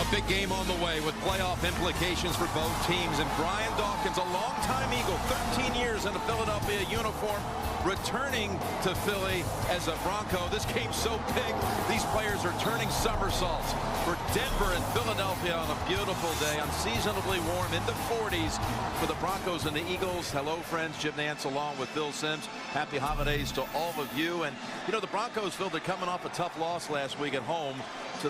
A big game on the way with playoff implications for both teams. And Brian Dawkins, a longtime Eagle, 13 years in a Philadelphia uniform, returning to Philly as a Bronco. This game's so big, these players are turning somersaults. For Denver and Philadelphia on a beautiful day, unseasonably warm, in the 40s for the Broncos and the Eagles. Hello, friends. Jim Nantz along with Bill Sims. Happy holidays to all of you. And, you know, the Broncos, Phil, they're coming off a tough loss last week at home to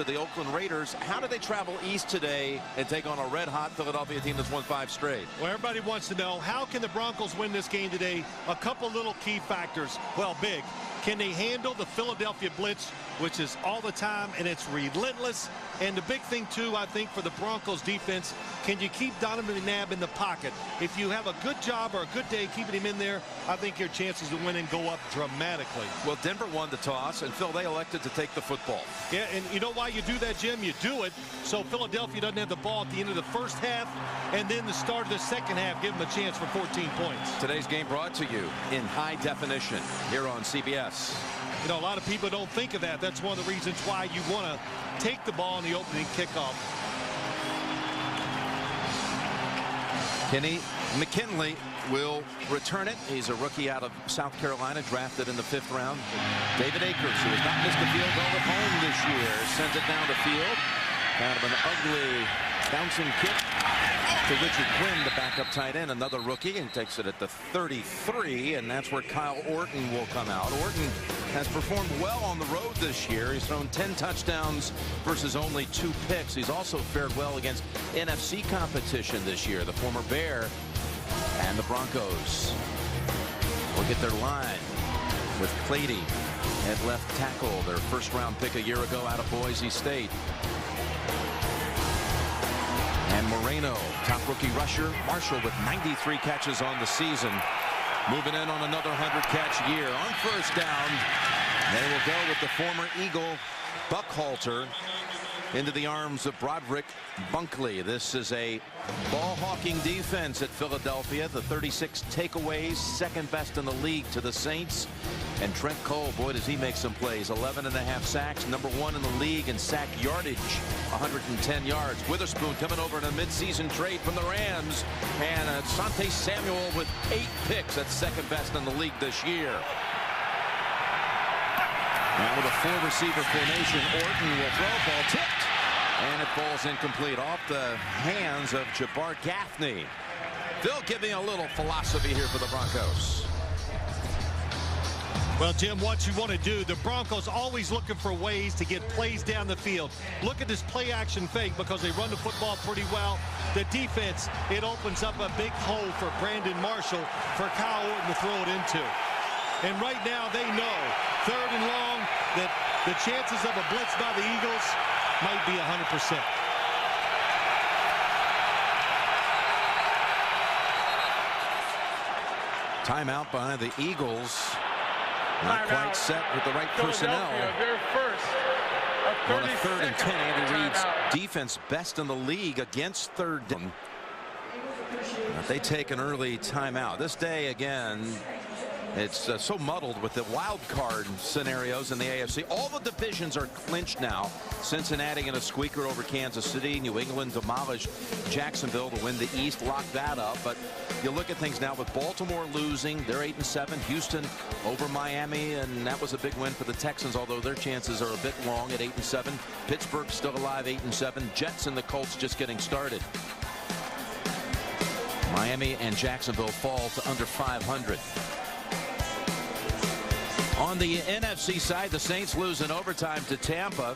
the Oakland Raiders. How do they travel east today and take on a red-hot Philadelphia team that's won 5 straight? Well, everybody wants to know, how can the Broncos win this game today? A couple little key factors. Well, big. Can they handle the Philadelphia blitz, which is all the time, and it's relentless? And the big thing, too, I think, for the Broncos defense, can you keep Donovan McNabb in the pocket? If you have a good job or a good day keeping him in there, I think your chances of winning go up dramatically. Well, Denver won the toss, and, Phil, they elected to take the football. Yeah, and you know why you do that, Jim? You do it so Philadelphia doesn't have the ball at the end of the first half, and then the start of the second half, give them a chance for 14 points. Today's game brought to you in high definition here on CBS. You know, a lot of people don't think of that. That's one of the reasons why you want to take the ball in the opening kickoff. Kenny McKinley will return it. He's a rookie out of South Carolina, drafted in the 5th round. David Akers, who has not missed a field goal at home this year, sends it down the field. Kind of an ugly bouncing kick to Richard Quinn, the backup tight end, another rookie, and takes it at the 33, and that's where Kyle Orton will come out. Orton has performed well on the road this year. He's thrown 10 touchdowns versus only 2 picks. He's also fared well against NFC competition this year. The former Bear and the Broncos will get their line with Clady at left tackle, their 1st-round pick a year ago out of Boise State. And Moreno, top rookie rusher. Marshall with 93 catches on the season. Moving in on another 100-catch year. On 1st down, they will go with the former Eagle Buckhalter into the arms of Broderick Bunkley. This is a ball-hawking defense at Philadelphia. The 36 takeaways, 2nd best in the league to the Saints. And Trent Cole, boy, does he make some plays. 11.5 sacks, number 1 in the league in sack yardage, 110 yards. Witherspoon coming over in a midseason trade from the Rams. And Asante Samuel with 8 picks. That's 2nd best in the league this year. Now with a 4-receiver formation, Orton will throw, ball tipped, and it falls incomplete off the hands of Jabbar Gaffney. Phil, give me a little philosophy here for the Broncos. Well, Jim, what you want to do, the Broncos always looking for ways to get plays down the field. Look at this play-action fake because they run the football pretty well. The defense, it opens up a big hole for Brandon Marshall for Kyle Orton to throw it into. And right now they know 3rd and long that the chances of a blitz by the Eagles might be 100%. Timeout by the Eagles. Not quite set with the right personnel. On a 3rd and 10, Andy Reid's defense best in the league against 3rd down. They take an early timeout. This day again, it's so muddled with the wild card scenarios in the AFC. All the divisions are clinched now. Cincinnati in a squeaker over Kansas City. New England demolished Jacksonville to win the East, lock that up. But you look at things now with Baltimore losing. They're 8-7. Houston over Miami, and that was a big win for the Texans, although their chances are a bit long at 8-7. Pittsburgh still alive, 8-7. Jets and the Colts just getting started. Miami and Jacksonville fall to under 500. On the NFC side, the Saints lose in overtime to Tampa.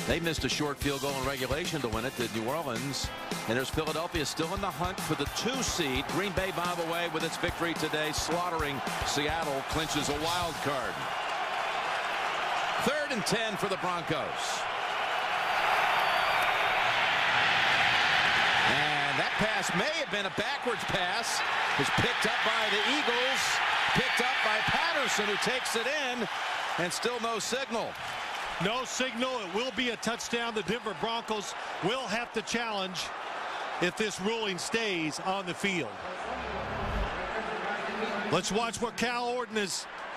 They missed a short field goal in regulation to win it to New Orleans. And there's Philadelphia still in the hunt for the 2 seed. Green Bay, by the way, with its victory today, slaughtering Seattle, clinches a wild card. 3rd and 10 for the Broncos. And that pass may have been a backwards pass. It's picked up by the Eagles. Picked up by Patterson, who takes it in, and still no signal. No signal. It will be a touchdown. The Denver Broncos will have to challenge if this ruling stays on the field. Let's watch where Kyle Orton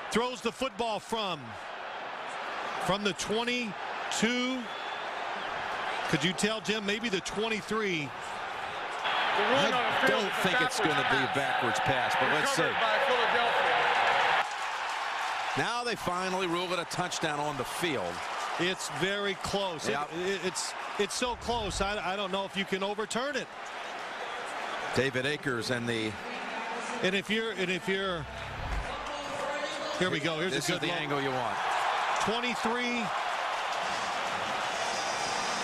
throws the football from the 22. Could you tell, Jim, maybe the 23? I don't think it's going to be a backwards pass, but let's see. Now they finally rule it a touchdown on the field. It's very close. Yeah. It's so close. I don't know if you can overturn it. David Akers and if you're here we go. Here's this a good is the angle you want. 23.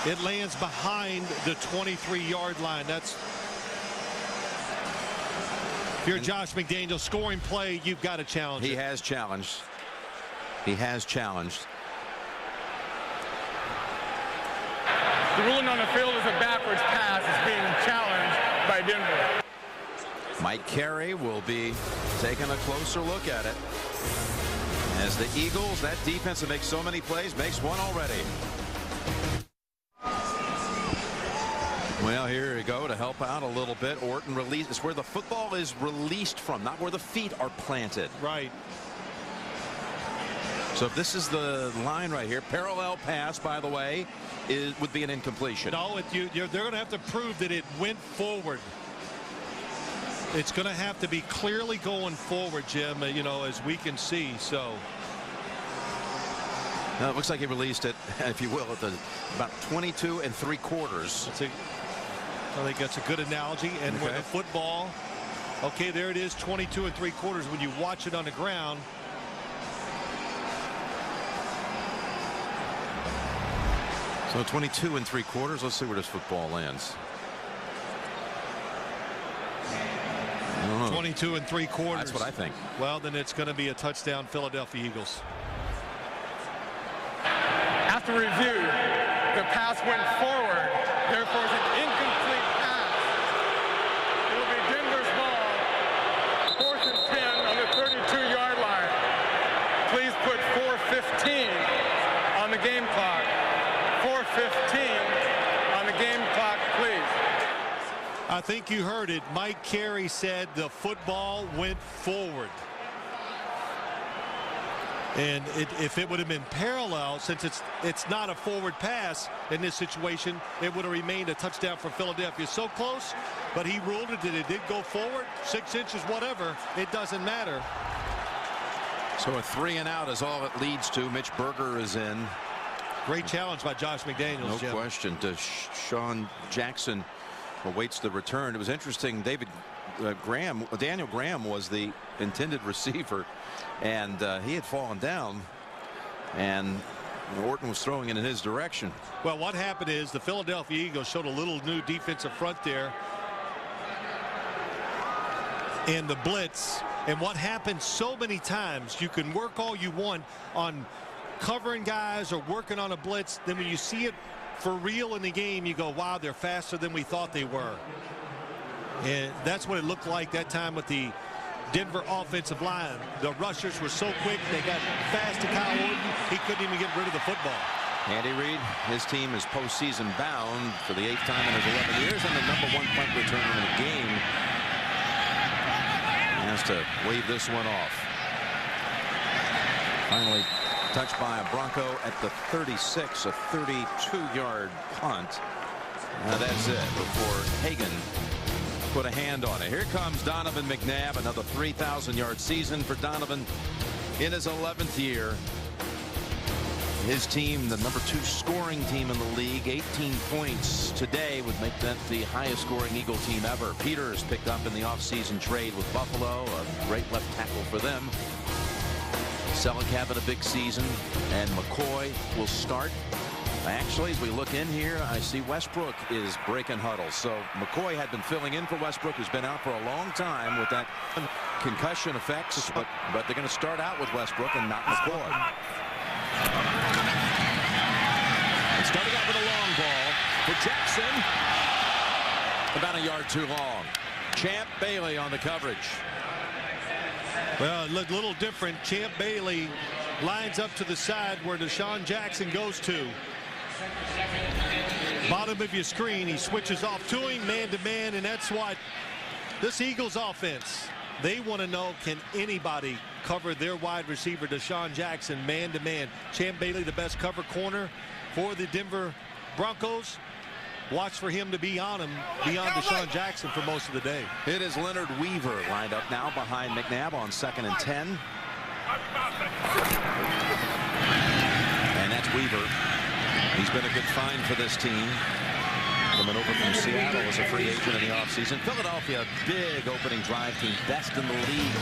It lands behind the 23-yard line. That's, if you're Josh McDaniels, scoring play, you've got to challenge. He has challenged. He has challenged. The ruling on the field is a backwards pass. It's being challenged by Denver. Mike Carey will be taking a closer look at it. As the Eagles, that defense that makes so many plays, makes one already. Well, here you go to help out a little bit. Orton release. It's where the football is released from, not where the feet are planted. Right. So if this is the line right here, parallel pass, by the way, would be an incompletion. No, they're going to have to prove that it went forward. It's going to have to be clearly going forward, Jim, you know, as we can see. So now it looks like he released it, if you will, at about 22 3/4. I think that's a good analogy. And okay. With the football, okay, there it is, 22 3/4. When you watch it on the ground, so 22 3/4. Let's see where this football lands. I don't know. 22 3/4. That's what I think. Well, then it's going to be a touchdown, Philadelphia Eagles. After review, the pass went forward. Therefore, it's an incomplete pass. It will be Denver's ball. 4th and 10 on the 32-yard line. Please put 4:15 on the game clock. 4:15 on the game clock, please. I think you heard it. Mike Carey said the football went forward. And if it would have been parallel, since it's not a forward pass in this situation, it would have remained a touchdown for Philadelphia. So close, but he ruled it that it did go forward. 6 inches, whatever. It doesn't matter. So a 3 and out is all it leads to. Mitch Berger is in. Great challenge by Josh McDaniels. No Jim. question. Deshaun Jackson awaits the return. It was interesting. Daniel Graham was the intended receiver, and he had fallen down, and Orton was throwing it in his direction. Well, what happened is the Philadelphia Eagles showed a little new defensive front there in the blitz. And what happens so many times, you can work all you want on covering guys or working on a blitz, then when you see it for real in the game, you go, wow, they're faster than we thought they were. And that's what it looked like that time with the Denver offensive line. The rushers were so quick, they got fast to Kyle Orton, he couldn't even get rid of the football. Andy Reid, his team is postseason bound for the 8th time in his 11 years, and the #1 punt returner in the game. He has to wave this one off. Finally touched by a Bronco at the 36, a 32-yard punt. Now that's it before Hagan put a hand on it. Here comes Donovan McNabb, another 3,000-yard season for Donovan in his 11th year. His team, the #2 scoring team in the league, 18 points today would make that the highest scoring Eagle team ever. Peters picked up in the offseason trade with Buffalo, a great left tackle for them. Selleck having a big season, and McCoy will start. Actually, as we look in here, I see Westbrook is breaking huddles. So McCoy had been filling in for Westbrook, who's been out for a long time with that concussion effects. But they're going to start out with Westbrook and not McCoy. And starting out with a long ball for Jackson. About a yard too long. Champ Bailey on the coverage. Well, it looked a little different. Champ Bailey lines up to the side where Deshaun Jackson goes to. Bottom of your screen, he switches off to him man-to-man, and that's what this Eagles offense, they want to know, can anybody cover their wide receiver Deshaun Jackson man-to-man? Champ Bailey, the best cover corner for the Denver Broncos. watch for him to be on him beyond Deshaun Jackson for most of the day. It is Leonard Weaver lined up now behind McNabb on 2nd and 10. And that's Weaver. He's been a good find for this team. Coming over from Seattle as a free agent in the offseason. Philadelphia, big opening drive team, best in the league.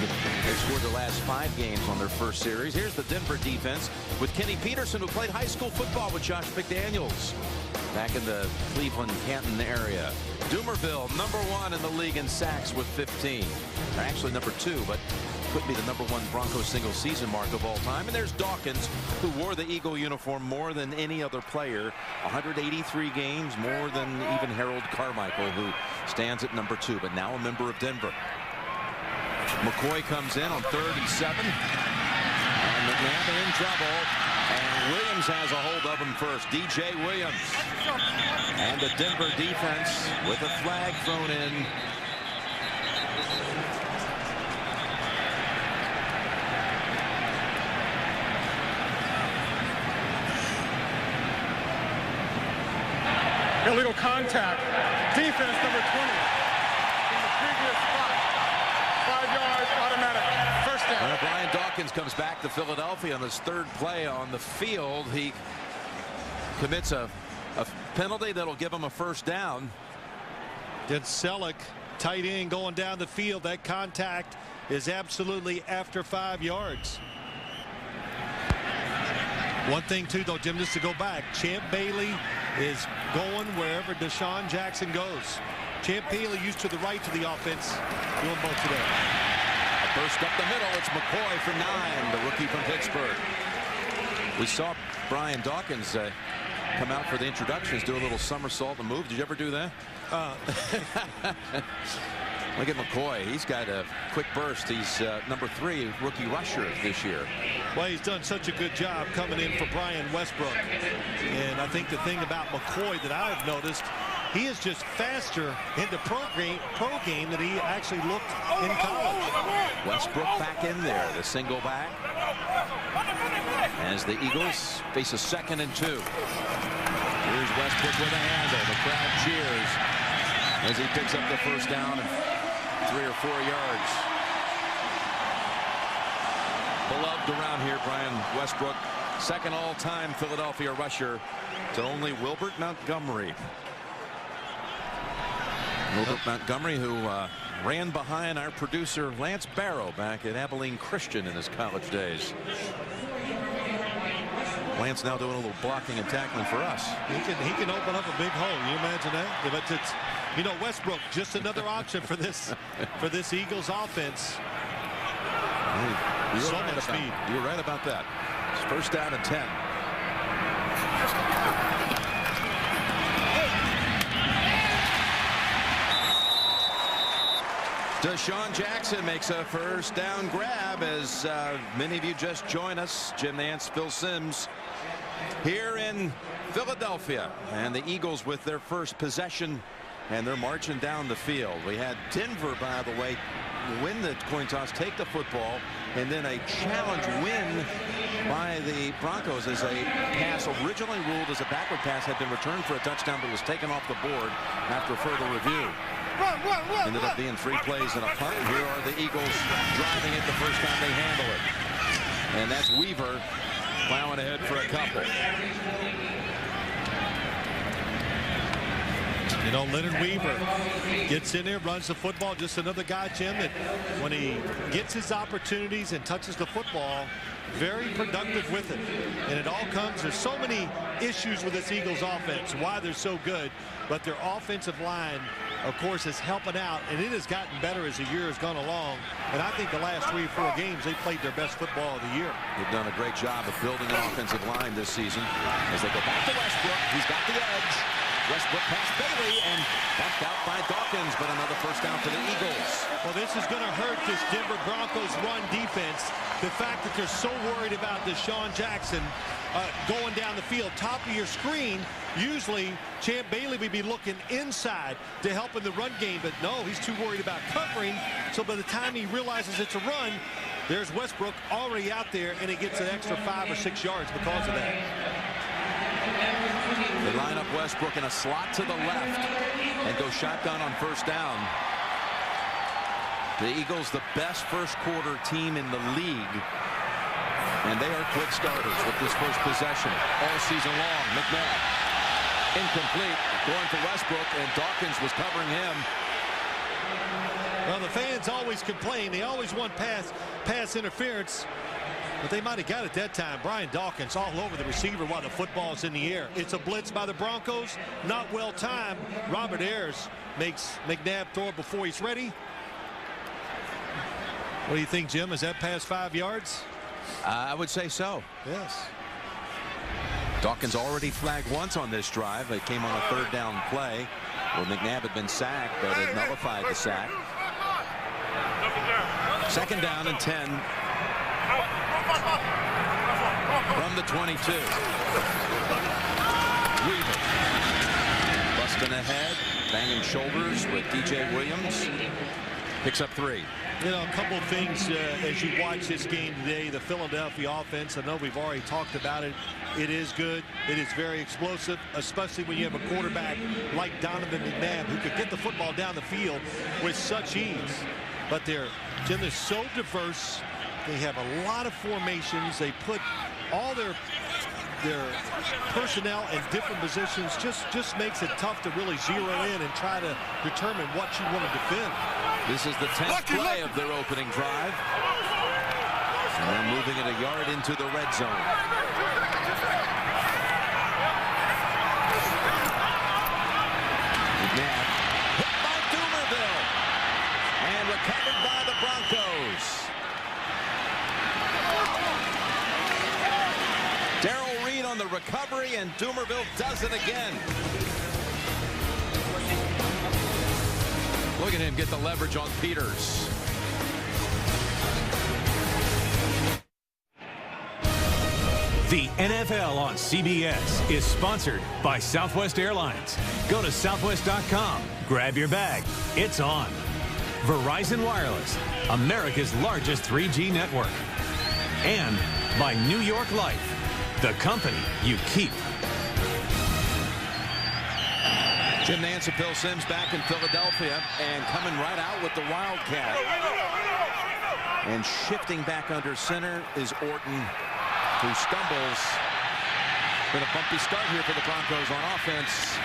They scored their last 5 games on their first series. Here's the Denver defense with Kenny Peterson, who played high school football with Josh McDaniels back in the Cleveland, Canton area. Doomerville, #1 in the league in sacks with 15. Or actually #2, but could be the #1 Broncos single season mark of all time. And there's Dawkins, who wore the Eagle uniform more than any other player. 183 games, more than even Harold Carmichael, who stands at #2, but now a member of Denver. McCoy comes in on 3rd and 7. And McNabb in trouble. And Williams has a hold of him first. DJ Williams. And the Denver defense with a flag thrown in. Illegal contact. Defense number 20 in the previous spot. 5 yards, automatic. First down. Well, Brian Dawkins comes back to Philadelphia on his 3rd play on the field. He commits a penalty that'll give him a first down. Did Selleck, tight end, going down the field. That contact is absolutely after 5 yards. One thing, too, though, Jim, just to go back, Champ Bailey is going wherever Deshaun Jackson goes. Champ Bailey used to the right to the offense. Doing both today. A burst up the middle. It's McCoy for 9, the rookie from Pittsburgh. We saw Brian Dawkins come out for the introductions, do a little somersault and move. Did you ever do that? Look at McCoy. He's got a quick burst. He's #3 rookie rusher this year. Well, he's done such a good job coming in for Brian Westbrook. And I think the thing about McCoy that I've noticed, he is just faster in the pro game than he actually looked in college. Westbrook back in there, the single back. As the Eagles face a 2nd and 2. Here's Westbrook with a handle. The crowd cheers as he picks up the first down and 3 or 4 yards. Beloved around here, Brian Westbrook, 2nd all-time Philadelphia rusher to only Wilbert Montgomery. Wilbert Montgomery, who ran behind our producer Lance Barrow back at Abilene Christian in his college days. Lance now doing a little blocking and tackling for us. He can open up a big hole. You imagine that? But it's, you know, Westbrook, just another option for this Eagles offense. So much speed. You were right about that. It's 1st down and 10. Deshaun Jackson makes a 1st down grab as many of you just join us. Jim Nantz, Phil Simms here in Philadelphia, and the Eagles with their first possession, and they're marching down the field. We had Denver, by the way, win the coin toss, take the football, and then a challenge win by the Broncos as a pass originally ruled as a backward pass had been returned for a touchdown, but was taken off the board after further review. Ended up being 3 plays and a punt. And here are the Eagles driving it the first time they handle it. And that's Weaver plowing ahead for a couple. You know, Leonard Weaver gets in there, runs the football. Just another guy, Jim, that when he gets his opportunities and touches the football, very productive with it. And it all comes, there's so many issues with this Eagles offense, why they're so good, but their offensive line, of course, is helping out, and it has gotten better as the year has gone along. And I think the last 3 or 4 games, they played their best football of the year. They've done a great job of building an offensive line this season as they go back to Westbrook. He's got the edge. Westbrook past Bailey and bumped out by Dawkins, but another first down for the Eagles. Well, this is going to hurt this Denver Broncos run defense. The fact that they're so worried about Deshaun Jackson going down the field. Top of your screen, usually Champ Bailey would be looking inside to help in the run game, but no, he's too worried about covering. So by the time he realizes it's a run, there's Westbrook already out there, and he gets an extra 5 or 6 yards because of that. They line up Westbrook in a slot to the left and go shotgun on first down. The Eagles, the best first quarter team in the league, and they are quick starters with this first possession all season long. McNabb incomplete, going for Westbrook, and Dawkins was covering him. Well, the fans always complain. They always want pass interference, but they might have got it that time. Brian Dawkins all over the receiver while the football's in the air. It's a blitz by the Broncos, not well timed. Robert Ayers makes McNabb throw it before he's ready. What do you think, Jim? Is that past 5 yards? I would say so. Yes. Dawkins already flagged once on this drive. It came on a third down play where McNabb had been sacked, but it nullified the sack. Second down and 10 from the 22. Weaver busting ahead, banging shoulders with DJ Williams. Picks up 3. You know, a couple of things as you watch this game today. The Philadelphia offense, I know we've already talked about it. It is good. It is very explosive, especially when you have a quarterback like Donovan McNabb who could get the football down the field with such ease. But they're so diverse. They have a lot of formations. They put all their personnel in different positions. Just makes it tough to really zero in and try to determine what you want to defend. This is the 10th play of their opening drive. And they're moving it a yard into the red zone. McNabb hit by Doomerville and recovered by the Broncos. Darrell Reed on the recovery, and Doomerville does it again. Look at him get the leverage on Peters. The NFL on CBS is sponsored by Southwest Airlines. Go to southwest.com, grab your bag. It's on. Verizon Wireless, America's largest 3G network. And by New York Life, the company you keep. Jim Nantz and Phil Simms back in Philadelphia and coming right out with the Wildcat. And shifting back under center is Orton, who stumbles. Been a bumpy start here for the Broncos on offense.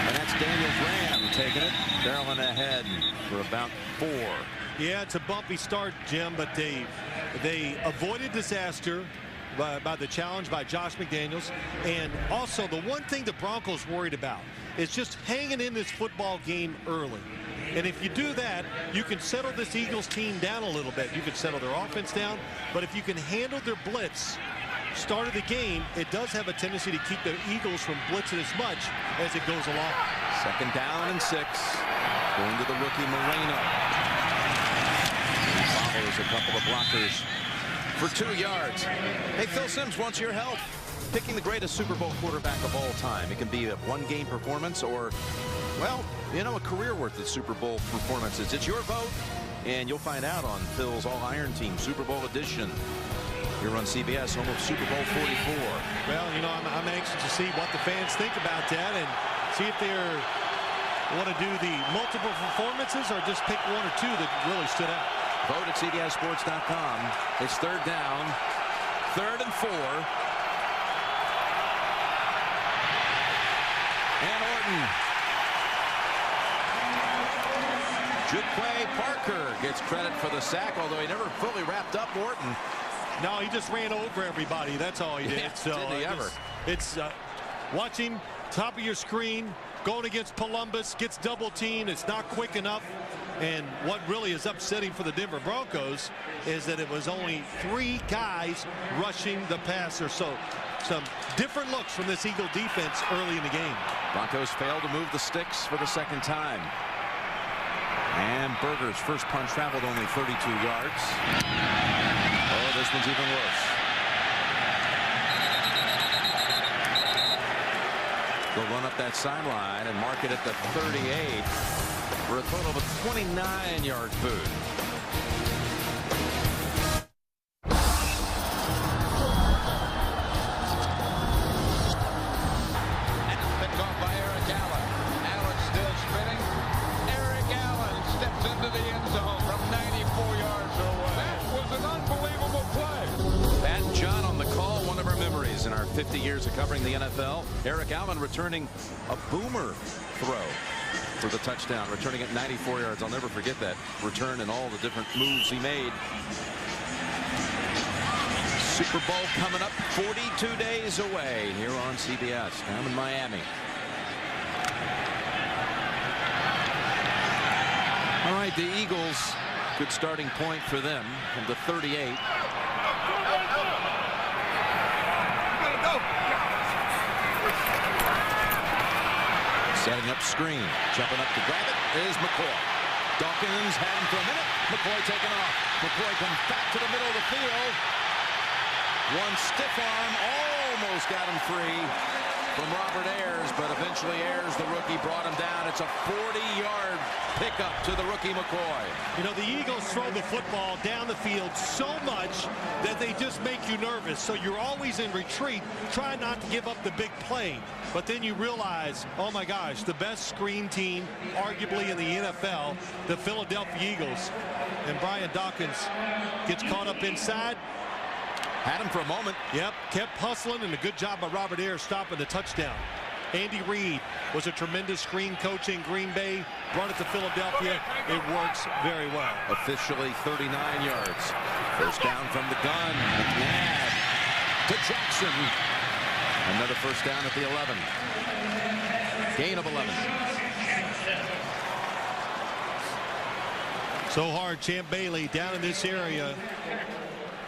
And that's Daniel Graham taking it, barreling ahead for about 4. Yeah, it's a bumpy start, Jim, but they avoided disaster by the challenge by Josh McDaniels. And also the one thing the Broncos worried about is just hanging in this football game early. And if you do that, you can settle this Eagles team down a little bit. You can settle their offense down, but if you can handle their blitz start of the game, it does have a tendency to keep the Eagles from blitzing as much as it goes along. Second down and 6. Going to the rookie Moreno. He follows a couple of blockers for 2 yards. Hey, Phil Simms wants your help picking the greatest Super Bowl quarterback of all time. It can be a one-game performance or, well, you know, a career worth of Super Bowl performances. It's your vote, and you'll find out on Phil's All-Iron Team Super Bowl edition here on CBS, home of Super Bowl 44. Well, you know, I'm anxious to see what the fans think about that and see if they want to do the multiple performances or just pick 1 or 2 that really stood out. Vote at CBSSports.com. It's third down, 3rd and 4. And Orton. Juquay Parker gets credit for the sack, although he never fully wrapped up Orton. No, he just ran over everybody. That's all he did. Yeah, so didn't he ever? It's watching top of your screen, going against Columbus, gets double teamed. It's not quick enough. And what really is upsetting for the Denver Broncos is that it was only 3 guys rushing the passer. So some different looks from this Eagle defense early in the game. Broncos failed to move the sticks for the second time. And Berger's first punt traveled only 32 yards. Oh, this one's even worse. They'll run up that sideline and mark it at the 38 for a total of a 29-yard boot. And it's picked off 50 years of covering the NFL. Eric Allen returning a boomer throw for the touchdown, returning at 94 yards. I'll never forget that return and all the different moves he made. Super Bowl coming up 42 days away here on CBS down in Miami. All right, the Eagles, good starting point for them from the 38. Setting up screen, jumping up to grab it is McCoy. Dawkins had him for a minute. McCoy taking off. McCoy comes back to the middle of the field. One stiff arm almost got him free from Robert Ayers, but eventually Ayers, the rookie, brought him down. It's a 40-yard pickup to the rookie McCoy. You know, the Eagles throw the football down the field so much that they just make you nervous. So you're always in retreat, trying not to give up the big play. But then you realize, oh my gosh, the best screen team arguably in the NFL, the Philadelphia Eagles. And Brian Dawkins gets caught up inside. Had him for a moment. Yep, kept hustling, and a good job by Robert Ayers stopping the touchdown. Andy Reid was a tremendous screen coach in Green Bay, brought it to Philadelphia. It works very well. Officially 39 yards. First down from the gun. McNabb to Jackson. Another first down at the 11. Gain of 11. So hard, Champ Bailey down in this area.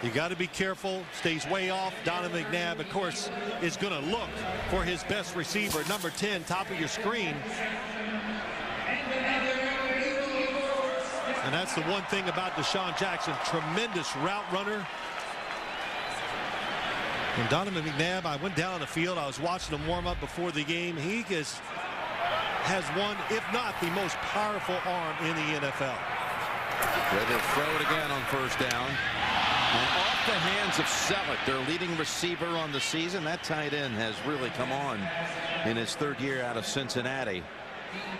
You got to be careful. Stays way off. Donovan McNabb, of course, is going to look for his best receiver, number 10, top of your screen. And that's the one thing about Deshaun Jackson, tremendous route runner. And Donovan McNabb, I went down on the field. I was watching him warm up before the game. He has one, if not the most powerful arm in the NFL. They will throw it again on first down. And off the hands of Selleck, their leading receiver on the season. That tight end has really come on in his third year out of Cincinnati.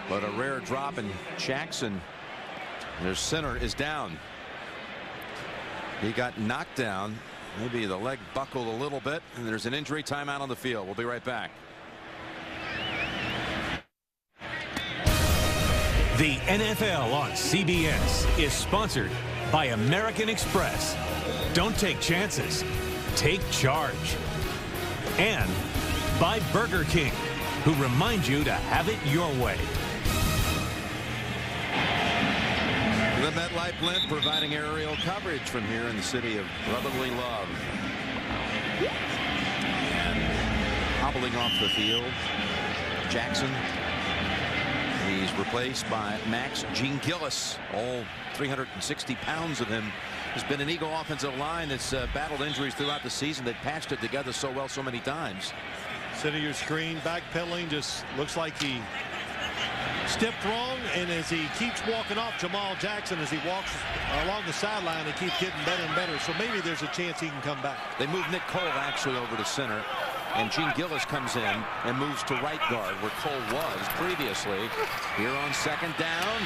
But a rare drop, and Jackson, their center, is down. He got knocked down. Maybe the leg buckled a little bit, and there's an injury timeout on the field. We'll be right back. The NFL on CBS is sponsored by American Express. Don't take chances. Take charge. And by Burger King, who remind you to have it your way. The MetLife Blimp providing aerial coverage from here in the city of brotherly love. And hobbling off the field, Jackson. He's replaced by Max Gene Gillis. All 360 pounds of him. Has been an Eagle offensive line that's battled injuries throughout the season. They've patched it together so well so many times. Center your screen, backpedaling, just looks like he stepped wrong, and as he keeps walking off, Jamal Jackson, as he walks along the sideline, it keeps getting better and better. So maybe there's a chance he can come back. They moved Nick Cole actually over to center, and Gene Gillis comes in and moves to right guard where Cole was previously. Here on second down.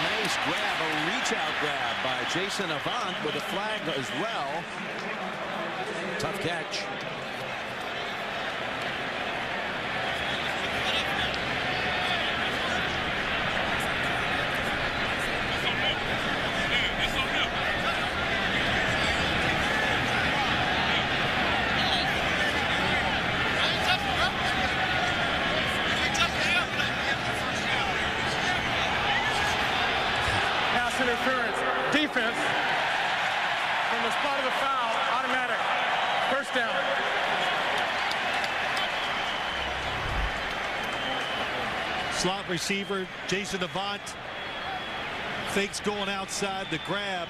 Nice grab, a reach-out grab by Jason Avant with a flag as well. Tough catch. Interference, defense, from the spot of the foul, automatic, first down. Slot receiver, Jason Avant, fakes going outside, the grab,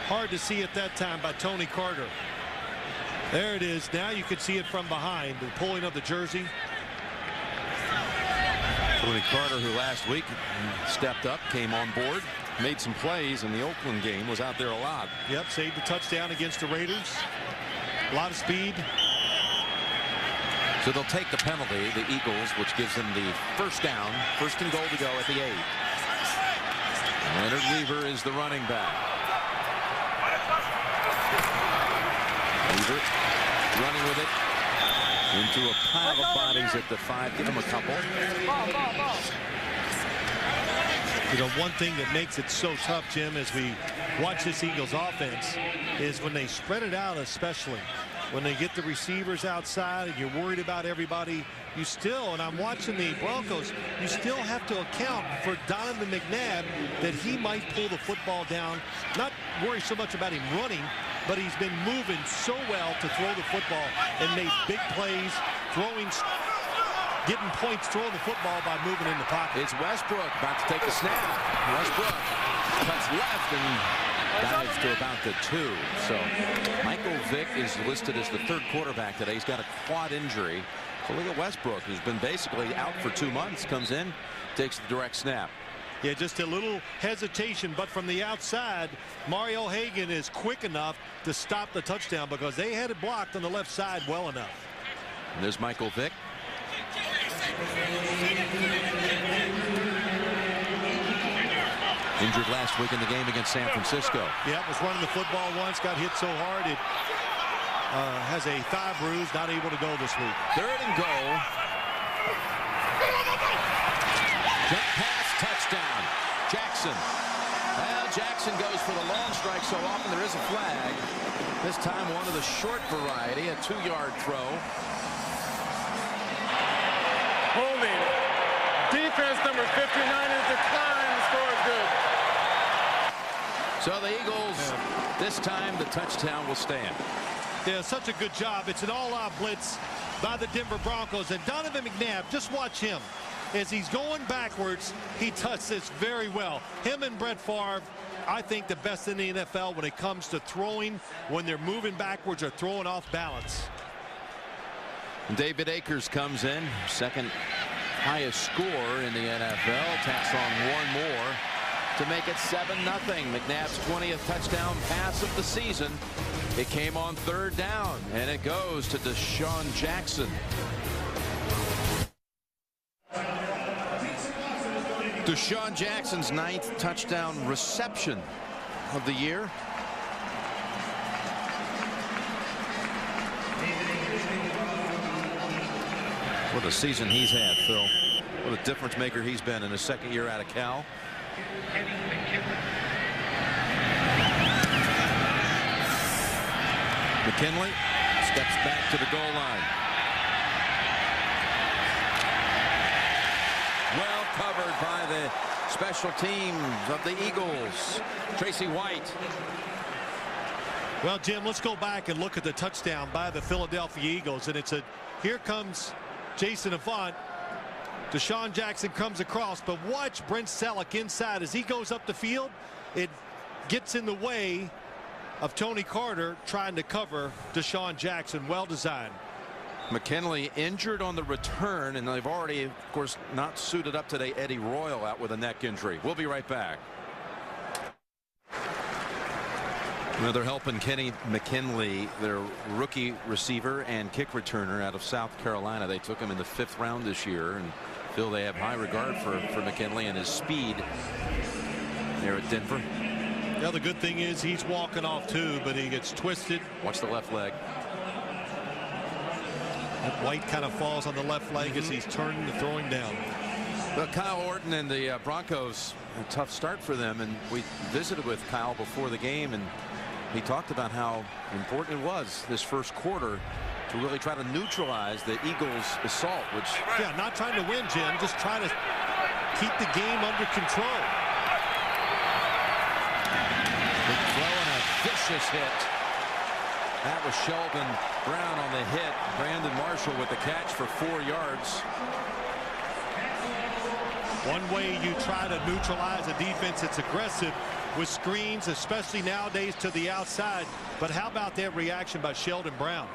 hard to see at that time by Tony Carter. There it is, now you can see it from behind, the pulling of the jersey. Tony Carter, who last week stepped up, came on board, made some plays in the Oakland game, was out there a lot. Yep, saved the touchdown against the Raiders. A lot of speed. So they'll take the penalty, the Eagles, which gives them the first down, first and goal to go at the 8. Leonard Weaver is the running back. Weaver running with it. Into a pile of bodies at the 5. Give him a couple. You know, one thing that makes it so tough, Jim, as we watch this Eagles offense is when they spread it out, especially when they get the receivers outside and you're worried about everybody, you still, and I'm watching the Broncos, you still have to account for Donovan McNabb that he might pull the football down. Not worry so much about him running, but he's been moving so well to throw the football and made big plays, getting points throwing the football by moving in the pocket. It's Westbrook about to take the snap. Westbrook cuts left and dives to about the 2. So Michael Vick is listed as the 3rd quarterback today. He's got a quad injury. So look at Westbrook, who's been basically out for 2 months, comes in, takes the direct snap. Yeah, just a little hesitation, but from the outside, Mario Hagan is quick enough to stop the touchdown because they had it blocked on the left side well enough. And there's Michael Vick. Injured last week in the game against San Francisco. Yeah, was running the football once, got hit so hard it has a thigh bruise, not able to go this week. 3rd and goal. Jump pass, touchdown. Jackson. Well, Jackson goes for the long strike so often there is a flag. This time one of the short variety, a 2-yard throw. Holding. Defense number 59 is declined. The score is good. So the Eagles, this time the touchdown will stand. Yeah, such a good job. It's an all-out blitz by the Denver Broncos. And Donovan McNabb, just watch him. As he's going backwards, he does this very well. Him and Brett Favre, I think the best in the NFL when it comes to throwing when they're moving backwards or throwing off balance. David Akers comes in, 2nd highest score in the NFL. Tacks on 1 more to make it 7-0. McNabb's 20th touchdown pass of the season. It came on 3rd down, and it goes to Deshaun Jackson. Deshaun Jackson's 9th touchdown reception of the year. What a season he's had, Phil. What a difference maker he's been in his 2nd year out of Cal. McKinley steps back to the goal line. Well covered by the special teams of the Eagles. Tracy White. Well, Jim, let's go back and look at the touchdown by the Philadelphia Eagles. And here comes Jason Avant. Deshaun Jackson comes across, but watch Brent Selleck inside as he goes up the field. It gets in the way of Tony Carter trying to cover Deshaun Jackson. Well designed. McKinley injured on the return, and they've already, of course, not suited up today. Eddie Royal out with a neck injury. We'll be right back. Well, they're helping Kenny McKinley, their rookie receiver and kick returner out of South Carolina. They took him in the 5th round this year, and feel they have high regard for McKinley and his speed there at Denver. Now the good thing is he's walking off too, but he gets twisted. Watch the left leg. That White kind of falls on the left leg as he's turning to throwing down. Well, Kyle Orton and the Broncos, a tough start for them, and we visited with Kyle before the game, and he talked about how important it was this first quarter to really try to neutralize the Eagles' assault, which... Yeah, not trying to win, Jim, just trying to keep the game under control. Big throw and a vicious hit. That was Sheldon Brown on the hit. Brandon Marshall with the catch for 4 yards. One way you try to neutralize a defense that's aggressive with screens, especially nowadays to the outside. But how about that reaction by Sheldon Brown?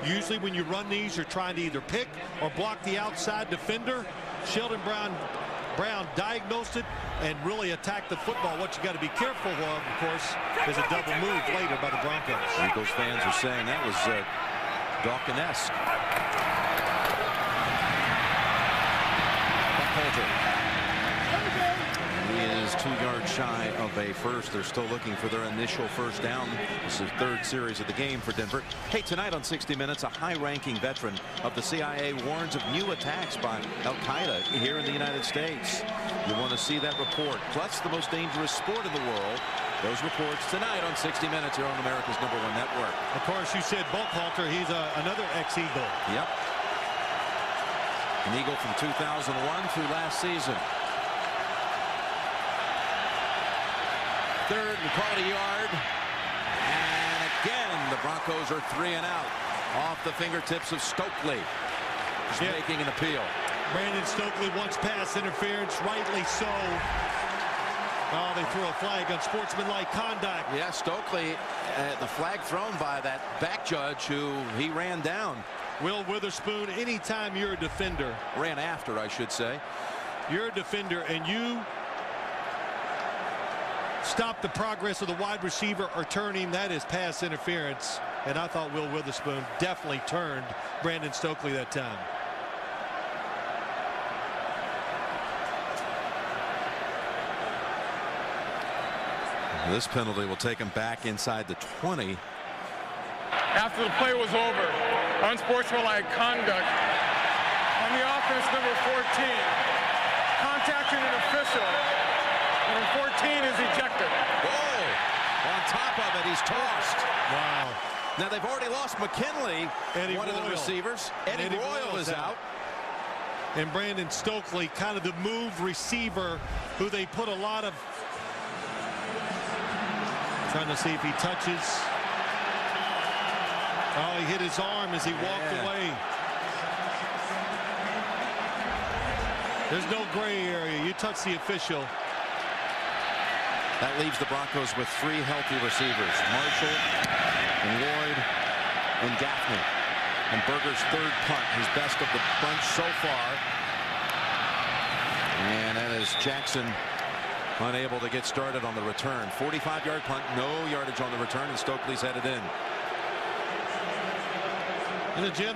Usually when you run these, you're trying to either pick or block the outside defender. Sheldon Brown diagnosed it and really attacked the football. What you got to be careful of course, is a double move later by the Broncos. Eagles fans are saying that was Dawkins-esque. Buckholter. He is 2 yards shy of a first. They're still looking for their initial first down. This is the third series of the game for Denver. Hey, tonight on 60 Minutes, a high-ranking veteran of the CIA warns of new attacks by Al-Qaeda here in the United States. You want to see that report, plus the most dangerous sport in the world. Those reports tonight on 60 Minutes here on America's #1 network. Of course, you said Buckhalter. He's another ex-Eagle. Yep. An Eagle from 2001 through last season. Third and call it a yard. And again, the Broncos are 3 and out. Off the fingertips of Stokely. Just making an appeal. Brandon Stokely wants pass interference, rightly so. Oh, they threw a flag on sportsmanlike conduct. Yeah, Stokely, the flag thrown by that back judge who he ran down. Will Witherspoon, anytime you're a defender. Ran after, I should say. You're a defender and you stop the progress of the wide receiver or turn him, that is pass interference. And I thought Will Witherspoon definitely turned Brandon Stokely that time. This penalty will take him back inside the 20. After the play was over, unsportsmanlike conduct on the offense, number 14, contacting an official. Number 14 is ejected. Oh, on top of it, he's tossed. Wow. Now they've already lost McKinley, one of the receivers. Eddie Royal is out. And Brandon Stokely, kind of the move receiver who they put a lot of. Trying to see if he touches. Oh, he hit his arm as he walked away. There's no gray area. You touch the official. That leaves the Broncos with 3 healthy receivers. Marshall and Lloyd and Gaffney. And Berger's third punt, his best of the bunch so far. And that is Jackson unable to get started on the return. 45-yard punt, no yardage on the return, and Stokely's headed in. You know, Jim,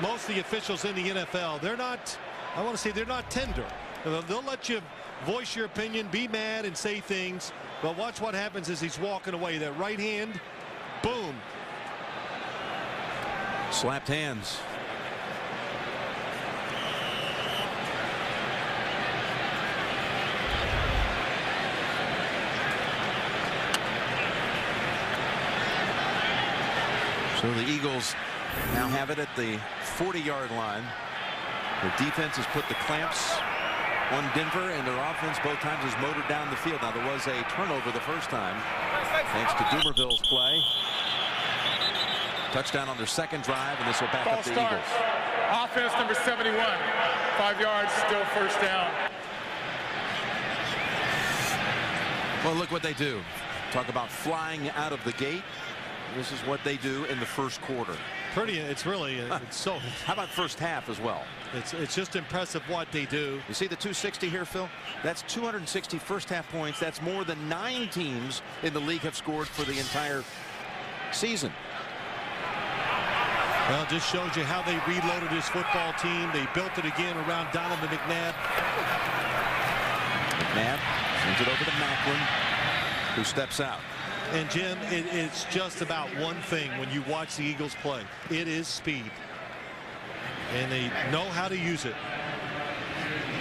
most of the officials in the NFL, they're not, I want to say they're not tender. They'll let you voice your opinion, be mad and say things, but watch what happens as he's walking away. That right hand, boom. Slapped hands. So the Eagles now have it at the 40-yard line. Their defense has put the clamps on Denver, and their offense both times has motored down the field. Now there was a turnover the first time thanks to Dumerville's play. Touchdown on their second drive, and this will back up the Eagles. Offense number 71. 5 yards, still first down. Well, look what they do. Talk about flying out of the gate. This is what they do in the first quarter. It's really, it's so. How about first half as well? It's just impressive what they do. You see the 260 here, Phil? That's 260 first half points. That's more than 9 teams in the league have scored for the entire season. Well, it just shows you how they reloaded this football team. They built it again around Donovan McNabb. McNabb sends it over to Macklin, who steps out. And Jim, it's just about one thing when you watch the Eagles play. It is speed. And they know how to use it.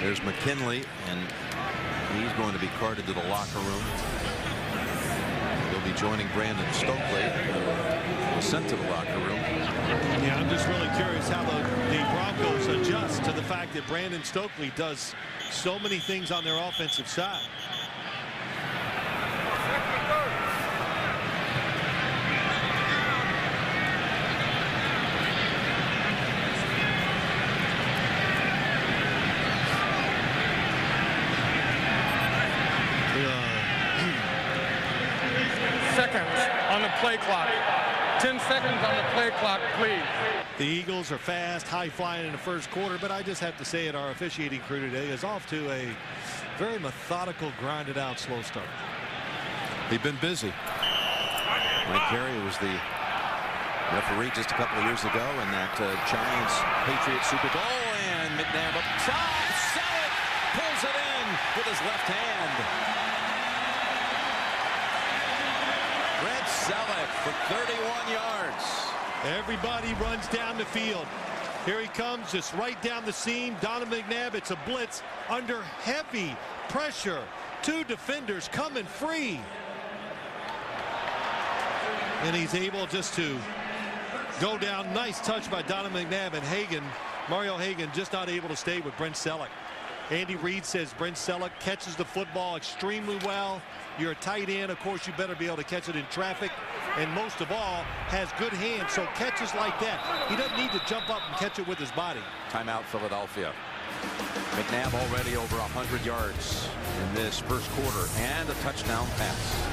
There's McKinley, and he's going to be carted to the locker room. He'll be joining Brandon Stokely, who was sent to the locker room. Yeah, I'm just really curious how the Broncos adjust to the fact that Brandon Stokely does so many things on their offensive side. Seconds on the play clock. 10 seconds on the play clock, please. The Eagles are fast, high-flying in the first quarter, but I just have to say it, our officiating crew today is off to a very methodical, grinded-out, slow start. They've been busy. Mike Carey was the referee just a couple of years ago in that Giants-Patriots Super Bowl, and McNabb up top, sell it, pulls it in with his left hand. Selleck for 31 yards. Everybody runs down the field. Here he comes, just right down the seam. Donovan McNabb, it's a blitz under heavy pressure. 2 defenders coming free. And he's able just to go down. Nice touch by Donovan McNabb, and Hagan, Mario Hagan, just not able to stay with Brent Selleck. Andy Reid says Brent Selleck catches the football extremely well. You're a tight end, of course you better be able to catch it in traffic, and most of all has good hands, so catches like that, he doesn't need to jump up and catch it with his body. Timeout Philadelphia. McNabb already over 100 yards in this first quarter and a touchdown pass.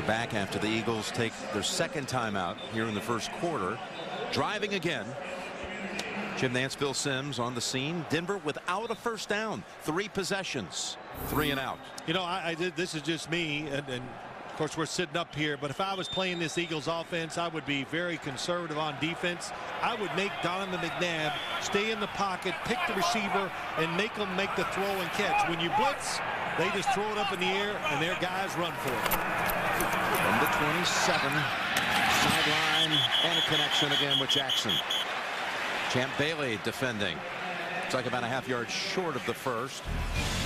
Back after the Eagles take their second timeout here in the first quarter. Driving again. Jim Nantz, Phil Simms on the scene. Denver without a first down. 3 possessions. 3 and out. You know, I did. This is just me, and of course we're sitting up here, but if I was playing this Eagles offense, I would be very conservative on defense. I would make Donovan McNabb stay in the pocket, pick the receiver, and make them make the throw and catch. When you blitz, they just throw it up in the air and their guys run for it. From the 27, sideline, and a connection again with Jackson. Champ Bailey defending. It's like about a half-yard short of the first.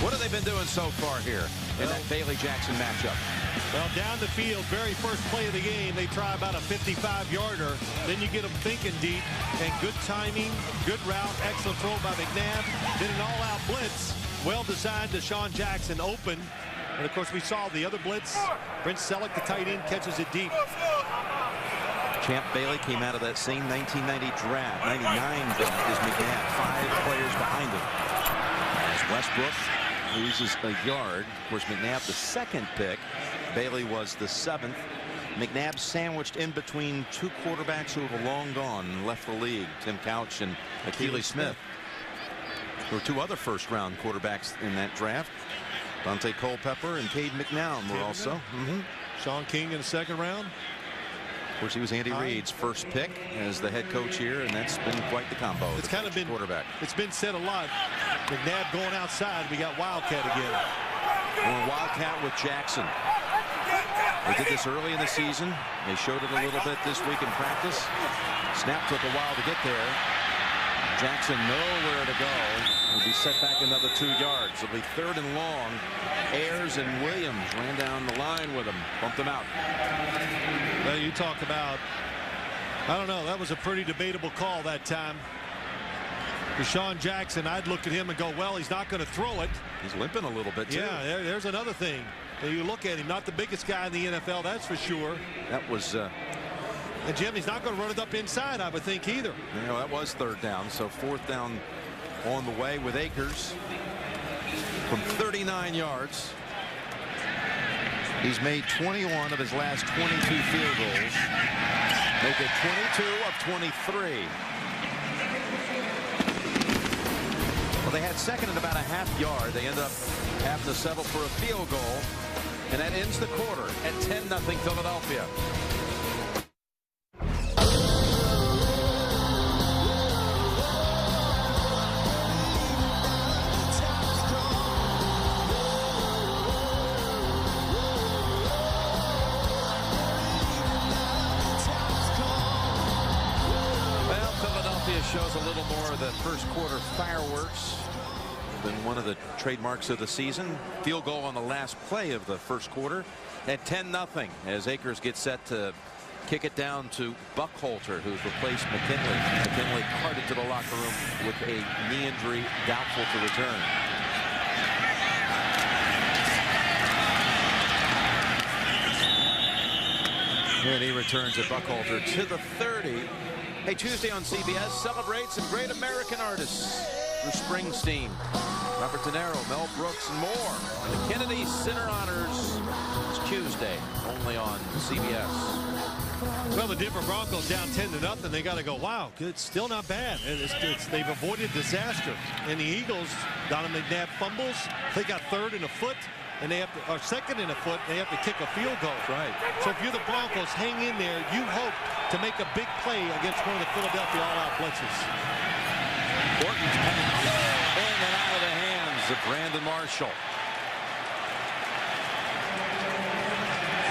What have they been doing so far here in that Bailey-Jackson matchup? Well, down the field, very first play of the game, they try about a 55-yarder. Then you get them thinking deep, and good timing, good route, excellent throw by McNabb. Then an all-out blitz, well designed to Sean Jackson open. And of course we saw the other blitz. Brent Selleck, the tight end, catches it deep. Champ Bailey came out of that same 1990 draft, 99 draft as McNabb, 5 players behind him. As Westbrook loses a yard. Of course, McNabb the 2nd pick. Bailey was the 7th. McNabb sandwiched in between 2 quarterbacks who have long gone and left the league, Tim Couch and Akili Smith. There were 2 other first-round quarterbacks in that draft. Dante Culpepper and Cade McNown were also. Sean King in the 2nd round. Of course, he was Andy Reid's first pick as the head coach here, and that's been quite the combo. It's kind of been quarterback. It's been said a lot. McNabb going outside. We got Wildcat again. Going Wildcat with Jackson. They did this early in the season. They showed it a little bit this week in practice. Snap took a while to get there. Jackson nowhere to go. Will be set back another 2 yards. It'll be 3rd and long. Ayers and Williams ran down the line with him, bumped him out. Well, you talk about, I don't know, that was a pretty debatable call that time. Deshaun Jackson, I'd look at him and go, well, he's not going to throw it. He's limping a little bit too. Yeah, there's another thing. You look at him, not the biggest guy in the NFL, that's for sure. That was and Jim, he's not going to run it up inside, I would think, either. You know, that was 3rd down, so 4th down on the way with Akers from 39 yards. He's made 21 of his last 22 field goals. Make it 22 of 23. Well, they had 2nd and about a ½ yard. They ended up having to settle for a field goal, and that ends the quarter at 10-0 Philadelphia. Shows a little more of the first quarter fireworks than one of the trademarks of the season. Field goal on the last play of the first quarter at 10-0 as Akers gets set to kick it down to Buckholter, who's replaced McKinley. McKinley carted to the locker room with a knee injury, doubtful to return. And he returns at Buckholter to the 30. Hey, Tuesday on CBS celebrates some great American artists through Springsteen. Robert De Niro, Mel Brooks, and more. The Kennedy Center Honors. It's Tuesday, only on CBS. Well, the Denver Broncos down 10-0. They got to go, wow, it's still not bad. They've avoided disaster. And the Eagles, Donovan McNabb fumbles. They got third and a foot, and they have to, or second and a foot, and they have to kick a field goal. Right. So if you're the Broncos, hang in there. You hope to make a big play against one of the Philadelphia all-out blitzes. Orton's pass in and out of the hands of Brandon Marshall.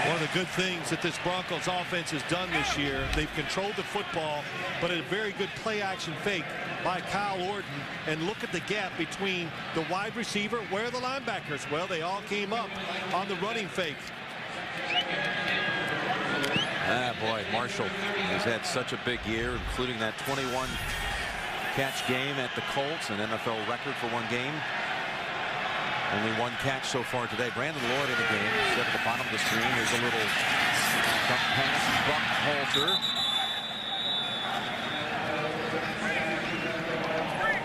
One of the good things that this Broncos offense has done this year, they've controlled the football, but a very good play-action fake by Kyle Orton. And look at the gap between the wide receiver. Where are the linebackers? Well, they all came up on the running fake. Ah, boy, Marshall has had such a big year, including that 21-catch game at the Colts, an NFL record for one game. Only one catch so far today. Brandon Lloyd in the game. Set at the bottom of the screen. There's a little dump pass. Buck Halter.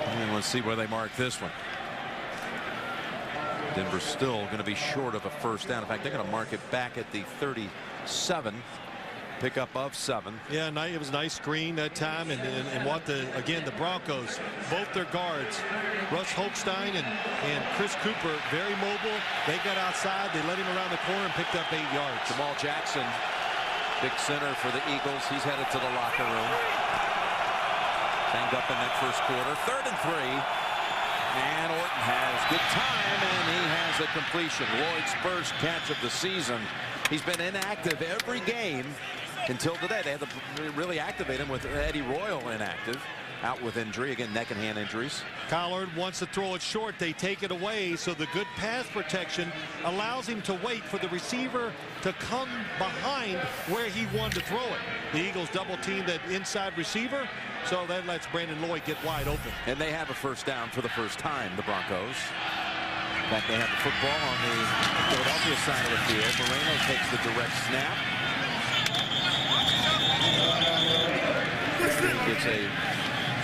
And let's see where they mark this one. Denver's still going to be short of a first down. In fact, they're going to mark it back at the 37. Pickup of 7. Yeah, it was a nice screen that time, and what the Broncos, both their guards, Russ Holstein and Chris Cooper, very mobile. They got outside, they let him around the corner and picked up 8 yards. Jamal Jackson, big center for the Eagles. He's headed to the locker room. Banged up in that first quarter. 3rd and 3. And Orton has good time, and he has a completion. Lloyd's first catch of the season. He's been inactive every game until today. They had to really activate him with Eddie Royal inactive, out with injury. Again, neck and hand injuries. Kyle Orton wants to throw it short. They take it away, so the good pass protection allows him to wait for the receiver to come behind where he wanted to throw it. The Eagles double team that inside receiver, so that lets Brandon Lloyd get wide open. And they have a first down for the first time, the Broncos. In fact, they have the football on the Philadelphia side of the field. Moreno takes the direct snap. Gets a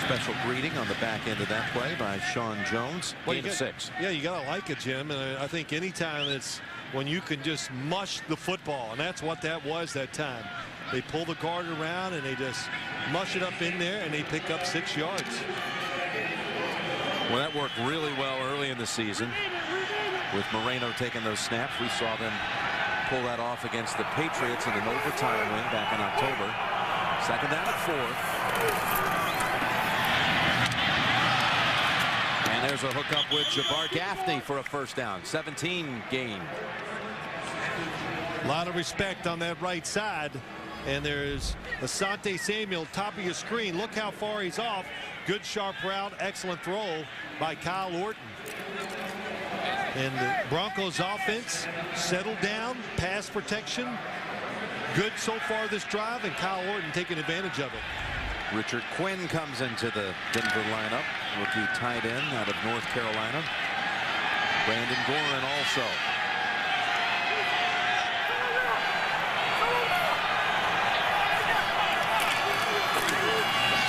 special greeting on the back end of that play by Sean Jones. Gain of 6. Yeah, you gotta like it, Jim. And I think anytime it's when you can just mush the football, and that's what that was that time. They pull the guard around and they just mush it up in there, and they pick up 6 yards. Well, that worked really well early in the season with Moreno taking those snaps. We saw them pull that off against the Patriots in an overtime win back in October. 2nd down at 4. And there's a hookup with Jabbar Gaffney for a first down. 17 gain. A lot of respect on that right side. And there's Asante Samuel, top of your screen. Look how far he's off. Good sharp route, excellent throw by Kyle Orton. And the Broncos offense settled down, pass protection. Good so far this drive, and Kyle Orton taking advantage of it. Richard Quinn comes into the Denver lineup. Rookie tight end out of North Carolina. Brandon Gorin also.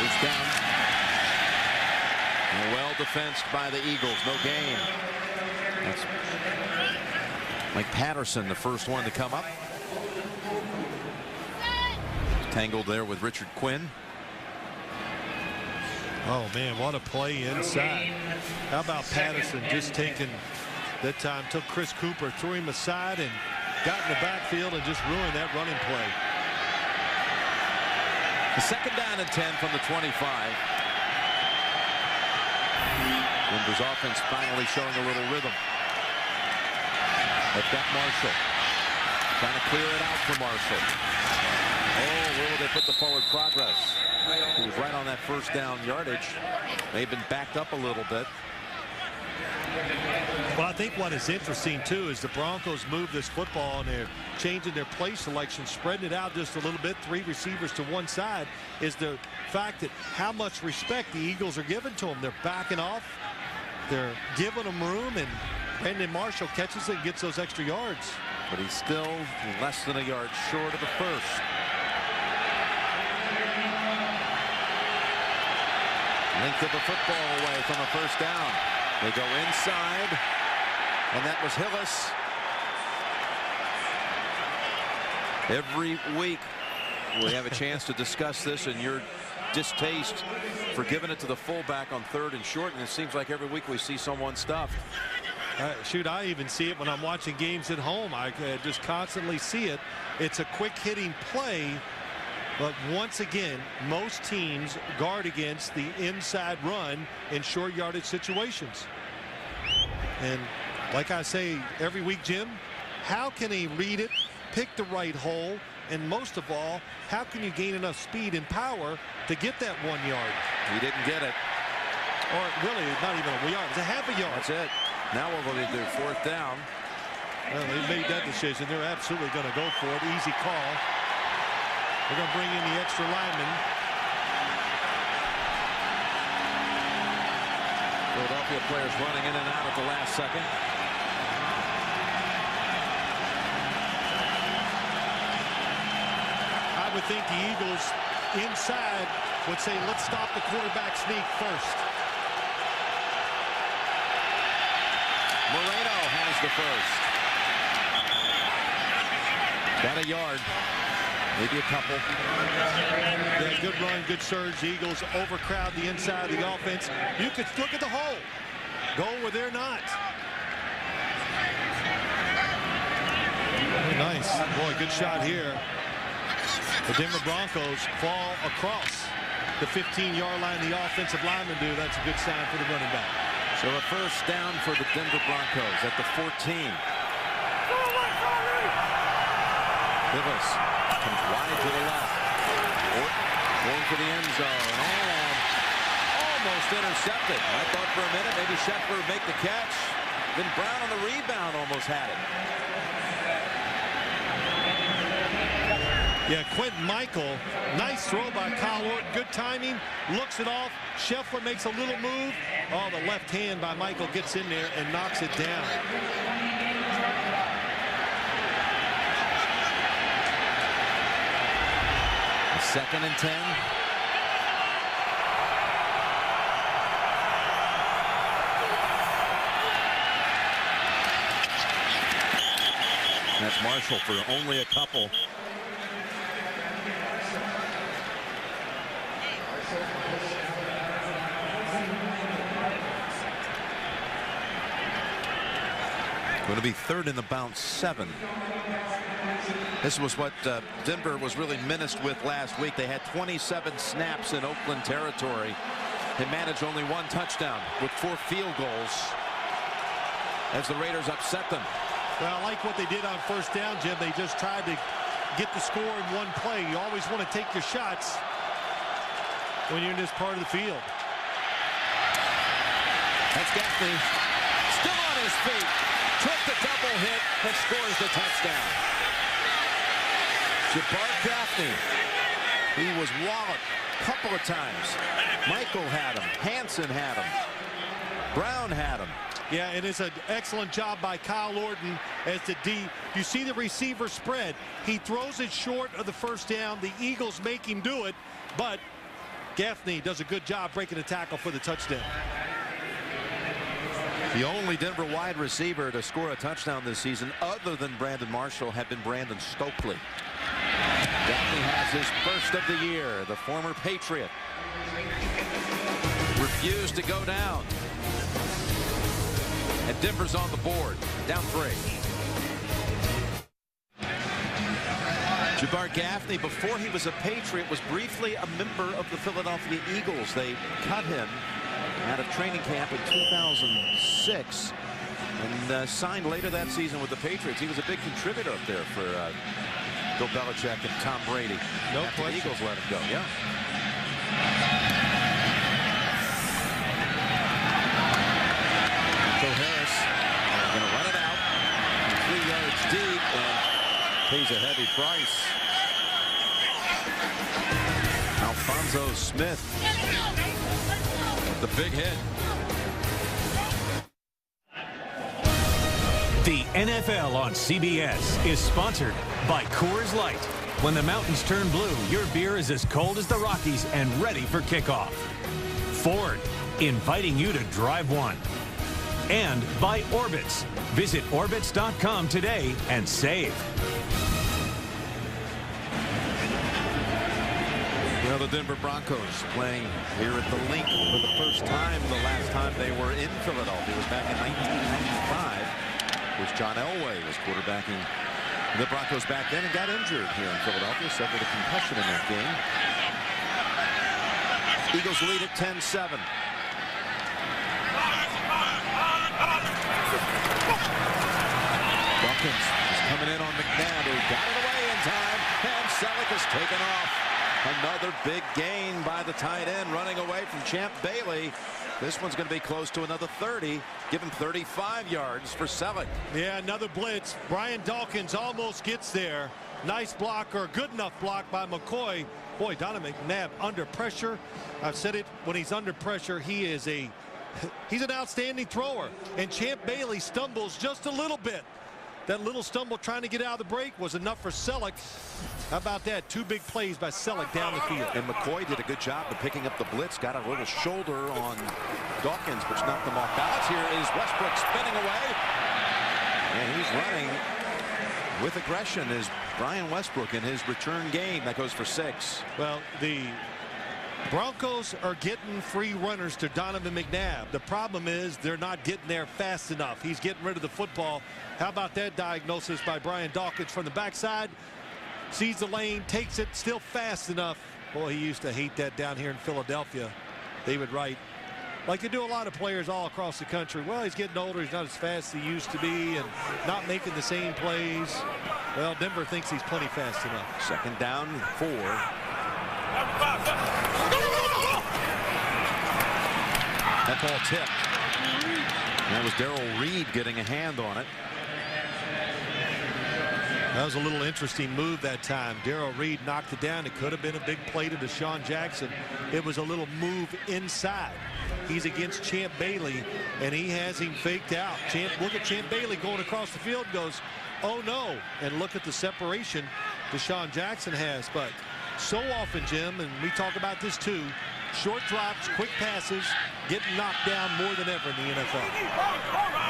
It's down. And well defensed by the Eagles. No gain. That's Mike Patterson, the first one to come up. Tangled there with Richard Quinn. Oh, man, what a play inside. How about Patterson just taking that time, took Chris Cooper, threw him aside, and got in the backfield and just ruined that running play. The 2nd down and 10 from the 25. Denver's offense finally showing a little rhythm. They've got Marshall. Trying to clear it out for Marshall. Oh, where will they put the forward progress? He was right on that first down yardage. They've been backed up a little bit. Well, I think what is interesting, too, is the Broncos move this football, and they're changing their play selection, spreading it out just a little bit, 3 receivers to one side, is the fact that how much respect the Eagles are giving to them. They're backing off. They're giving them room, and Brandon Marshall catches it and gets those extra yards. But he's still less than a yard short of the first. Length of the football away from a first down. They go inside, and that was Hillis. Every week we have a chance to discuss this and your distaste for giving it to the fullback on 3rd and short, and it seems like every week we see someone stuffed. Shoot, I even see it when I'm watching games at home. I just constantly see it. It's a quick hitting play, but once again, most teams guard against the inside run in short yardage situations. And like I say every week, Jim, how can he read it, pick the right hole, and most of all, how can you gain enough speed and power to get that 1 yard? He didn't get it. Or really, not even a yard. It's a half a yard. That's it. Now what will they do? 4th down. Well, they made that decision. They're absolutely going to go for it. Easy call. They're going to bring in the extra lineman. Philadelphia players running in and out at the last second. I would think the Eagles inside would say, let's stop the quarterback sneak first. Moreno has the first. Got a yard. Maybe a couple. Yeah, good run, good surge. The Eagles overcrowd the inside of the offense. You could look at the hole. Go where they're not. Oh, nice. Boy, good shot here. The Denver Broncos fall across the 15-yard line. The offensive linemen do. That's a good sign for the running back. So a first down for the Denver Broncos at the 14. Hillis comes wide to the left. Going for the end zone. And almost intercepted. I thought for a minute maybe Shepard would make the catch. Then Brown on the rebound almost had it. Yeah, Quentin Michael, nice throw by Kyle Orton, good timing, looks it off. Scheffler makes a little move. Oh, the left hand by Michael gets in there and knocks it down. Second and 10. That's Marshall for only a couple. Going to be 3rd and about 7. This was what Denver was really menaced with last week. They had 27 snaps in Oakland territory. They managed only 1 touchdown with 4 field goals as the Raiders upset them. Well, I like what they did on first down, Jim. They just tried to get the score in one play. You always want to take your shots when you're in this part of the field. That's Gaffney. Still on his feet. Took the double hit and scores the touchdown. Jabbar Gaffney. He was walloped a couple of times. Michael had him. Hansen had him. Brown had him. Yeah, and it's an excellent job by Kyle Orton as the D. You see the receiver spread. He throws it short of the first down. The Eagles make him do it, but Gaffney does a good job breaking the tackle for the touchdown. The only Denver wide receiver to score a touchdown this season other than Brandon Marshall had been Brandon Stokely. Gaffney has his first of the year. The former Patriot refused to go down. And Denver's on the board, down 3. Jabbar Gaffney, before he was a Patriot, was briefly a member of the Philadelphia Eagles. They cut him out of training camp in 2006 and signed later that season with the Patriots. He was a big contributor up there for Bill Belichick and Tom Brady. No after question. The Eagles let him go. Yeah. So Harris going to run it out 3 yards deep and pays a heavy price. Alfonso Smith, the big hit. The NFL on CBS is sponsored by Coors Light. When the mountains turn blue, your beer is as cold as the Rockies and ready for kickoff. Ford, inviting you to drive one. and by Orbitz. Visit Orbitz.com today and save. Well, the Denver Broncos playing here at the Link for the first time. The last time they were in Philadelphia was back in 1995, which John Elway was quarterbacking the Broncos back then and got injured here in Philadelphia, suffered a concussion in that game. Eagles lead at 10-7. Dawkins is coming in on McNabb, who got it away in time, and Selleck is taken off. Another big gain by the tight end, running away from Champ Bailey. This one's going to be close to another 30. Give him 35 yards for Selleck. Yeah, another blitz. Brian Dawkins almost gets there. Nice block, or good enough block by McCoy. Boy, Donovan McNabb under pressure. I've said it, when he's under pressure, he's an outstanding thrower. And Champ Bailey stumbles just a little bit. That little stumble trying to get out of the break was enough for Selleck. How about that? Two big plays by Selleck down the field. And McCoy did a good job of picking up the blitz. Got a little shoulder on Dawkins, which knocked him off balance. Here is Westbrook spinning away. And he's running with aggression is Brian Westbrook in his return game. That goes for 6. Well, the Broncos are getting free runners to Donovan McNabb. The problem is they're not getting there fast enough. He's getting rid of the football. How about that diagnosis by Brian Dawkins from the backside? Sees the lane, takes it, still fast enough. Boy, he used to hate that down here in Philadelphia. David Wright, like they do a lot of players all across the country. Well, he's getting older. He's not as fast as he used to be and not making the same plays. Well, Denver thinks he's plenty fast enough. Second down, 4. That ball tipped. That was Darrell Reed getting a hand on it. That was a little interesting move that time. Darrell Reed knocked it down. It could have been a big play to Deshaun Jackson. It was a little move inside. He's against Champ Bailey, and he has him faked out. Look at Champ Bailey going across the field, goes, oh no. And look at the separation Deshaun Jackson has. But so often, Jim, and we talk about this too, short drops, quick passes, getting knocked down more than ever in the NFL.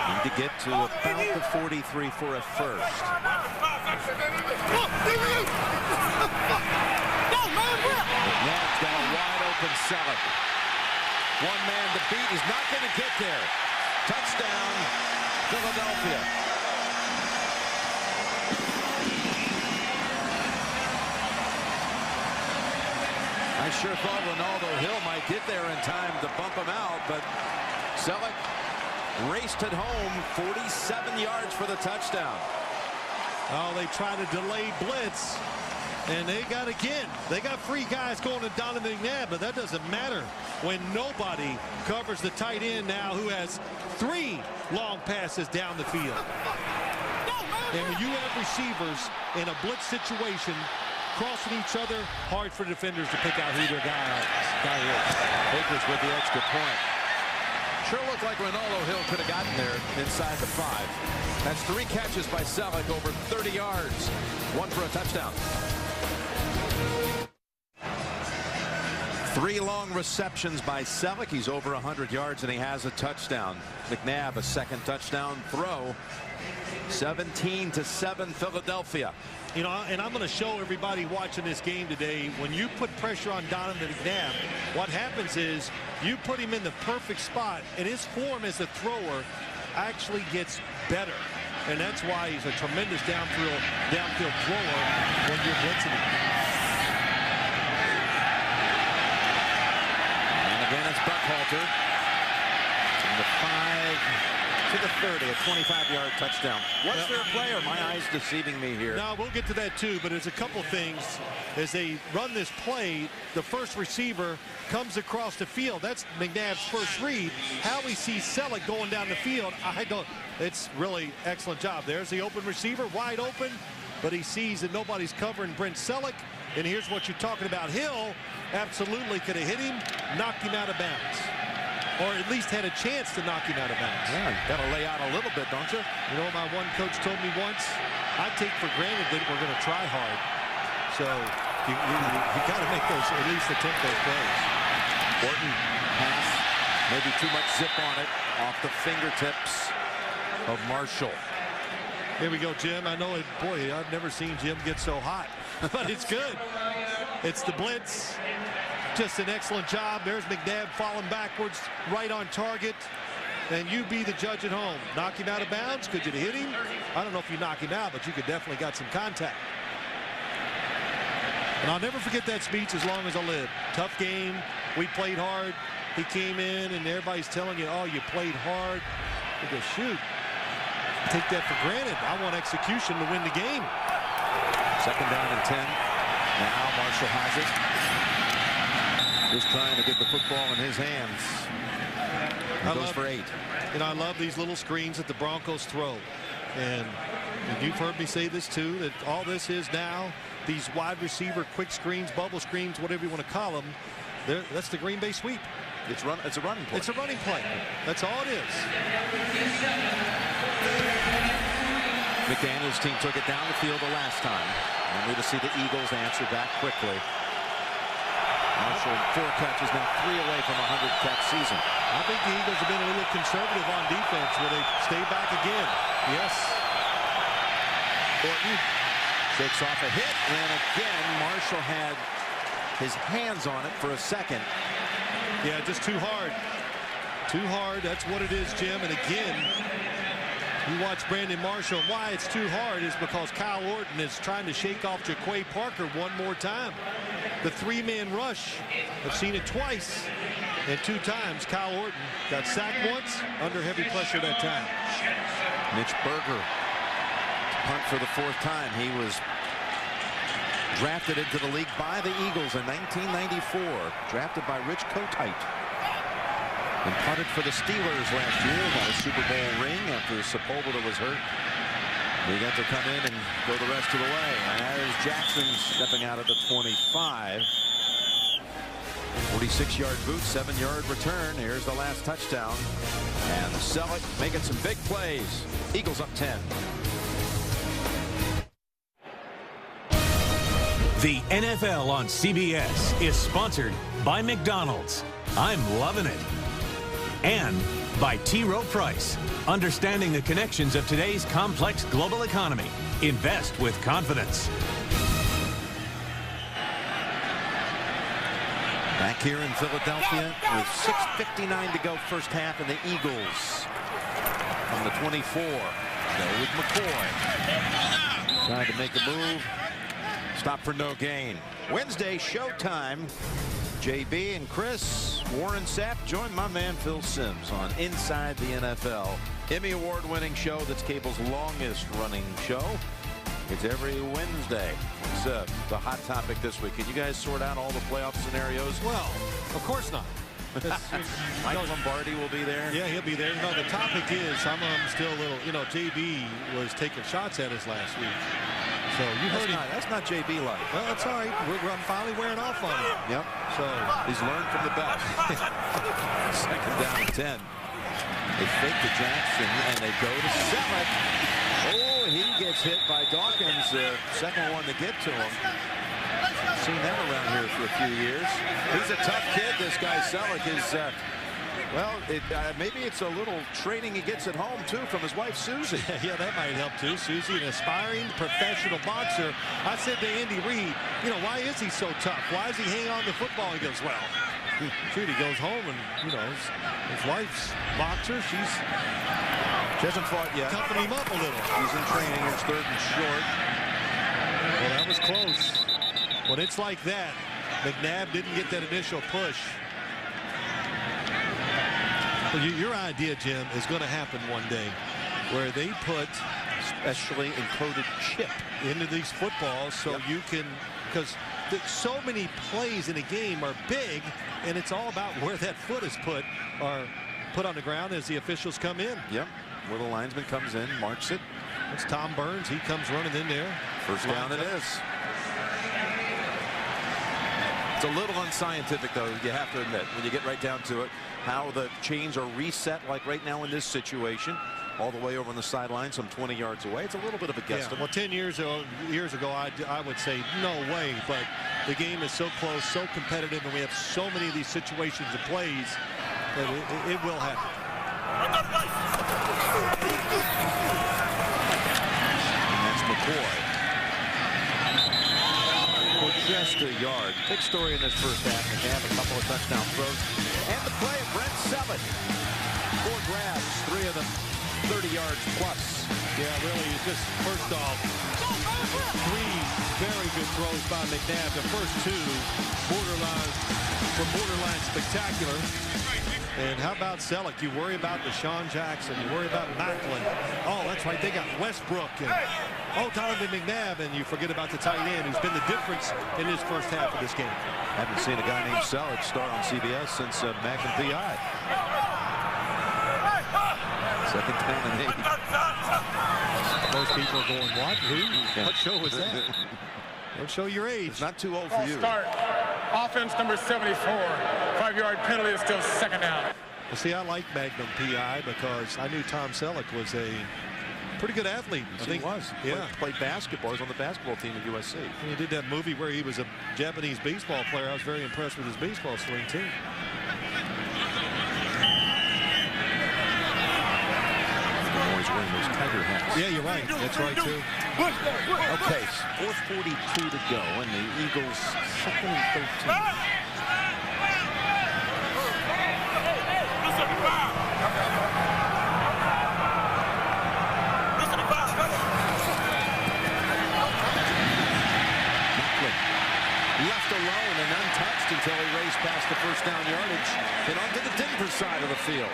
Need to get to about the 43 for a first. McNabb's got a wide open Selleck. One man to beat. He's not going to get there. Touchdown, Philadelphia. I sure thought Ronaldo Hill might get there in time to bump him out, but Selleck raced it home, 47 yards for the touchdown. Oh, they try to delay blitz, and they got free guys going to Donovan McNabb, but that doesn't matter when nobody covers the tight end now, who has 3 long passes down the field. And when you have receivers in a blitz situation crossing each other, hard for defenders to pick out who their guy is. Akers with the extra point. Sure looked like Ronaldo Hill could have gotten there inside the 5. That's 3 catches by Selleck, over 30 yards. 1 for a touchdown. 3 long receptions by Selleck. He's over 100 yards and he has a touchdown. McNabb a second touchdown throw. 17-7 Philadelphia. You know, and I'm going to show everybody watching this game today, when you put pressure on Donovan McNabb, what happens is you put him in the perfect spot, and his form as a thrower actually gets better. And that's why he's a tremendous downfield thrower when you're blitzing him. And again, it's Buckhalter. From the 5 to the 30, a 25-yard touchdown. What's their play? Are my eyes deceiving me here? No, we'll get to that too, but there's a couple things. As they run this play, the first receiver comes across the field. That's McNabb's first read. How he sees Selleck going down the field, it's really excellent job. There's the open receiver, wide open, but he sees that nobody's covering Brent Selleck. And here's what you're talking about. Hill absolutely could have hit him, knocked him out of bounds. Or at least had a chance to knock him out of bounds. Yeah, got to lay out a little bit, don't you? You know what my one coach told me once? I take for granted that we're going to try hard. So you got to make those, at least attempt those plays. Orton pass, maybe too much zip on it. off the fingertips of Marshall. Here we go, Jim. I know it. Boy, I've never seen Jim get so hot, but it's good. It's the blitz. Just an excellent job. There's McNabb falling backwards, right on target. And you be the judge at home. Knock him out of bounds. Could you hit him? I don't know if you knock him out, but you could definitely got some contact. And I'll never forget that speech as long as I live. Tough game. We played hard. He came in, and everybody's telling you, oh, you played hard. You go, shoot. Take that for granted. I want execution to win the game. 2nd down and 10. Now Marshall has it. Just trying to get the football in his hands. He goes for 8. You know, I love these little screens that the Broncos throw. And you've heard me say this too, that all this is now, these wide receiver quick screens, bubble screens, whatever you want to call them, that's the Green Bay sweep. It's a running play. It's a running play. That's all it is. McDaniel's team took it down the field the last time. Only to see the Eagles answer back quickly. Marshall 4 catches, now 3 away from a 100-catch season. I think the Eagles have been a little conservative on defense where they stay back again. Yes. Orton shakes off a hit, and again Marshall had his hands on it for a second. Yeah, just too hard. Too hard. That's what it is, Jim. And again, you watch Brandon Marshall. Why it's too hard is because Kyle Orton is trying to shake off Jaquay Parker one more time. The 3-man rush. I've seen it twice. And 2 times Kyle Orton got sacked once, under heavy pressure that time. Mitch Berger punt for the 4th time. He was drafted into the league by the Eagles in 1994. Drafted by Rich Kotite. And punted for the Steelers last year. Got a Super Bowl ring after Sepulveda was hurt. He got to come in and go the rest of the way. And there's Jackson stepping out of the 25. 46-yard boot, 7-yard return. Here's the last touchdown. And Selleck making some big plays. Eagles up 10. The NFL on CBS is sponsored by McDonald's. I'm loving it. And by T. Rowe Price. Understanding the connections of today's complex global economy. Invest with confidence. Back here in Philadelphia with 6:59 to go first half, and the Eagles on the 24 go with McCoy. Trying to make a move. Stop for no gain. Wednesday showtime. JB and Chris, Warren Sapp join my man Phil Simms on Inside the NFL. Emmy Award-winning show that's cable's longest running show. It's every Wednesday. It's the hot topic this week. Can you guys sort out all the playoff scenarios? Well, of course not. Mike Lombardi will be there. Yeah, he'll be there. You know, the topic is, I'm still a little, you know, JB was taking shots at us last week. So you heard him. That's not JB like. Well, that's all right. I'm finally wearing off on him. Yep. So he's learned from the best. 2nd down and 10. They fake to Jackson and they go to Selleck. Oh, he gets hit by Dawkins, the second one to get to him. Seen that around here for a few years. He's a tough kid, this guy Selleck is. Well, maybe it's a little training he gets at home, too, from his wife, Susie. Yeah, that might help, too. Susie, an aspiring professional boxer. I said to Andy Reid, you know, why is he so tough? Why does he hang on to the football? He goes, well, shoot, he goes home and, you know, his wife's boxer. She hasn't fought yet. Toughened him up a little. He's in training. It's 3rd and short. Well, that was close. When it's like that, McNabb didn't get that initial push. Well, your idea, Jim, is going to happen one day where they put specially encoded chip into these footballs so you can, because so many plays in a game are big, and it's all about where that foot is put on the ground as the officials come in. Yep. Where the linesman comes in, marks it. It's Tom Burns. He comes running in there. First down it is. It's a little unscientific, though, you have to admit, when you get right down to it, how the chains are reset, like right now in this situation, all the way over on the sideline, some 20 yards away. It's a little bit of a guesstimate. Yeah, well, 10 years ago, I would say no way, but the game is so close, so competitive, and we have so many of these situations and plays that it will happen. that's McCoy. For just a yard. Big story in this first half. McNabb a couple of touchdown throws. And the play of Brent Selleck. 4 grabs, 3 of them 30 yards plus. Yeah, really, just first off, 3 very good throws by McNabb. The first 2 borderline spectacular. And how about Selleck? You worry about Deshaun Jackson. You worry about Macklin. Oh, that's right. They got Westbrook. And, Donovan McNabb. And you forget about the tight end who's been the difference in this first half of this game. Haven't seen a guy named Selleck start on CBS since Mac and P.I. Second down and 8. Most people are going, what? Who? What show was that? Don't show your age. It's not too old for you. Start. Offense number 74. 5-yard penalty is still second down. Well, see, I like Magnum P.I. because I knew Tom Selleck was a pretty good athlete. I think he was. Yeah. Played basketball. He was on the basketball team at USC. And he did that movie where he was a Japanese baseball player. I was very impressed with his baseball swing, too. Always wearing those tiger hats. Yeah, you're right. That's right, too. Okay, 4:42 to go, and the Eagles 2nd and 13. Left alone and untouched until he raced past the first down yardage and onto the Denver side of the field.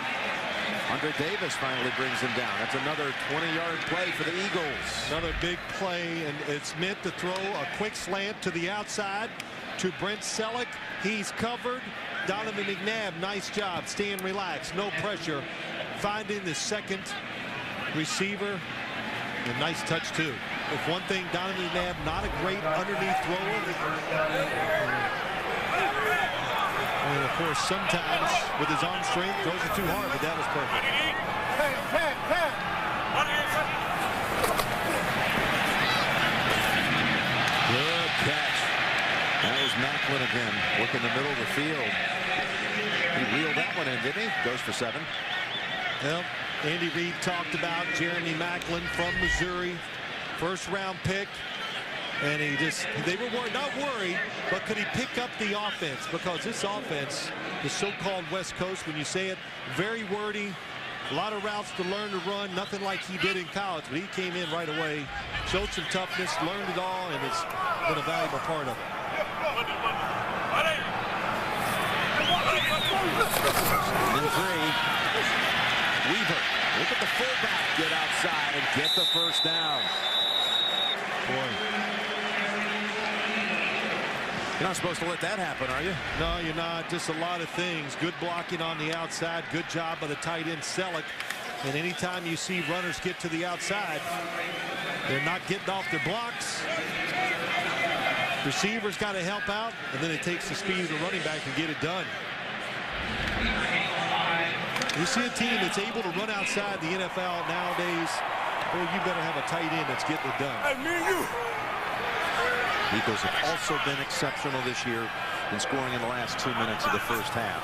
Andre Davis finally brings him down. That's another 20-yard play for the Eagles. Another big play, and it's meant to throw a quick slant to the outside to Brent Selleck. He's covered. Donovan McNabb, nice job, staying relaxed, no pressure, finding the second receiver. A nice touch, too. If one thing, Donovan McNabb, not a great underneath thrower. And, of course, sometimes with his arm strength, throws it too hard, but that was perfect. Good catch. That was Macklin again. Look in the middle of the field. He reeled that one in, didn't he? Goes for 7. Well, Andy Reid talked about Jeremy Macklin from Missouri. First-round pick. And they were not worried, but could he pick up the offense? Because this offense, the so-called West Coast, when you say it, very wordy, a lot of routes to learn to run, nothing like he did in college, but he came in right away, showed some toughness, learned it all, and it's been a valuable part of it. In 3, Weaver, look at the fullback, get outside and get the first down. Boy. You're not supposed to let that happen, are you? No, you're not. Just a lot of things. Good blocking on the outside. Good job by the tight end, Selleck. And anytime you see runners get to the outside, they're not getting off their blocks. Receivers got to help out, and then it takes the speed of the running back to get it done. You see a team that's able to run outside the NFL nowadays, well, you better have a tight end that's getting it done. Hey, me and you. Eagles have also been exceptional this year in scoring in the last 2 minutes of the first half.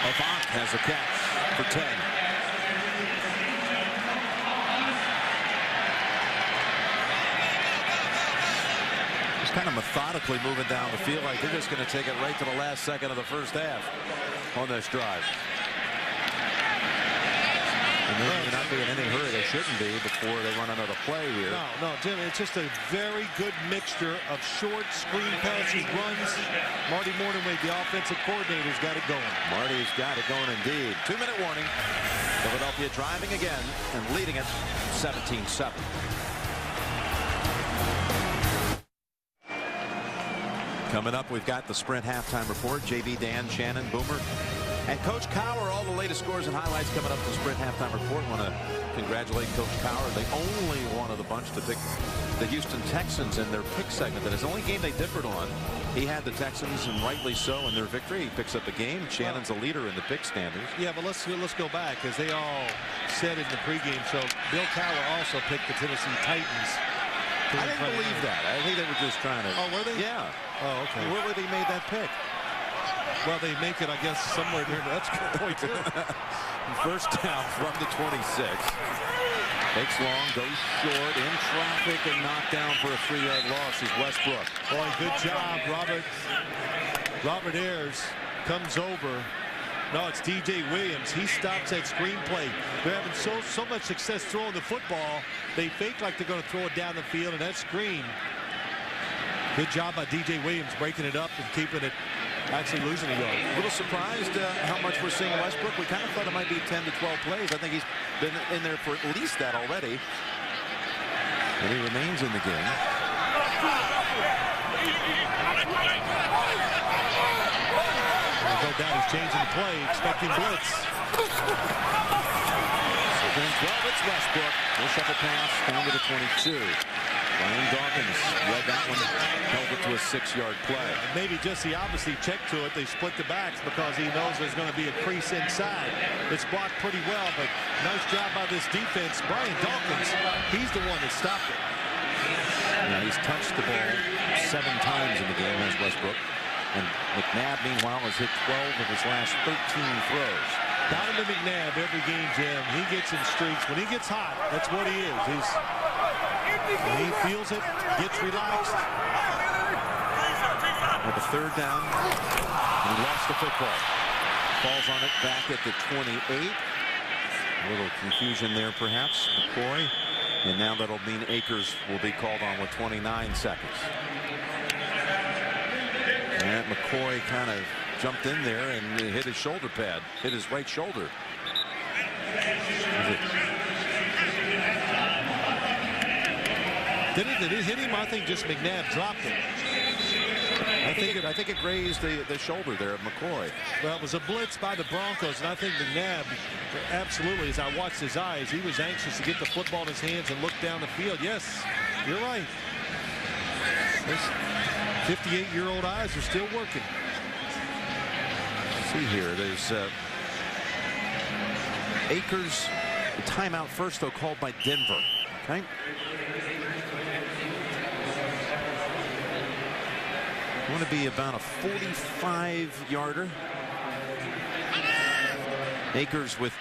Avant has a catch for 10. Just kind of methodically moving down the field like they're just going to take it right to the last second of the first half on this drive. And they're going to not be in any hurry. They shouldn't be before they run another play here. No, Jim, it's just a very good mixture of short screen passes, runs. Marty Morningway, the offensive coordinator, has got it going. Marty's got it going indeed. 2-minute warning. Philadelphia driving again and leading it 17-7. Coming up, we've got the Sprint halftime report. JB, Dan, Shannon, Boomer, and Coach Cowher. All the latest scores and highlights coming up to the Sprint halftime report. Want to congratulate Coach Cowher. The only one of the bunch to pick the Houston Texans in their pick segment. That is the only game they differed on. He had the Texans, and rightly so, in their victory. He picks up the game. Shannon's a leader in the pick standings. Yeah, but let's go back, because they all said in the pregame show, Bill Cowher also picked the Tennessee Titans. I didn't believe that. I think they were just trying to. Oh, were they? Yeah. Oh, okay. Where were they made that pick? Well, they make it, I guess, somewhere there. That's a good point, too. First down from the 26. Takes long, goes short, in traffic, and knocked down for a 3-yard loss is Westbrook. Boy, good job, Robert Ayers comes over. No, it's DJ Williams. He stops that screenplay. They're having so much success throwing the football. They fake like they're going to throw it down the field, and that screen. Good job by DJ Williams breaking it up and keeping it, actually losing a yard. A little surprised how much we're seeing Westbrook. We kind of thought it might be 10 to 12 plays. I think he's been in there for at least that already. And he remains in the game. There's no doubt he's changing the play, expecting blitz. Second and 12, it's Westbrook. Push up a pass down to the 22. Brian Dawkins read that one, held it to a 6-yard play. Maybe just the opposite check to it. They split the backs because he knows there's going to be a crease inside. It's blocked pretty well, but nice job by this defense. Brian Dawkins, he's the one that stopped it. Now he's touched the ball 7 times in the game as Westbrook. And McNabb, meanwhile, has hit 12 of his last 13 throws. Donovan McNabb every game, Jim. He gets in streaks. When he gets hot, that's what he is. When he feels it, gets relaxed. With a 3rd down, he lost the football. Falls on it back at the 28. A little confusion there, perhaps. McCoy. And now that'll mean Akers will be called on with 29 seconds. And McCoy kind of jumped in there and hit his shoulder pad, hit his right shoulder. Did it hit him? I think just McNabb dropped it. I think it grazed the shoulder there of McCoy. Well, it was a blitz by the Broncos, and I think McNabb, absolutely, as I watched his eyes, he was anxious to get the football in his hands and look down the field. Yes, you're right. His 58-year-old eyes are still working. See here, there's Akers. The timeout first, though, called by Denver. Okay. Want to be about a 45-yarder. Akers with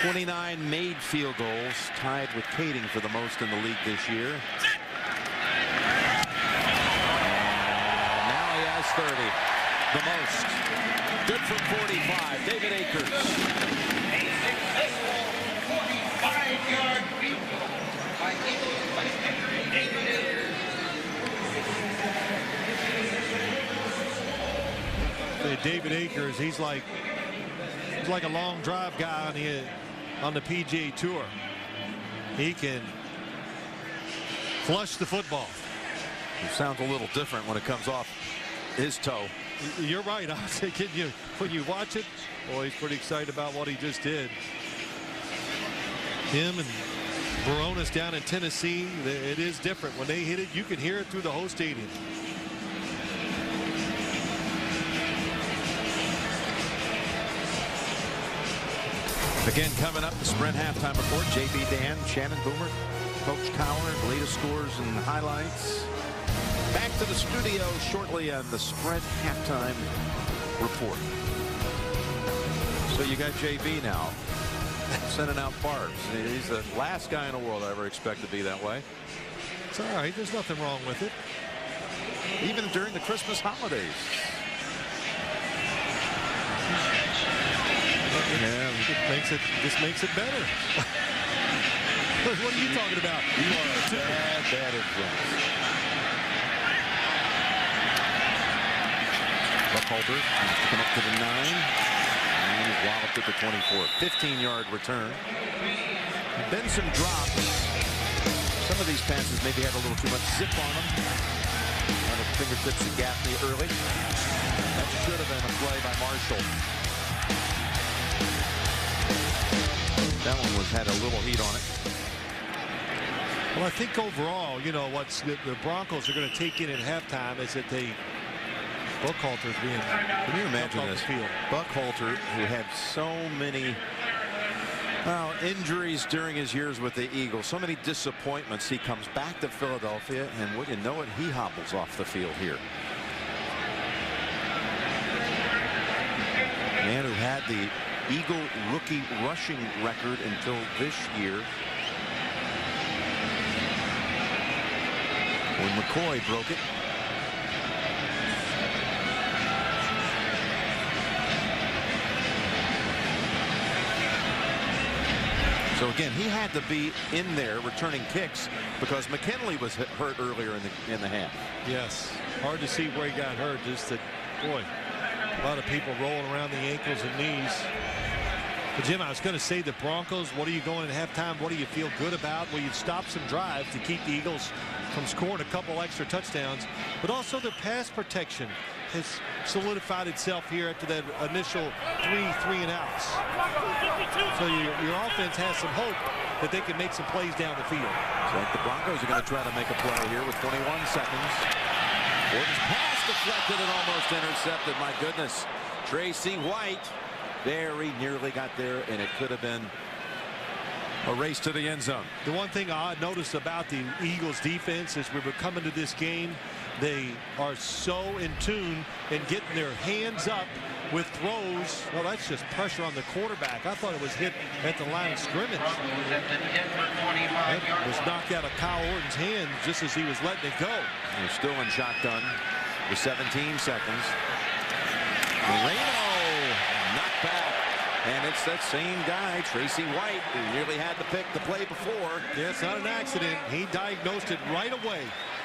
29 made field goals, tied with Kading for the most in the league this year. And now he has 30, the most. Good from 45. David Akers. David Akers, he's like a long drive guy on the PGA Tour. He can flush the football. It sounds a little different when it comes off his toe. You're right. I was thinking, when you watch it, boy, he's pretty excited about what he just did. Him and Baronis down in Tennessee, it is different. When they hit it, you can hear it through the whole stadium. Again, coming up, the Sprint halftime report. JB Dan, Shannon Boomer, Coach Cowler, latest scores and highlights. Back to the studio shortly on the Sprint halftime report. So you got JB now sending out barbs. He's the last guy in the world I ever expect to be that way. It's all right. There's nothing wrong with it. Even during the Christmas holidays. Yeah, this makes it better. What are you talking about? You are a bad influence. Buckholter come up to the 9. And he's walloped at the 24. 15-yard return. Been some drops. Some of these passes maybe had a little too much zip on them. On the fingertips of Gaffney early. That should have been a play by Marshall. That one had a little heat on it. Well, I think overall, what's the Broncos are going to take in at halftime is that Buckhalter's being. Can you imagine this? Buckhalter, who had so many injuries during his years with the Eagles, so many disappointments. He comes back to Philadelphia, and wouldn't you know it, he hobbles off the field here. the Eagle rookie rushing record until this year, when McCoy broke it. So again, he had to be in there returning kicks because McKinley was hurt earlier in the half. Yes, hard to see where he got hurt. Just that, boy, a lot of people rolling around the ankles and knees. But Jim, I was going to say the Broncos, what are you going at halftime? What do you feel good about? Well, you've stopped some drives to keep the Eagles from scoring a couple extra touchdowns, but also their pass protection has solidified itself here after that initial three and outs. So your offense has some hope that they can make some plays down the field. So the Broncos are going to try to make a play here with 21 seconds. Orton's pass deflected and almost intercepted. My goodness. Tracy White very nearly got there, and it could have been a race to the end zone. The one thing I noticed about the Eagles defense is we were coming to this game, they are so in tune and getting their hands up with throws. Well, that's just pressure on the quarterback. I thought it was hit at the line of scrimmage. That was knocked out of Kyle Orton's hand just as he was letting it go. They're still in shotgun with 17 seconds. Moreno knocked back. And it's that same guy, Tracy White, who nearly had to pick the play before. Yeah, it's not an accident. He diagnosed it right away.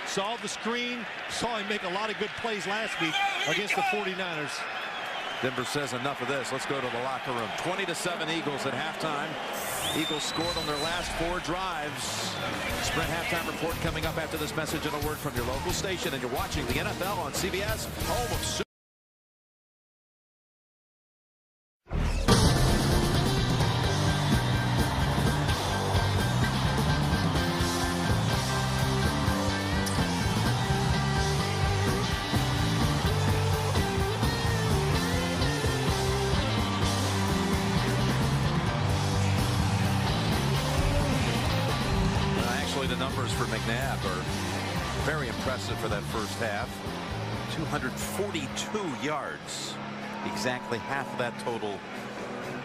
Saw the screen, saw him make a lot of good plays last week against the 49ers. Denver says enough of this. Let's go to the locker room. 20-7 Eagles at halftime. Eagles scored on their last 4 drives. Sprint halftime report coming up after this message and a word from your local station. And you're watching the NFL on CBS, home of Super. The numbers for McNabb are very impressive for that first half. 242 yards, exactly half of that total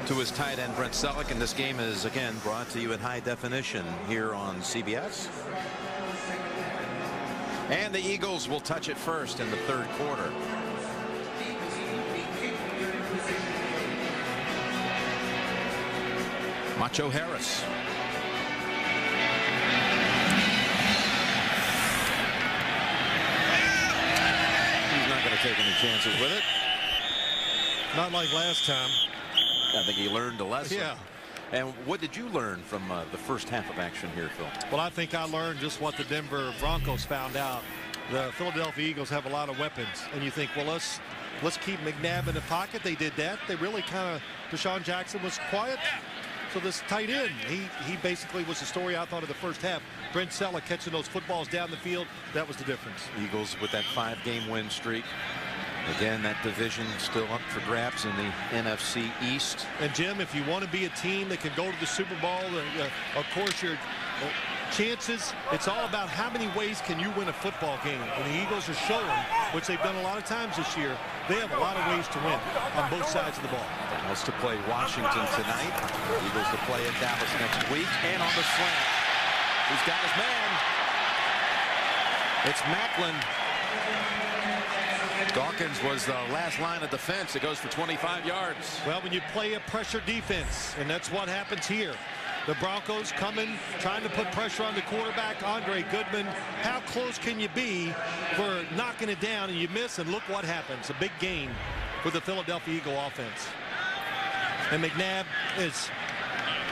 to his tight end Brent Selleck. And this game is again brought to you in high definition here on CBS. And the Eagles will touch it first in the third quarter. Macho Harris. Take any chances with it. Not like last time. I think he learned a lesson. Yeah. And what did you learn from the first half of action here, Phil? Well, I think I learned just what the Denver Broncos found out. The Philadelphia Eagles have a lot of weapons, and you think, well, let's keep McNabb in the pocket. They did that. They really kind of, Deshaun Jackson was quiet. So this tight end, he basically was the story I thought of the first half. Brent Selleck catching those footballs down the field, that was the difference. Eagles with that 5-game win streak. Again, that division still up for grabs in the NFC East. And Jim, if you want to be a team that can go to the Super Bowl, of course your chances, it's all about how many ways can you win a football game. And the Eagles are showing, which they've done a lot of times this year, they have a lot of ways to win on both sides of the ball. Dallas to play Washington tonight. Eagles to play at Dallas next week. And on the slant, he's got his man. It's Macklin. Dawkins was the last line of defense. It goes for 25 yards. Well, when you play a pressure defense, and that's what happens here. The Broncos coming, trying to put pressure on the quarterback, Andre Goodman. How close can you be for knocking it down and you miss, and look what happens. A big gain for the Philadelphia Eagle offense. And McNabb has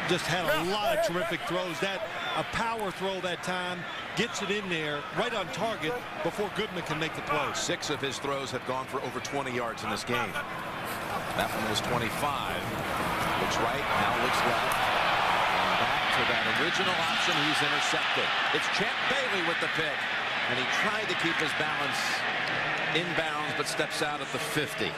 just had a lot of terrific throws. A power throw that time, gets it in there right on target before Goodman can make the play. 6 of his throws have gone for over 20 yards in this game. That one was 25. Looks right, now looks left. And back to that original option, he's intercepted. It's Champ Bailey with the pick. And he tried to keep his balance inbounds, but steps out at the 50.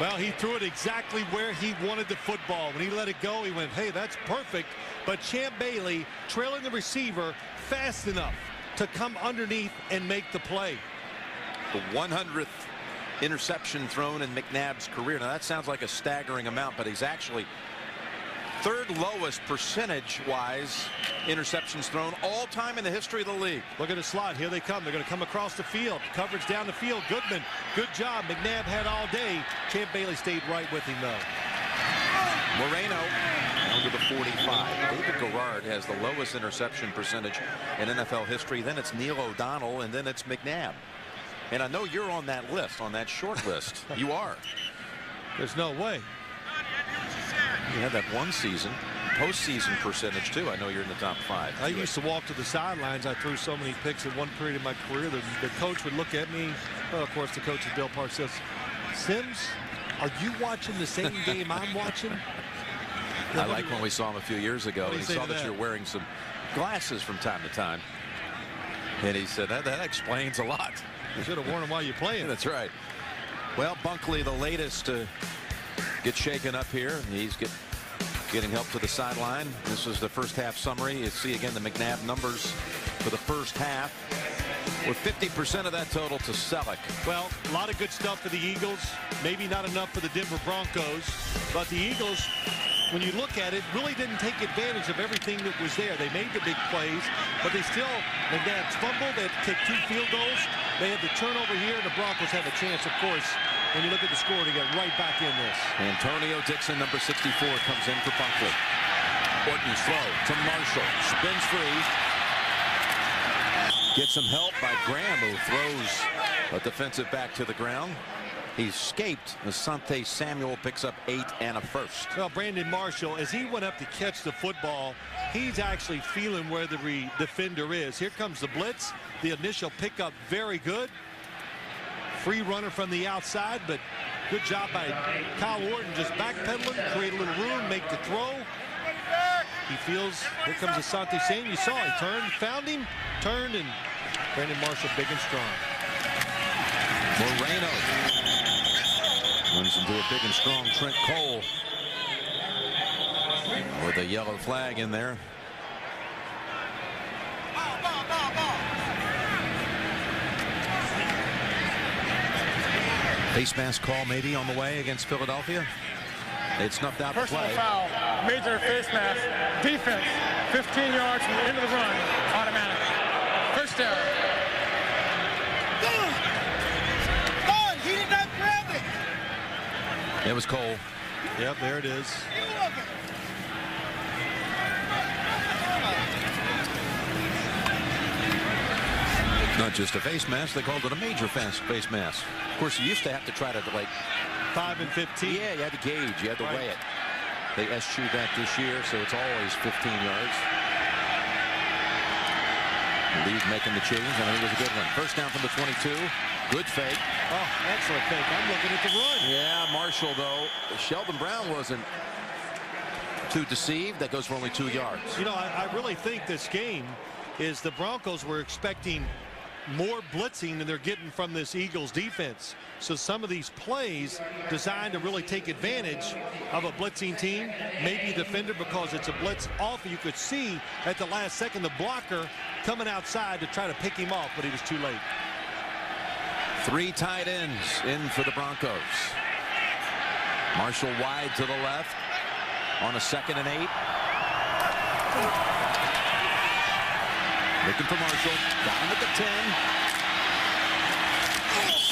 Well, he threw it exactly where he wanted the football. When he let it go, he went, hey, that's perfect. But Champ Bailey trailing the receiver fast enough to come underneath and make the play. The 100th interception thrown in McNabb's career. Now that sounds like a staggering amount, but he's actually third lowest percentage-wise interceptions thrown all time in the history of the league. Look at the slot. Here they come. They're going to come across the field. Coverage down the field. Goodman, good job. McNabb had all day. Champ Bailey stayed right with him, though. Moreno down to the 45. David Garrard has the lowest interception percentage in NFL history. Then it's Neil O'Donnell, and then it's McNabb. And I know you're on that list, on that short list. You are. There's no way. You had that one season, postseason percentage too. I know you're in the top 5. I used to walk to the sidelines. I threw so many picks in one period of my career. The coach would look at me. Well, of course, the coach is Bill Parks. Says, "Sims, are you watching the same game I'm watching?" I like when we saw him a few years ago. And he saw that you're wearing some glasses from time to time. And he said, that explains a lot. You should have worn them while you're playing. That's right. Well, Bunkley, the latest to get shaken up here. He's getting help to the sideline. This is the first half summary. You see again the McNabb numbers for the first half, with 50% of that total to Selleck. Well, a lot of good stuff for the Eagles. Maybe not enough for the Denver Broncos. But the Eagles, when you look at it, really didn't take advantage of everything that was there. They made the big plays, but they had fumbled. They had to kick 2 field goals. They had the turnover here, and the Broncos have a chance, of course, when you look at the score, to get right back in this. Antonio Dixon, number 64, comes in for Bunkley. Orton's throw to Marshall. Spins free. Gets some help by Graham, who throws a defensive back to the ground. He escaped. Asante Samuel picks up 8 and a first. Well, Brandon Marshall, as he went up to catch the football, he's actually feeling where the defender is. Here comes the blitz. The initial pickup, very good. Free runner from the outside, but good job by Kyle Orton, just backpedaling, create a little room, make the throw. He feels, here comes Asante Samuel. You saw he turned, found him, turned, and Brandon Marshall big and strong. Moreno runs into a big and strong Trent Cole with a yellow flag in there. Face mask call maybe on the way against Philadelphia. They'd snuffed out the play. Personal foul, major face mask, defense, 15 yards from the end of the run, automatic. First down. He did not grab it. It was Cole. Yep, there it is. Not just a face mask, they called it a major face mask. Of course, you used to have to try to, like, 5 and 15. Yeah, you had to gauge, you had to weigh it. They eschewed that this year, so it's always 15 yards. Lee's making the change, and I think it was a good one. First down from the 22. Good fake. Oh, excellent fake. I'm looking at the run. Yeah, Marshall, though. Sheldon Brown wasn't too deceived. That goes for only 2 yards. You know, I really think this game is the Broncos were expecting more blitzing than they're getting from this Eagles defense. So some of these plays designed to really take advantage of a blitzing team, maybe defender, because it's a blitz off. You could see at the last second the blocker coming outside to try to pick him off, but he was too late. 3 tight ends in for the Broncos. Marshall wide to the left on a 2nd and 8. Looking for Marshall. Got him at the 10.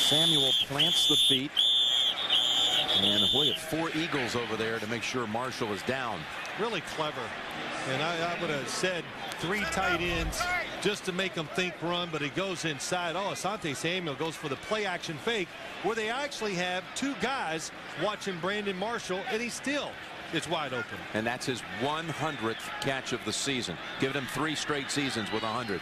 Samuel plants the feet. And boy, 4 Eagles over there to make sure Marshall is down. Really clever. And I would have said 3 tight ends just to make them think run, but he goes inside. Oh, Asante Samuel goes for the play action fake, where they actually have 2 guys watching Brandon Marshall, and he still is wide open. And that's his 100th catch of the season, giving him 3 straight seasons with 100.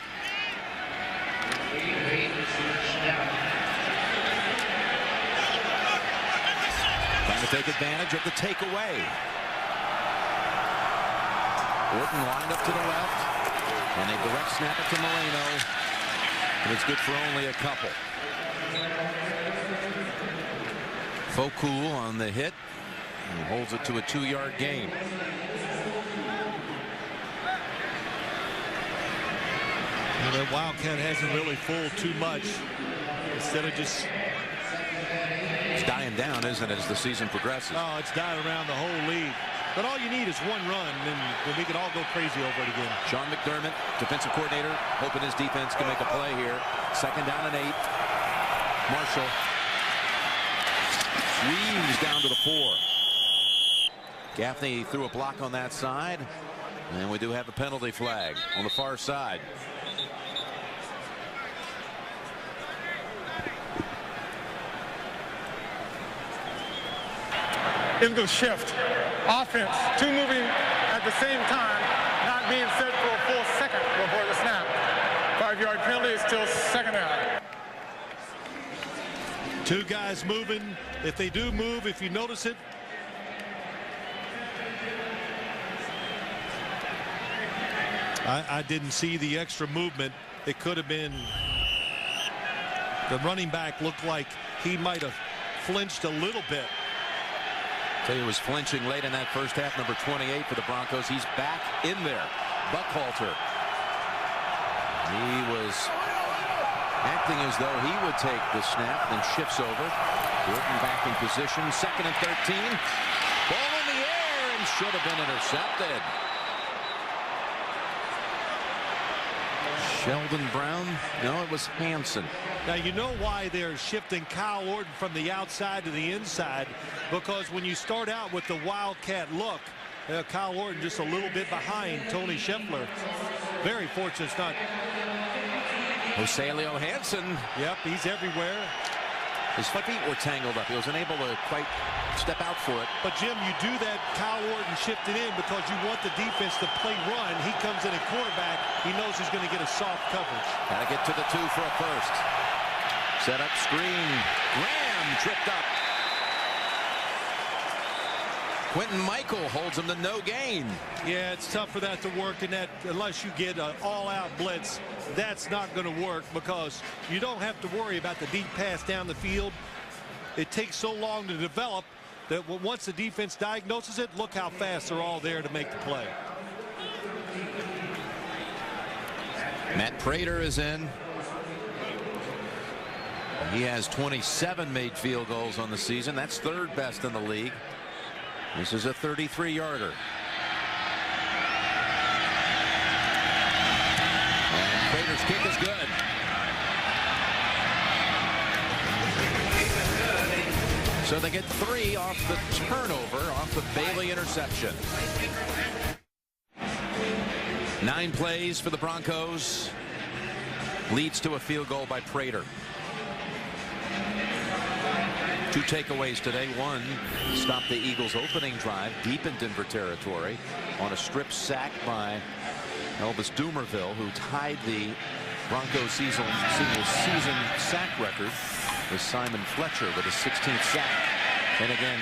Trying to take advantage of the takeaway. Orton lined up to the left, and a direct snap it to Moreno, and it's good for only a couple. Focool on the hit and holds it to a 2-yard gain. And the Wildcat hasn't really fooled too much. Instead of just dying down, isn't it, as the season progresses? Oh, it's dying around the whole league. But all you need is one run, and then we can all go crazy over it again. Sean McDermott, defensive coordinator, hoping his defense can make a play here. 2nd down and 8. Marshall weaves down to the 4. Gaffney threw a block on that side, and we do have a penalty flag on the far side. Into shift. Offense, 2 moving at the same time, not being set for a full second before the snap. 5-yard penalty is still 2nd down. 2 guys moving. If they do move, if you notice it, I didn't see the extra movement. It could have been the running back looked like he might have flinched a little bit. Tell you, he was flinching late in that first half. Number 28 for the Broncos. He's back in there. Buckhalter. He was acting as though he would take the snap, then shifts over. Burton back in position. 2nd and 13. Ball in the air and should have been intercepted. Sheldon Brown. No, it was Hansen. Now you know why they're shifting Kyle Orton from the outside to the inside, because when you start out with the wildcat look, Kyle Orton just a little bit behind Tony Scheffler. Very fortunate it's not. Joselio Hansen. Yep, he's everywhere. His feet were tangled up. He was unable to quite step out for it. But Jim, you do that Kyle Orton shifting in because you want the defense to play run. He comes in at quarterback. He knows he's going to get a soft coverage. Got to get to the 2 for a first. Set up screen. Graham tripped up. Quentin Michael holds him to no gain. Yeah, it's tough for that to work in that unless you get an all-out blitz. That's not going to work because you don't have to worry about the deep pass down the field. It takes so long to develop that once the defense diagnoses it, look how fast they're all there to make the play. Matt Prater is in. He has 27 made field goals on the season. That's 3rd best in the league. This is a 33-yarder. And Prater's kick is good. So they get 3 off the turnover, off the Bailey interception. 9 plays for the Broncos. Leads to a field goal by Prater. 2 takeaways today. 1, stopped the Eagles' opening drive deep in Denver territory on a strip sack by Elvis Dumerville, who tied the Broncos season sack record with Simon Fletcher with his 16th sack. And again,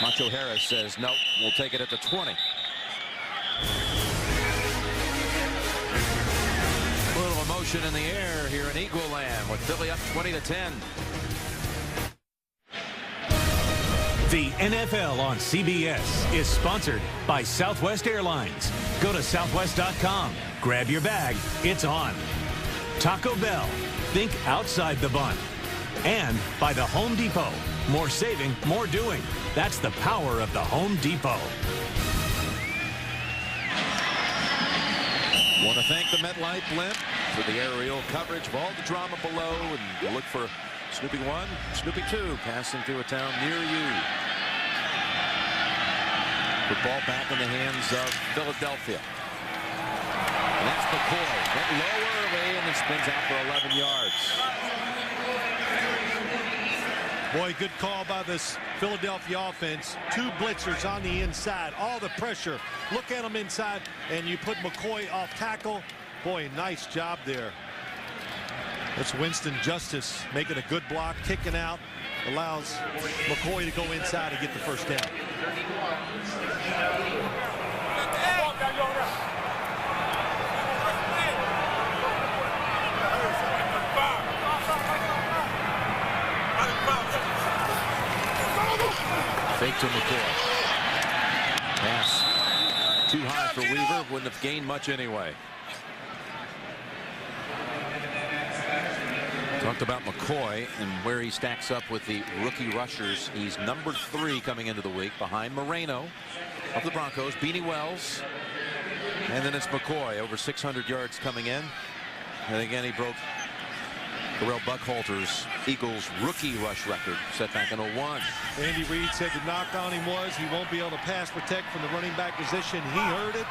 Macho Harris says, nope, we'll take it at the 20. A little emotion in the air here in Eagle Land with Philly up 20-10. The NFL on CBS is sponsored by Southwest Airlines. Go to southwest.com. Grab your bag. It's on. Taco Bell. Think outside the bun. And by the Home Depot. More saving, more doing. That's the power of the Home Depot. Want to thank the MetLife blimp for the aerial coverage of all the drama below, and we'll look for Snoopy 1, Snoopy 2 passing through a town near you. The ball back in the hands of Philadelphia. And that's McCoy. Went low early and then spins out for 11 yards. Boy, good call by this Philadelphia offense. 2 blitzers on the inside. All the pressure. Look at them inside, and you put McCoy off tackle. Boy, nice job there. That's Winston Justice making a good block, kicking out. Allows McCoy to go inside and get the first down. Fake to McCoy. Pass too high for Weaver. Wouldn't have gained much anyway. Talked about McCoy and where he stacks up with the rookie rushers. He's number 3 coming into the week, behind Moreno of the Broncos, Beanie Wells, and then it's McCoy, over 600 yards coming in. And again, he broke Darrell Buckhalter's Eagles rookie rush record set back in 01. Andy Reid said the knock on him was he won't be able to pass protect from the running back position. He heard it,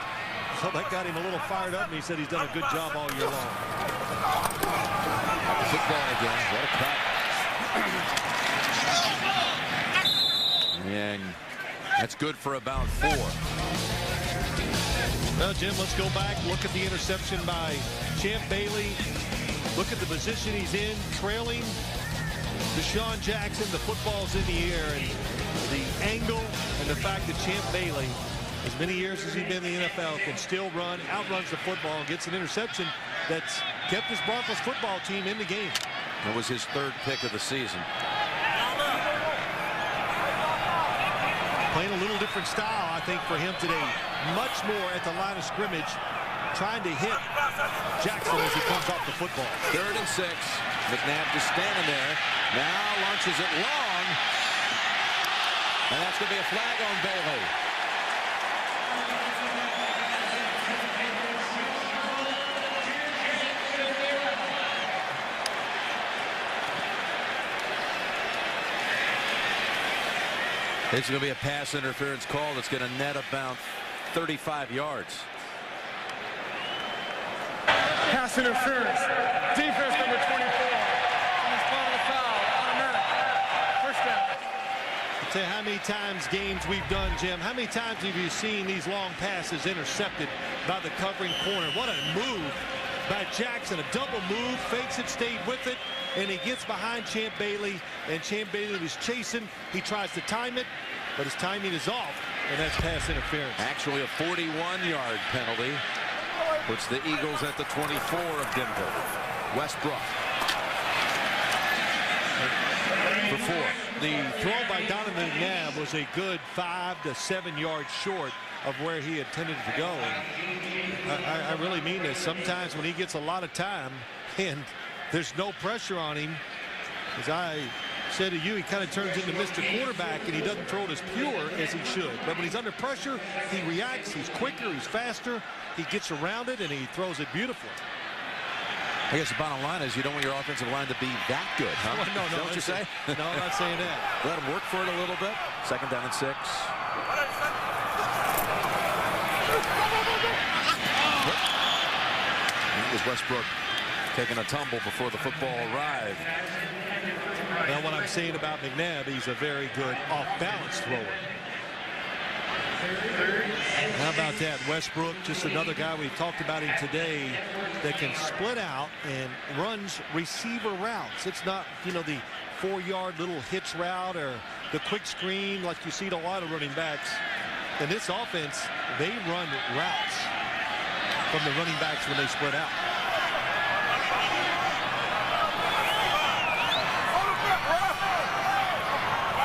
so that got him a little fired up, and he said he's done a good job all year long. Football again. What a cut. And that's good for about 4. Well, Jim, let's go back. Look at the interception by Champ Bailey. Look at the position he's in, trailing Deshaun Jackson. The football's in the air, and the angle and the fact that Champ Bailey, as many years as he's been in the NFL, can still run, outruns the football, and gets an interception that's kept his Broncos football team in the game. That was his 3rd pick of the season. Playing a little different style, I think, for him today. Much more at the line of scrimmage, trying to hit Jackson as he comes off the football. 3rd and 6. McNabb just standing there. Now launches it long. And that's going to be a flag on Bailey. It's going to be a pass interference call that's going to net about 35 yards. Pass interference. Defense number 24. He's calling a foul. Automatic. First down. I'll tell you how many times games we've done, Jim. How many times have you seen these long passes intercepted by the covering corner? What a move by Jackson. A double move. Fakes it, stayed with it. And he gets behind Champ Bailey. And Champ Bailey was chasing. He tries to time it, but his timing is off. And that's pass interference. Actually a 41-yard penalty. Puts the Eagles at the 24 of Denver. Westbrook for 4. The throw by Donovan McNabb was a good 5 to 7 yards short of where he intended to go. And I really mean this. Sometimes when he gets a lot of time and there's no pressure on him, as I said to you, he kind of turns into Mr. Quarterback, and he doesn't throw it as pure as he should. But when he's under pressure, he reacts. He's quicker. He's faster. He gets around it, and he throws it beautifully. I guess the bottom line is you don't want your offensive line to be that good, huh? Well, no, is that what you say? No, I'm not saying that. Let him work for it a little bit. 2nd down and 6. It was Westbrook taking a tumble before the football arrived. Now, what I'm saying about McNabb, he's a very good off-balance thrower. How about that? Westbrook, just another guy, we've talked about him today, that can split out and runs receiver routes. It's not, you know, the 4-yard little hitch route or the quick screen like you see to a lot of running backs. In this offense, they run routes from the running backs when they split out.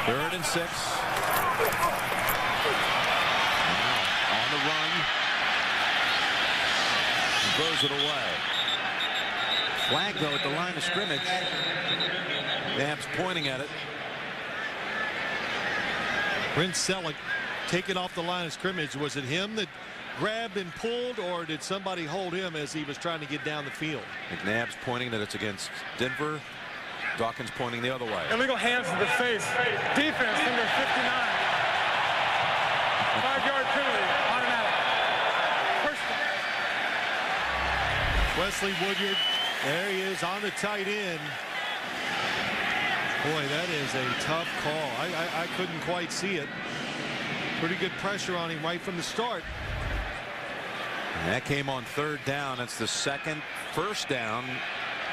Third and 6. On the run. He throws it away. Flag, though, at the line of scrimmage. Nabb's pointing at it. Brent Selleck taken off the line of scrimmage. Was it him that grabbed and pulled, or did somebody hold him as he was trying to get down the field? McNabb's pointing that it's against Denver. Dawkins pointing the other way. Illegal hands to the face. Defense number 59. 5-yard penalty. Automatic. First down. Wesley Woodyard, there he is on the tight end. Boy, that is a tough call. I couldn't quite see it. Pretty good pressure on him right from the start. And that came on 3rd down. That's the second first down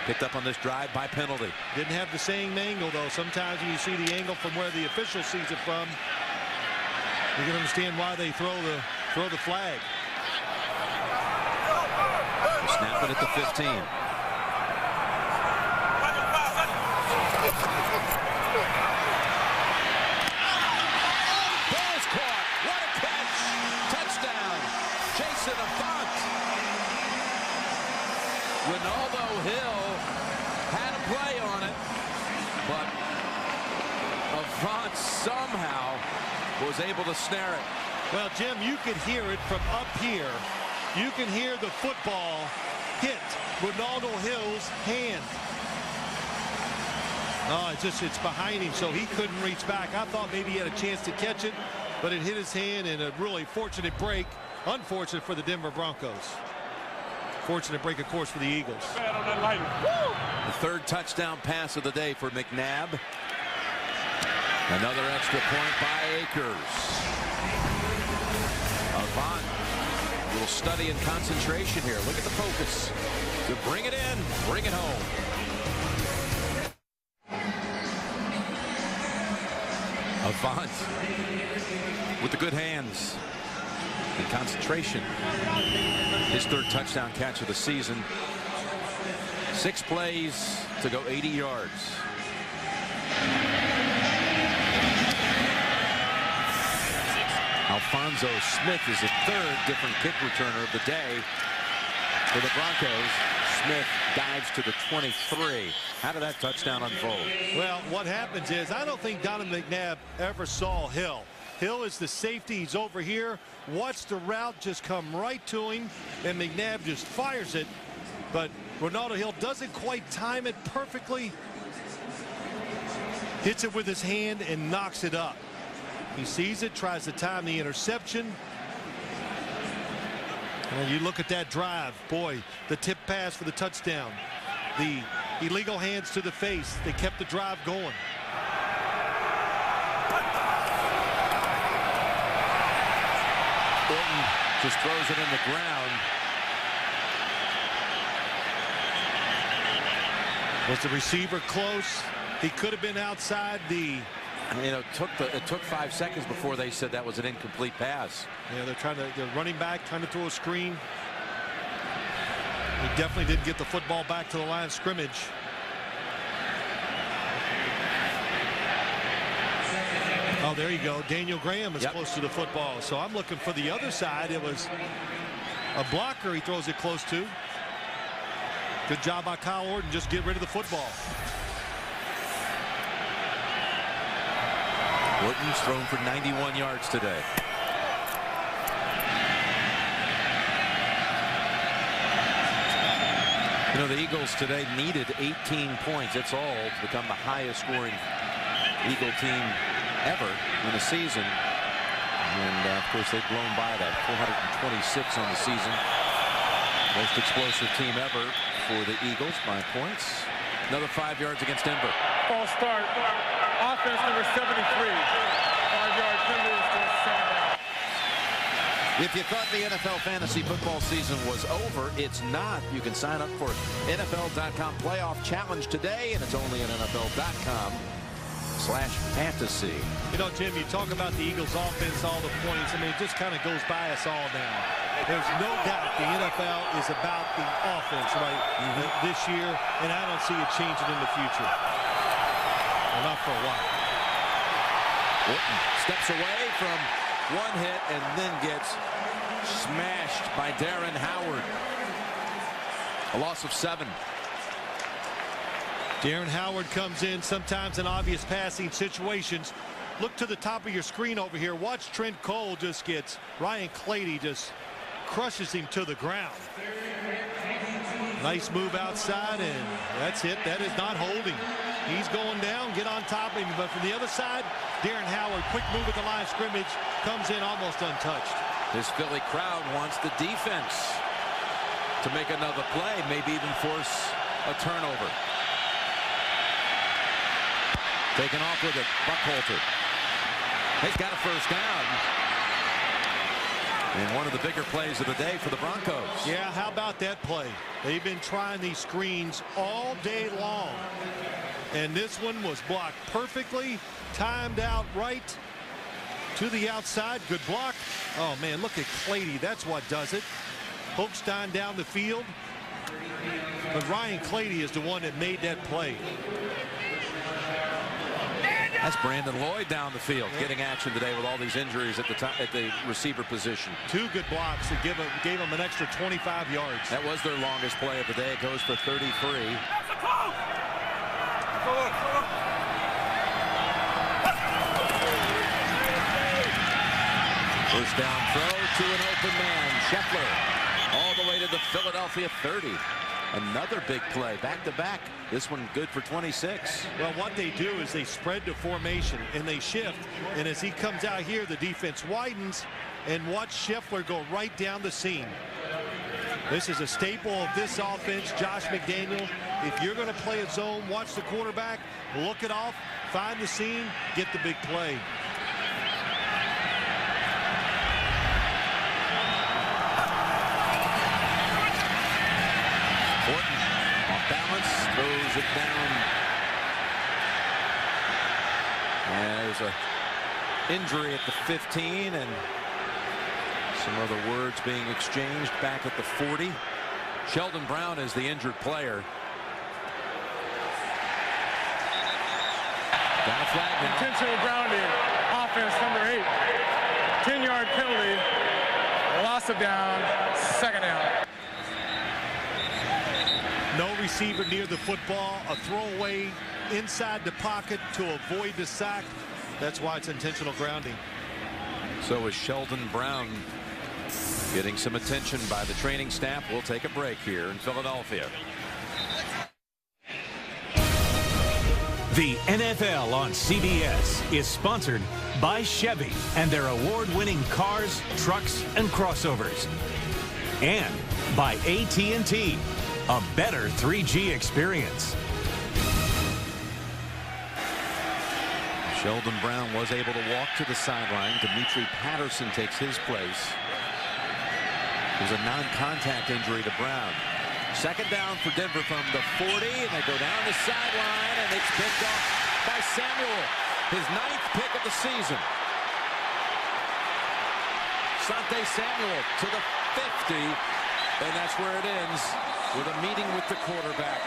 picked up on this drive by penalty. Didn't have the same angle, though. Sometimes when you see the angle from where the official sees it from, you can understand why they throw the flag. Snap it at the 15. Ball's caught. What a catch. Touchdown. Jason Avant. Ronaldo Hill had a play on Avant somehow was able to snare it. Well, Jim, you could hear it from up here. You can hear the football hit Ronaldo Hill's hand. Oh, it's behind him, so he couldn't reach back. I thought maybe he had a chance to catch it, but it hit his hand in a really fortunate break. Unfortunate for the Denver Broncos. Fortunate break, of course, for the Eagles. The third touchdown pass of the day for McNabb. Another extra point by Akers. Avant, a little study and concentration here. Look at the focus. To bring it in, bring it home. Avant with the good hands and concentration. His third touchdown catch of the season. 6 plays to go 80 yards. Alfonso Smith is the third different kick returner of the day for the Broncos. Smith dives to the 23. How did that touchdown unfold? Well, what happens is I don't think Donovan McNabb ever saw Hill. Hill is the safety. He's over here. Watch the route just come right to him, and McNabb just fires it. But Ronaldo Hill doesn't quite time it perfectly. Hits it with his hand and knocks it up. He sees it, tries to time the interception. And you look at that drive. Boy, the tip pass for the touchdown. The illegal hands to the face. They kept the drive going. Orton just throws it in the ground. Was the receiver close? He could have been outside the... You know, it took 5 seconds before they said that was an incomplete pass. Yeah, they're running back, trying to throw a screen. He definitely didn't get the football back to the line of scrimmage. Oh, there you go. Daniel Graham is close to the football. So I'm looking for the other side. It was a blocker he throws it close to. Good job by Kyle Orton. Just get rid of the football. Orton's thrown for 91 yards today. You know, the Eagles today needed 18 points. It's all to become the highest scoring Eagle team ever in a season. And of course, they've blown by that. 426 on the season. Most explosive team ever for the Eagles by points. Another 5 yards against Denver. False start. Offense number 73. 5-yard penalty to 7 out. If you thought the NFL fantasy football season was over, it's not. You can sign up for NFL.com playoff challenge today, and it's only at NFL.com/fantasy. You know, Jim, you talk about the Eagles offense, all the points. I mean, it just kind of goes by us all now. There's no doubt the NFL is about the offense right this year, and I don't see it changing in the future. Well, not for a while. Orton steps away from one hit and then gets smashed by Darren Howard. A loss of 7. Darren Howard comes in sometimes in obvious passing situations. Look to the top of your screen over here. Watch Trent Cole just gets Ryan Clady just crushes him to the ground. Nice move outside, and that's it. That is not holding. He's going down, get on top of him, but from the other side, Darren Howard, quick move at the line of scrimmage, comes in almost untouched. This Philly crowd wants the defense to make another play, maybe even force a turnover. Taken off with it, Buckholter. He's got a first down. And one of the bigger plays of the day for the Broncos. Yeah, how about that play? They've been trying these screens all day long. And this one was blocked perfectly, timed out right to the outside. Good block. Oh, man, look at Clady. That's what does it. Hochstein down the field. But Ryan Clady is the one that made that play. That's Brandon Lloyd down the field, getting action today with all these injuries at the top, at the receiver position. 2 good blocks that gave him an extra 25 yards. That was their longest play of the day. It goes for 33. First down throw to an open man. Scheffler all the way to the Philadelphia 30. Another big play, back-to-back. This one good for 26. Well, what they do is they spread the formation and they shift. And as he comes out here, the defense widens and watch Scheffler go right down the seam. This is a staple of this offense, Josh McDaniel. If you're going to play a zone, watch the quarterback, look it off, find the seam, get the big play. Balance, throws it down. And there's a injury at the 15 and some other words being exchanged back at the 40. Sheldon Brown is the injured player. Down flag now. Intentional grounding, offense number 8. 10-yard penalty, loss of down, second down. No receiver near the football, a throwaway inside the pocket to avoid the sack. That's why it's intentional grounding. So is Sheldon Brown getting some attention by the training staff. We'll take a break here in Philadelphia. The NFL on CBS is sponsored by Chevy and their award-winning cars, trucks, and crossovers. And by AT&T. A better 3G experience. Sheldon Brown was able to walk to the sideline. Dimitri Patterson takes his place. It was a non-contact injury to Brown. Second down for Denver from the 40, and they go down the sideline, and it's picked off by Samuel, his 9th pick of the season. Asante Samuel to the 50, and that's where it ends. With a meeting with the quarterback.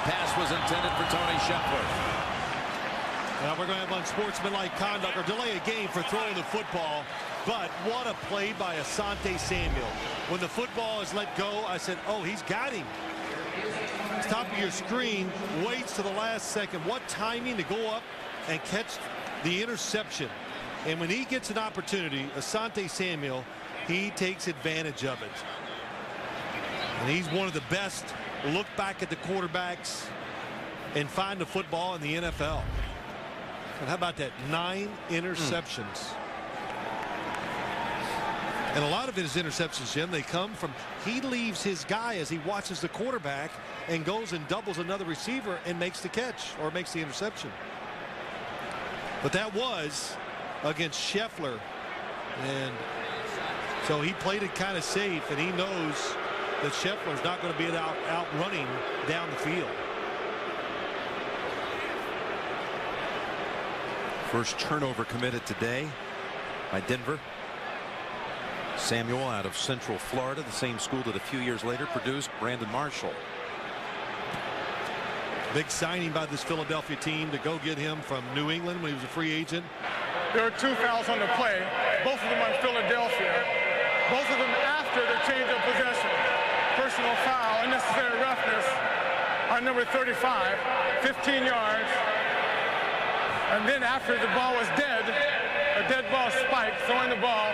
Pass was intended for Tony Scheffler. Now we're going to have unsportsmanlike conduct or delay a game for throwing the football. But what a play by Asante Samuel. When the football is let go, I said, oh, he's got him. Top of your screen, waits to the last second. What timing to go up and catch the interception. And when he gets an opportunity, Asante Samuel, he takes advantage of it. And he's one of the best. Look back at the quarterbacks and find the football in the NFL. And how about that? 9 interceptions. And a lot of his interceptions, Jim, they come from he leaves his guy as he watches the quarterback and goes and doubles another receiver and makes the catch or makes the interception. But that was against Scheffler. And so he played it kind of safe, and he knows that Scheffler's not going to be out running down the field. First turnover committed today by Denver. Samuel out of Central Florida, the same school that a few years later produced Brandon Marshall. Big signing by this Philadelphia team to go get him from New England when he was a free agent. There are 2 fouls on the play, both of them on Philadelphia. Both of them after the change of possession. Personal foul, unnecessary roughness on number 35, 15 yards. And then after the ball was dead, a dead ball spike, throwing the ball,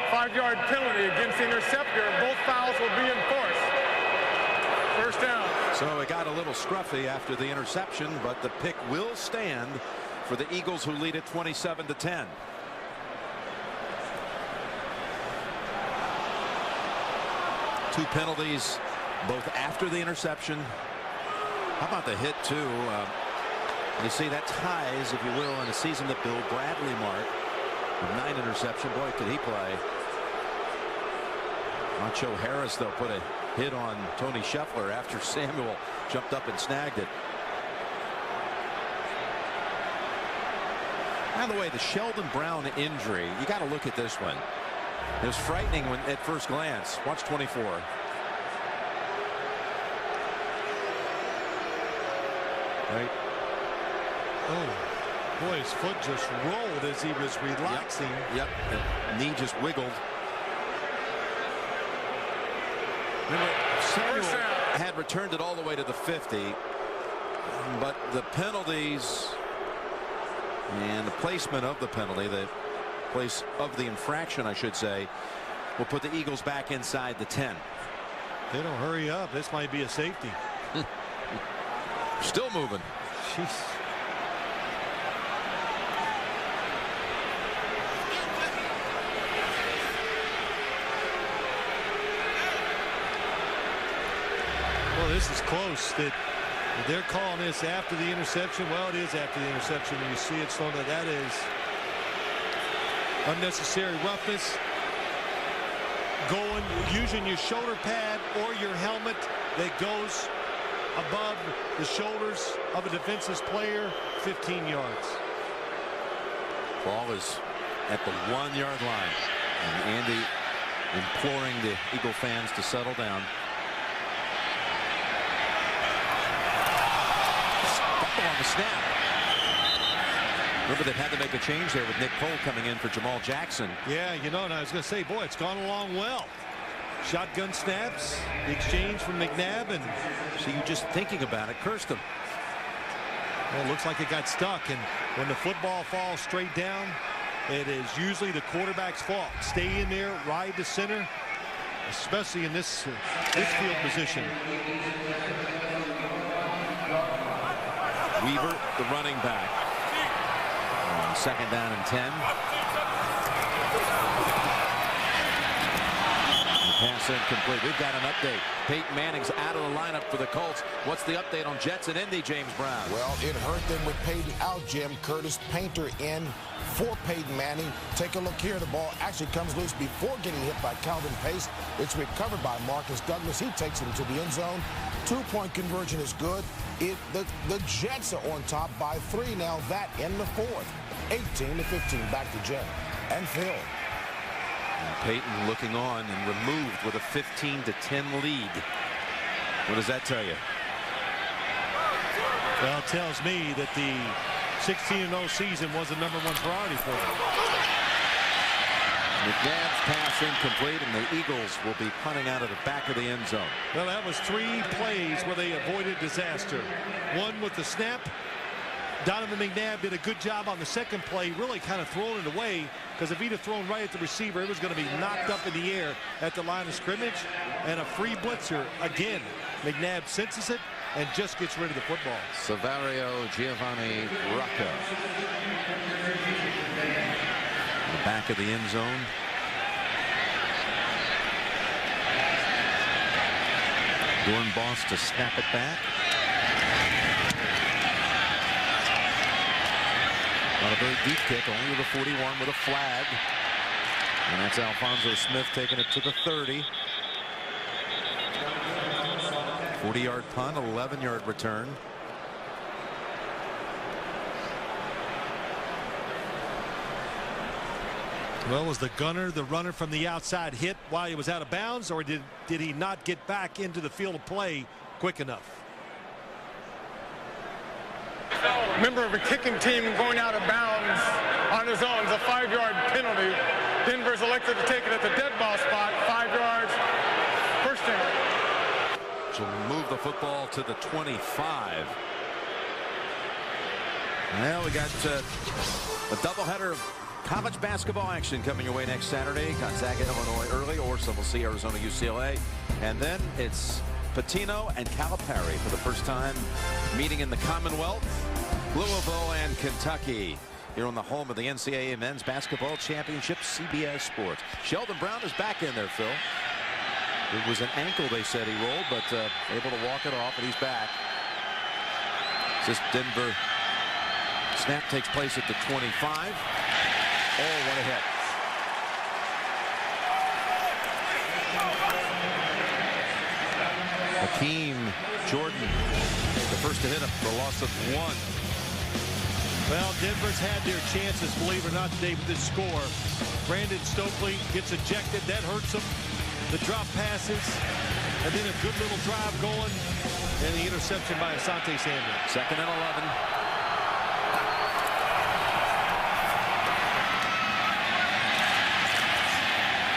5-yard penalty against the interceptor. Both fouls will be enforced. First down. So it got a little scruffy after the interception, but the pick will stand for the Eagles, who lead at 27-10. Two penalties, both after the interception. How about the hit, too? You see, that ties, if you will, in a season that Bill Bradley marked with 9 interceptions. Boy, could he play. Macho Harris, though, put a hit on Tony Scheffler after Samuel jumped up and snagged it. By the way, the Sheldon Brown injury, you got to look at this one. It was frightening when, at first glance. Watch 24. Right. Oh, boy, his foot just rolled as he was relaxing. Yep. The knee just wiggled. Remember, Samuel had returned it all the way to the 50, but the penalties And the placement of the penalty, the place of the infraction, I should say, will put the Eagles back inside the 10. They don't hurry up. This might be a safety. Still moving. Jeez. Well, this is close. That they're calling this after the interception. Well, it is after the interception. And you see it, so that is unnecessary roughness. Going, using your shoulder pad or your helmet that goes above the shoulders of a defensive player, 15 yards. Ball is at the 1-yard line. And Andy imploring the Eagle fans to settle down. Fumble on the snap. Remember, they've had to make a change there with Nick Cole coming in for Jamal Jackson. Yeah, you know, and I was going to say, boy, it's gone along well. Shotgun snaps, the exchange from McNabb, and so you just thinking about it, cursed him. Well, it looks like it got stuck, and when the football falls straight down, it is usually the quarterback's fault. Stay in there, ride the center, especially in this field position. Weaver, the running back. Second down and 10. Pass incomplete. We've got an update. Peyton Manning's out of the lineup for the Colts. What's the update on Jets and Indy, James Brown? Well, it hurt them with Peyton out, Jim. Curtis Painter in for Peyton Manning. Take a look here. The ball actually comes loose before getting hit by Calvin Pace. It's recovered by Marcus Douglas. He takes it into the end zone. 2-point conversion is good. The Jets are on top by 3 now. That in the 4th. 18-15. Back to Jim and Phil. And Peyton looking on and removed with a 15-10 lead. What does that tell you? Well, it tells me that the 16-0 season was the #1 priority for them. McNabb's pass incomplete, and the Eagles will be punting out of the back of the end zone. Well, that was 3 plays where they avoided disaster. One with the snap. Donovan McNabb did a good job on the second play, really kind of throwing it away, because if he'd have thrown right at the receiver, it was going to be knocked up in the air at the line of scrimmage. And a free blitzer, again, McNabb senses it and just gets rid of the football. Savario Giovanni Rocco. The back of the end zone. Dornbos to snap it back. Not a very deep kick, only with a 41 with a flag. And that's Alphonso Smith taking it to the 30. 40-yard punt, 11-yard return. Well, was the gunner, the runner from the outside, hit while he was out of bounds, or did he not get back into the field of play quick enough? Member of a kicking team going out of bounds on his own is a 5-yard penalty. Denver's elected to take it at the dead ball spot. 5 yards. First down. So move the football to the 25. Well, we got a doubleheader of college basketball action coming your way next Saturday. Gonzaga, Illinois early, or some will see Arizona, UCLA. And then it's Patino and Calipari for the first time meeting in the Commonwealth. Louisville and Kentucky here on the home of the NCAA Men's Basketball Championship, CBS Sports. Sheldon Brown is back in there, Phil. It was an ankle, they said he rolled, but able to walk it off, and he's back. This Denver snap takes place at the 25. Oh, what a hit. Hakeem Jordan, the first to hit him for a loss of 1. Well, Denver's had their chances, believe it or not, today with this score. Brandon Stokely gets ejected. That hurts him. The drop passes, and then a good little drive going, and the interception by Asante Samuel. 2nd and 11.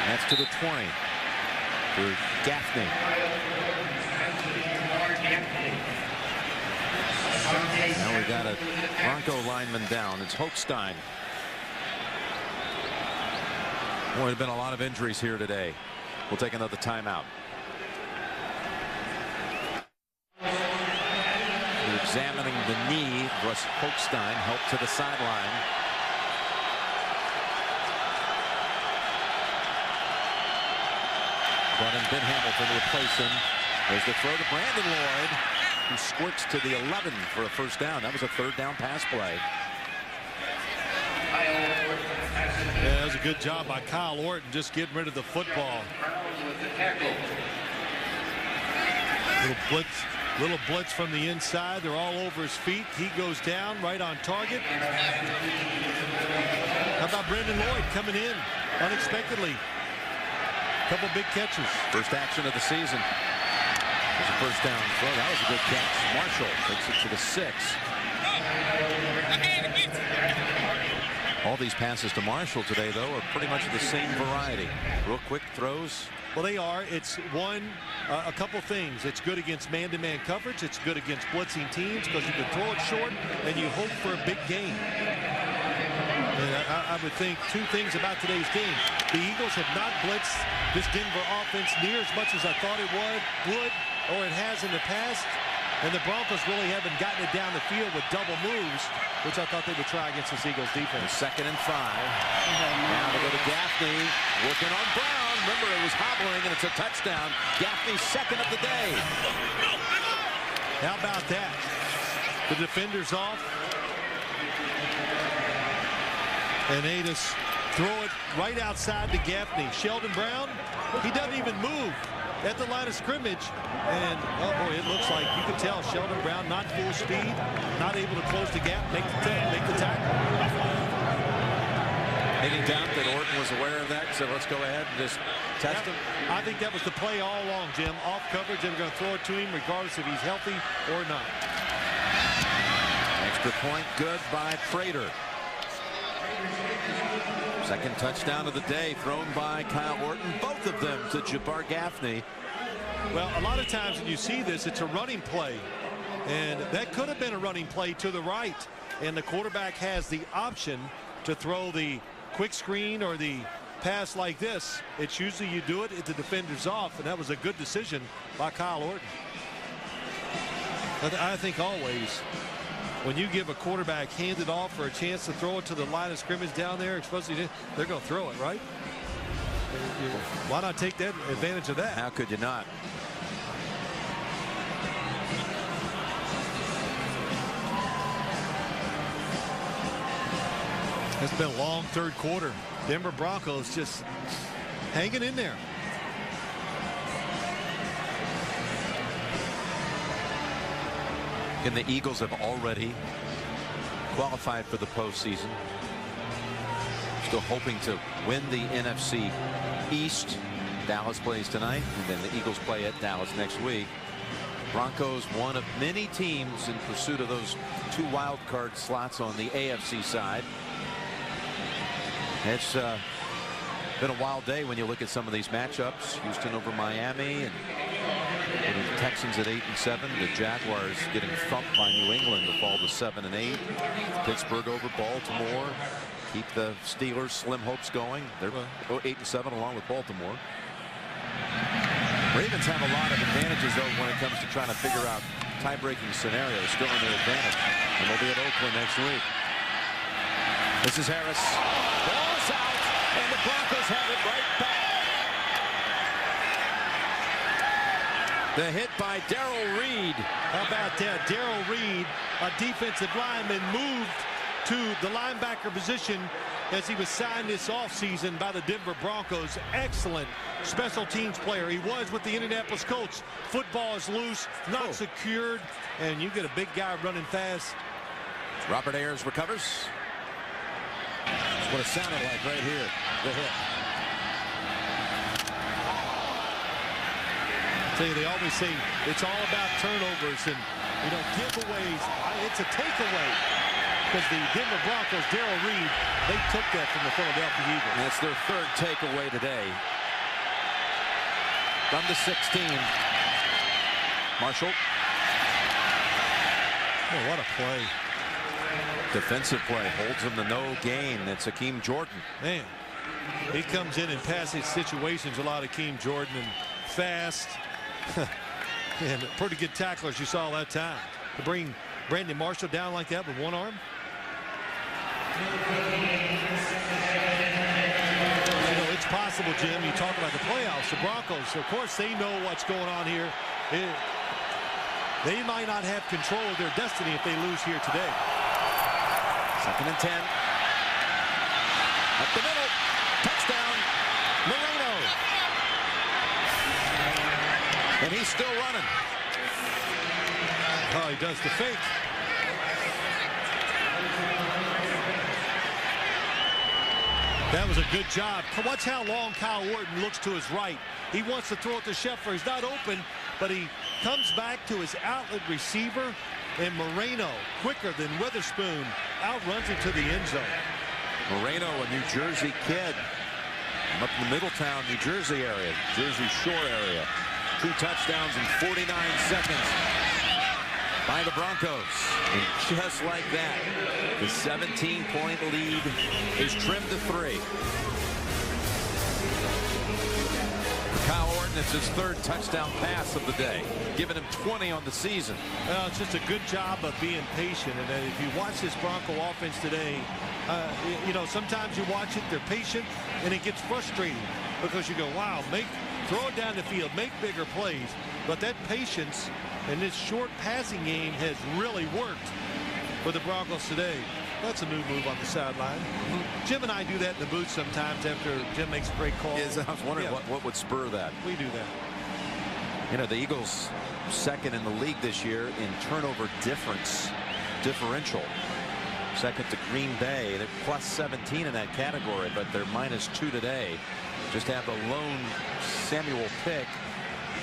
That's to the 20 for Gaffney. Now We got a Bronco lineman down. It's Hochstein. Boy, there have been a lot of injuries here today. We'll take another timeout. They're examining the knee. Russ Hochstein helped to the sideline. Brought in Ben Hamilton to replace him. There's the throw to Brandon Lloyd, who squirts to the 11 for a first down. That was a third down pass play. Yeah, that was a good job by Kyle Orton, just getting rid of the football. Little blitz from the inside. They're all over his feet. He goes down right on target. How about Brandon Lloyd coming in unexpectedly? Couple big catches. First action of the season. There's a first down throw. That was a good catch. Marshall takes it to the 6. All these passes to Marshall today, though, are pretty much the same variety. Real quick throws. Well, they are. It's a couple things. It's good against man-to-man coverage. It's good against blitzing teams because you can throw it short and you hope for a big gain. And I would think two things about today's game. The Eagles have not blitzed this Denver offense near as much as I thought it would, or it has in the past. And the Broncos really haven't gotten it down the field with double moves, which I thought they would try against this Eagles defense. 2nd and 5. Now they go to Gaffney, working on Brown. Remember, it was hobbling, and it's a touchdown. Gaffney's 2nd of the day. How about that? The defender's off. And they just throw it right outside to Gaffney. Sheldon Brown, he doesn't even move at the line of scrimmage. And, oh boy, it looks like you can tell Sheldon Brown not full speed, not able to close the gap, make the tackle. Any doubt that Orton was aware of that? So let's go ahead and just test him. I think that was the play all along, Jim. Off coverage, they were going to throw it to him regardless if he's healthy or not. Extra point good by Prater. 2nd touchdown of the day thrown by Kyle Orton. Both of them to Jabbar Gaffney. Well, a lot of times when you see this, it's a running play. And that could have been a running play to the right. And the quarterback has the option to throw the quick screen or the pass like this. It's usually you do it if the defender's off. And that was a good decision by Kyle Orton. I think always when you give a quarterback hand it off for a chance to throw it to the line of scrimmage down there, especially they're going to throw it, right? Why not take that advantage of that? How could you not? It's been a long third quarter. Denver Broncos just hanging in there. And the Eagles have already qualified for the postseason. Still hoping to win the NFC East. Dallas plays tonight, and then the Eagles play at Dallas next week. Broncos, one of many teams in pursuit of those 2 wild card slots on the AFC side. It's been a wild day when you look at some of these matchups. Houston over Miami, and the Texans at 8-7. The Jaguars getting thumped by New England to fall to 7-8. Pittsburgh over Baltimore. Keep the Steelers' slim hopes going. They're 8-7 along with Baltimore. Ravens have a lot of advantages, though, when it comes to trying to figure out tie-breaking scenarios. Still in their advantage. And they'll be at Oakland next week. This is Harris. Ball's out, and the Broncos have it right back. The hit by Darrell Reed. How about that? Darrell Reed, a defensive lineman, moved to the linebacker position as he was signed this offseason by the Denver Broncos. Excellent special teams player. He was with the Indianapolis Colts. Football is loose, not secured, and you get a big guy running fast. Robert Ayers recovers. That's what it sounded like right here. The hit. Tell you, they always say it's all about turnovers and, you know, giveaways. It's a takeaway because the Denver Broncos, Darrell Reed, they took that from the Philadelphia Eagles. And that's their 3rd takeaway today. From the 16. Marshall. Oh, what a play. Defensive play holds him to no gain. It's Akeem Jordan. Man, he comes in passage situations a lot of Akeem Jordan, and fast and pretty good tacklers you saw that time. To bring Brandon Marshall down like that with one arm. You know, it's possible, Jim. You talk about the playoffs. The Broncos, of course, they know what's going on here. They might not have control of their destiny if they lose here today. 2nd and 10. Up the middle. Touchdown. Moreno. And he's still running. Oh, he does the fake. That was a good job. Watch how long Kyle Orton looks to his right. He wants to throw it to Scheffler. He's not open, but he comes back to his outlet receiver, and Moreno, quicker than Witherspoon, outruns him to the end zone. Moreno, a New Jersey kid, up in the Middletown, New Jersey area, Jersey Shore area. 2 touchdowns in 49 seconds by the Broncos. And just like that, the 17-point lead is trimmed to 3. For Kyle Orton, it's his 3rd touchdown pass of the day, giving him 20 on the season. Well, it's just a good job of being patient. And if you watch this Bronco offense today, you know, sometimes you watch it, they're patient, and it gets frustrating because you go, wow, throw it down the field, make bigger plays. But that patience and this short passing game has really worked for the Broncos today. That's a new move on the sideline. Jim and I do that in the booth sometimes after Jim makes a great call. Yes, I was wondering what would spur that. We do that. You know, the Eagles 2nd in the league this year in turnover differential. 2nd to Green Bay. They're plus 17 in that category, but they're -2 today. Just have the lone Samuel pick.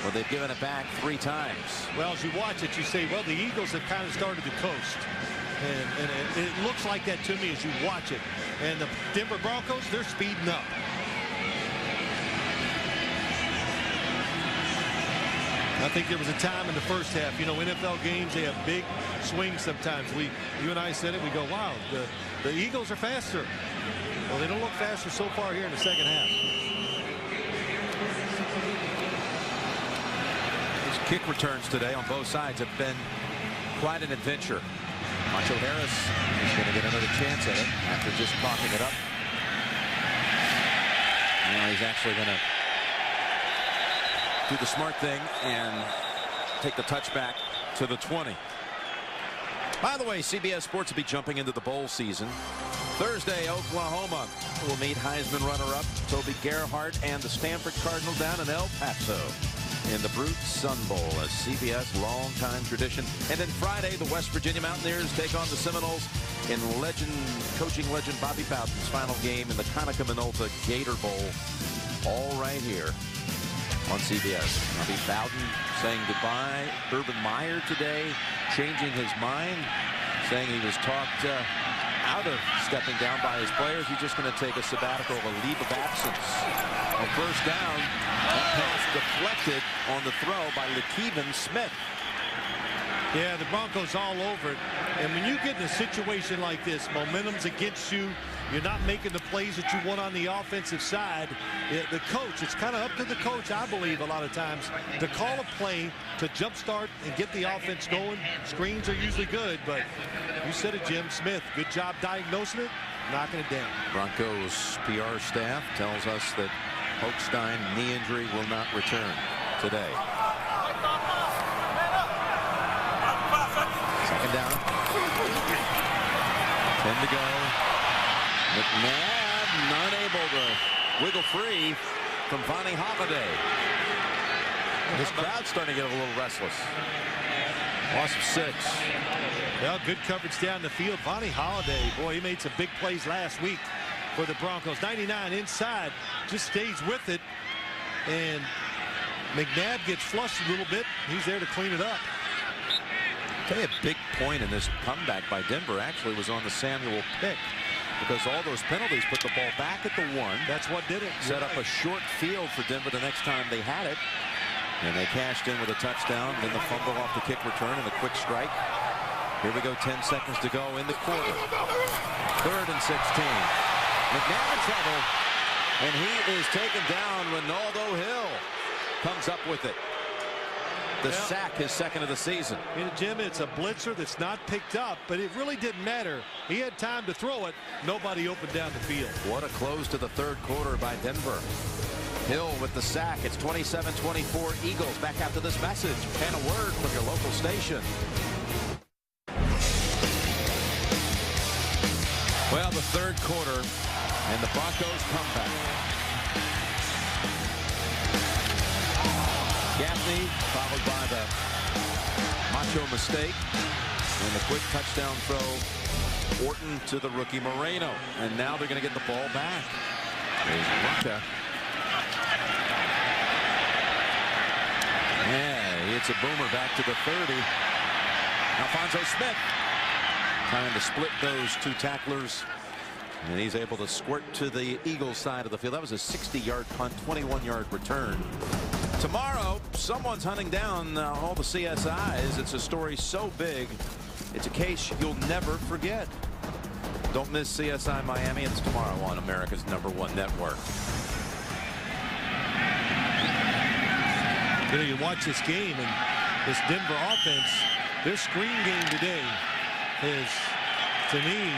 Well, they've given it back 3 times. Well, as you watch it, you say, well, the Eagles have kind of started to coast. And it looks like that to me as you watch it. And the Denver Broncos, they're speeding up. I think there was a time in the first half, you know, NFL games, they have big swings sometimes. You and I said it, we go, wow, the Eagles are faster. Well, they don't look faster so far here in the second half. These kick returns today on both sides have been quite an adventure. Macho Harris is going to get another chance at it after just coughing it up. Now he's actually going to do the smart thing and take the touchback to the 20. By the way, CBS Sports will be jumping into the bowl season. Thursday, Oklahoma will meet Heisman runner-up Toby Gerhart and the Stanford Cardinal down in El Paso in the Brute Sun Bowl, a CBS long-time tradition. And then Friday, the West Virginia Mountaineers take on the Seminoles in coaching legend Bobby Bowden's final game in the Conaca Minolta Gator Bowl, all right here on CBS. Bobby Bowden saying goodbye. Urban Meyer today changing his mind, saying he was talked out of stepping down by his players. He's just going to take a sabbatical, a leave of absence. On first down, that pass deflected on the throw by Lakeven Smith. Yeah, the Broncos all over it. And when you get in a situation like this, momentum's against you, you're not making the plays that you want on the offensive side. The coach, it's kind of up to the coach, I believe, a lot of times, to call a play to jumpstart and get the offense going. Screens are usually good, but you said it, Jim. Smith, good job diagnosing it, knocking it down. Broncos PR staff tells us that Hochstein knee injury will not return today. Second down. 10 to go. McNabb unable to wiggle free from Vonnie Holiday. This crowd's starting to get a little restless. Loss of 6. Well, good coverage down the field. Vonnie Holiday, boy, he made some big plays last week for the Broncos. 99 inside, just stays with it. And McNabb gets flushed a little bit. He's there to clean it up. I'll tell you, a big point in this comeback by Denver actually was on the Samuel pick, because all those penalties put the ball back at the 1. That's what did it. Set up a short field for Denver the next time they had it. And they cashed in with a touchdown, then the fumble off the kick return and a quick strike. Here we go, 10 seconds to go in the quarter. 3rd and 16. McNabb in trouble, and he is taken down. Ronaldo Hill comes up with it. The sack, his 2nd of the season. Jim, it's a blitzer that's not picked up, but it really didn't matter. He had time to throw it. Nobody opened down the field. What a close to the 3rd quarter by Denver. Hill with the sack. It's 27-24 Eagles. Back after this message and a word from your local station. Well, the 3rd quarter and the Broncos come back. Gaffney followed by the macho mistake and the quick touchdown throw. Orton to the rookie Moreno, and now they're going to get the ball back. There's Runka. Yeah, he hits a boomer back to the 30. Alfonso Smith trying to split those 2 tacklers, and he's able to squirt to the Eagles side of the field. That was a 60-yard punt, 21-yard return. Tomorrow, someone's hunting down all the CSIs. It's a story so big, it's a case you'll never forget. Don't miss CSI Miami. It's tomorrow on America's #1 network. You know, you watch this game, and this Denver offense, their screen game today is, to me,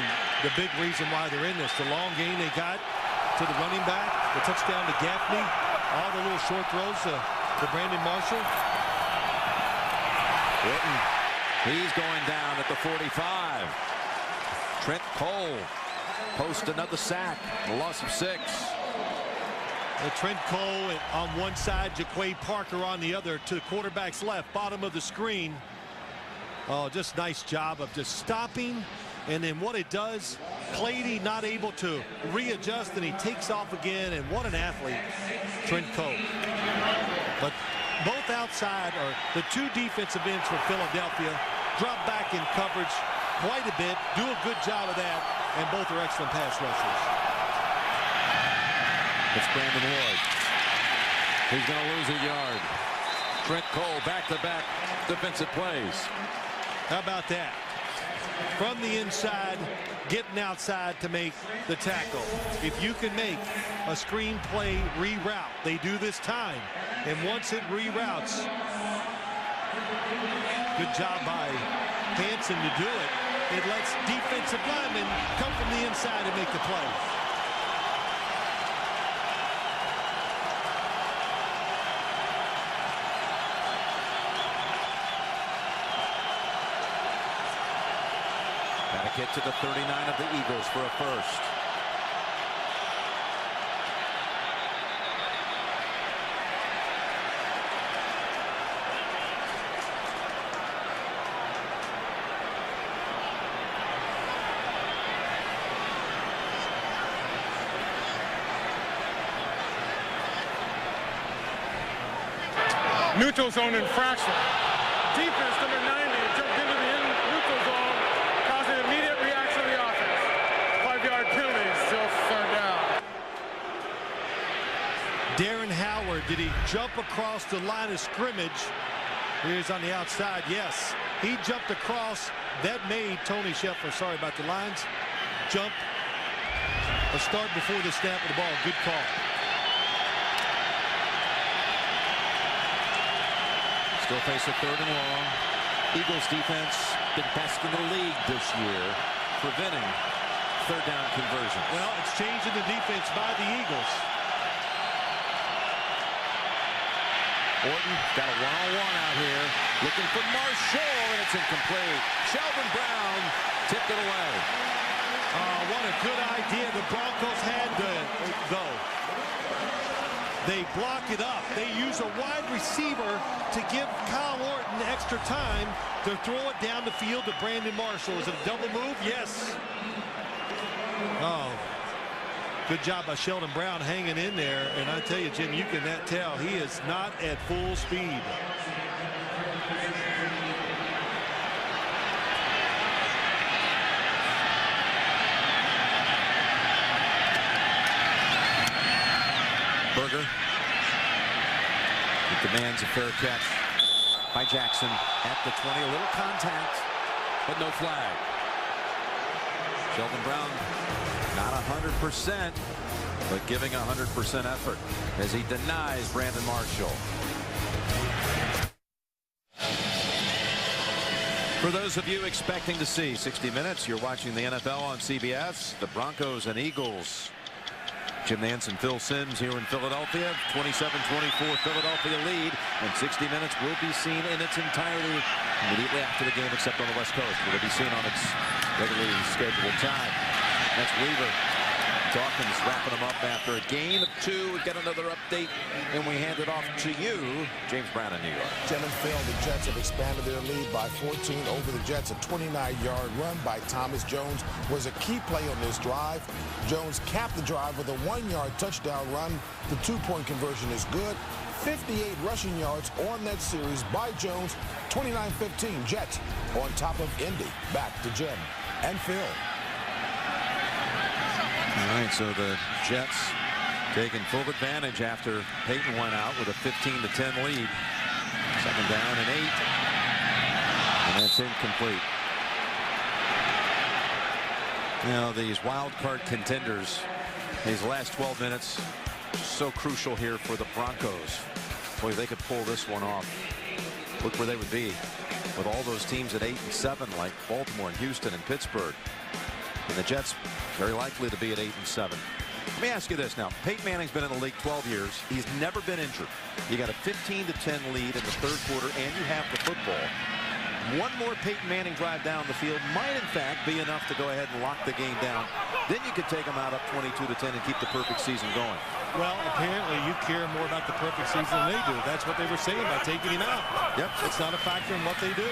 the big reason why they're in this. The long game they got to the running back, the touchdown to Gaffney, all the little short throws to Brandon Marshall. Orton, he's going down at the 45. Trent Cole posts another sack, a loss of 6. Trent Cole on one side, Jaquay Parker on the other, to the quarterback's left, bottom of the screen. Oh, just nice job of just stopping. And then what it does, Clady not able to readjust, and he takes off again. And what an athlete, Trent Cole. But both outside are the 2 defensive ends for Philadelphia. Drop back in coverage quite a bit, do a good job of that, and both are excellent pass rushers. It's Brandon Lloyd. He's going to lose a yard. Trent Cole back-to-back defensive plays. How about that? From the inside, getting outside to make the tackle. If you can make a screen play reroute, they do this time. And once it reroutes, good job by Hansen to do it. It lets defensive linemen come from the inside and make the play. Got to get to the 39 of the Eagles for a first. Neutral zone infraction. Defense number 90 jumped into the neutral zone, causing immediate reaction of the offense. 5-yard penalty, still 3rd down. Darren Howard, did he jump across the line of scrimmage? Here's on the outside. Yes, he jumped across. That made Tony Sheffer, sorry about the lines, jump a start before the snap of the ball. Good call. Still face a 3rd and long. Eagles defense been best in the league this year, preventing 3rd down conversion. Well, it's changing the defense by the Eagles. Orton got a one-on-one out here, looking for Marshall, and it's incomplete. Sheldon Brown tipped it away. What a good idea the Broncos had to go. They block it up. They use a wide receiver to give Kyle Orton extra time to throw it down the field to Brandon Marshall. Is it a double move? Yes. Oh, good job by Sheldon Brown hanging in there. And I tell you, Jim, you can tell he is not at full speed. Berger. He demands a fair catch by Jackson at the 20. A little contact. but no flag. Sheldon Brown not 100%, but giving 100% effort as he denies Brandon Marshall. For those of you expecting to see 60 Minutes, you're watching the NFL on CBS. The Broncos and Eagles. Jim Nantz and Phil Simms here in Philadelphia. 27-24 Philadelphia lead, and 60 Minutes will be seen in its entirety immediately after the game, except on the West Coast. Will it be seen on its regularly scheduled time? That's Weaver. Dawkins wrapping them up after a gain of 2. We get another update, and we hand it off to you, James Brown in New York. Jim and Phil, the Jets have expanded their lead by 14 over the Jets. A 29-yard run by Thomas Jones was a key play on this drive. Jones capped the drive with a 1-yard touchdown run. The 2-point conversion is good. 58 rushing yards on that series by Jones. 29-15 Jets on top of Indy. Back to Jim and Phil. All right, so the Jets taking full advantage after Peyton went out with a 15-10 lead. 2nd down and 8. And that's incomplete. Now these wild card contenders, these last 12 minutes, so crucial here for the Broncos. Boy, they could pull this one off. Look where they would be with all those teams at 8-7, like Baltimore and Houston and Pittsburgh. And the Jets very likely to be at 8-7. Let me ask you this now. Peyton Manning's been in the league 12 years. He's never been injured. You got a 15-10 lead in the 3rd quarter, and you have the football. One more Peyton Manning drive down the field might, in fact, be enough to go ahead and lock the game down. Then you could take them out up 22-10 and keep the perfect season going. Well, apparently you care more about the perfect season than they do. That's what they were saying by taking him out. Yep. It's not a factor in what they do.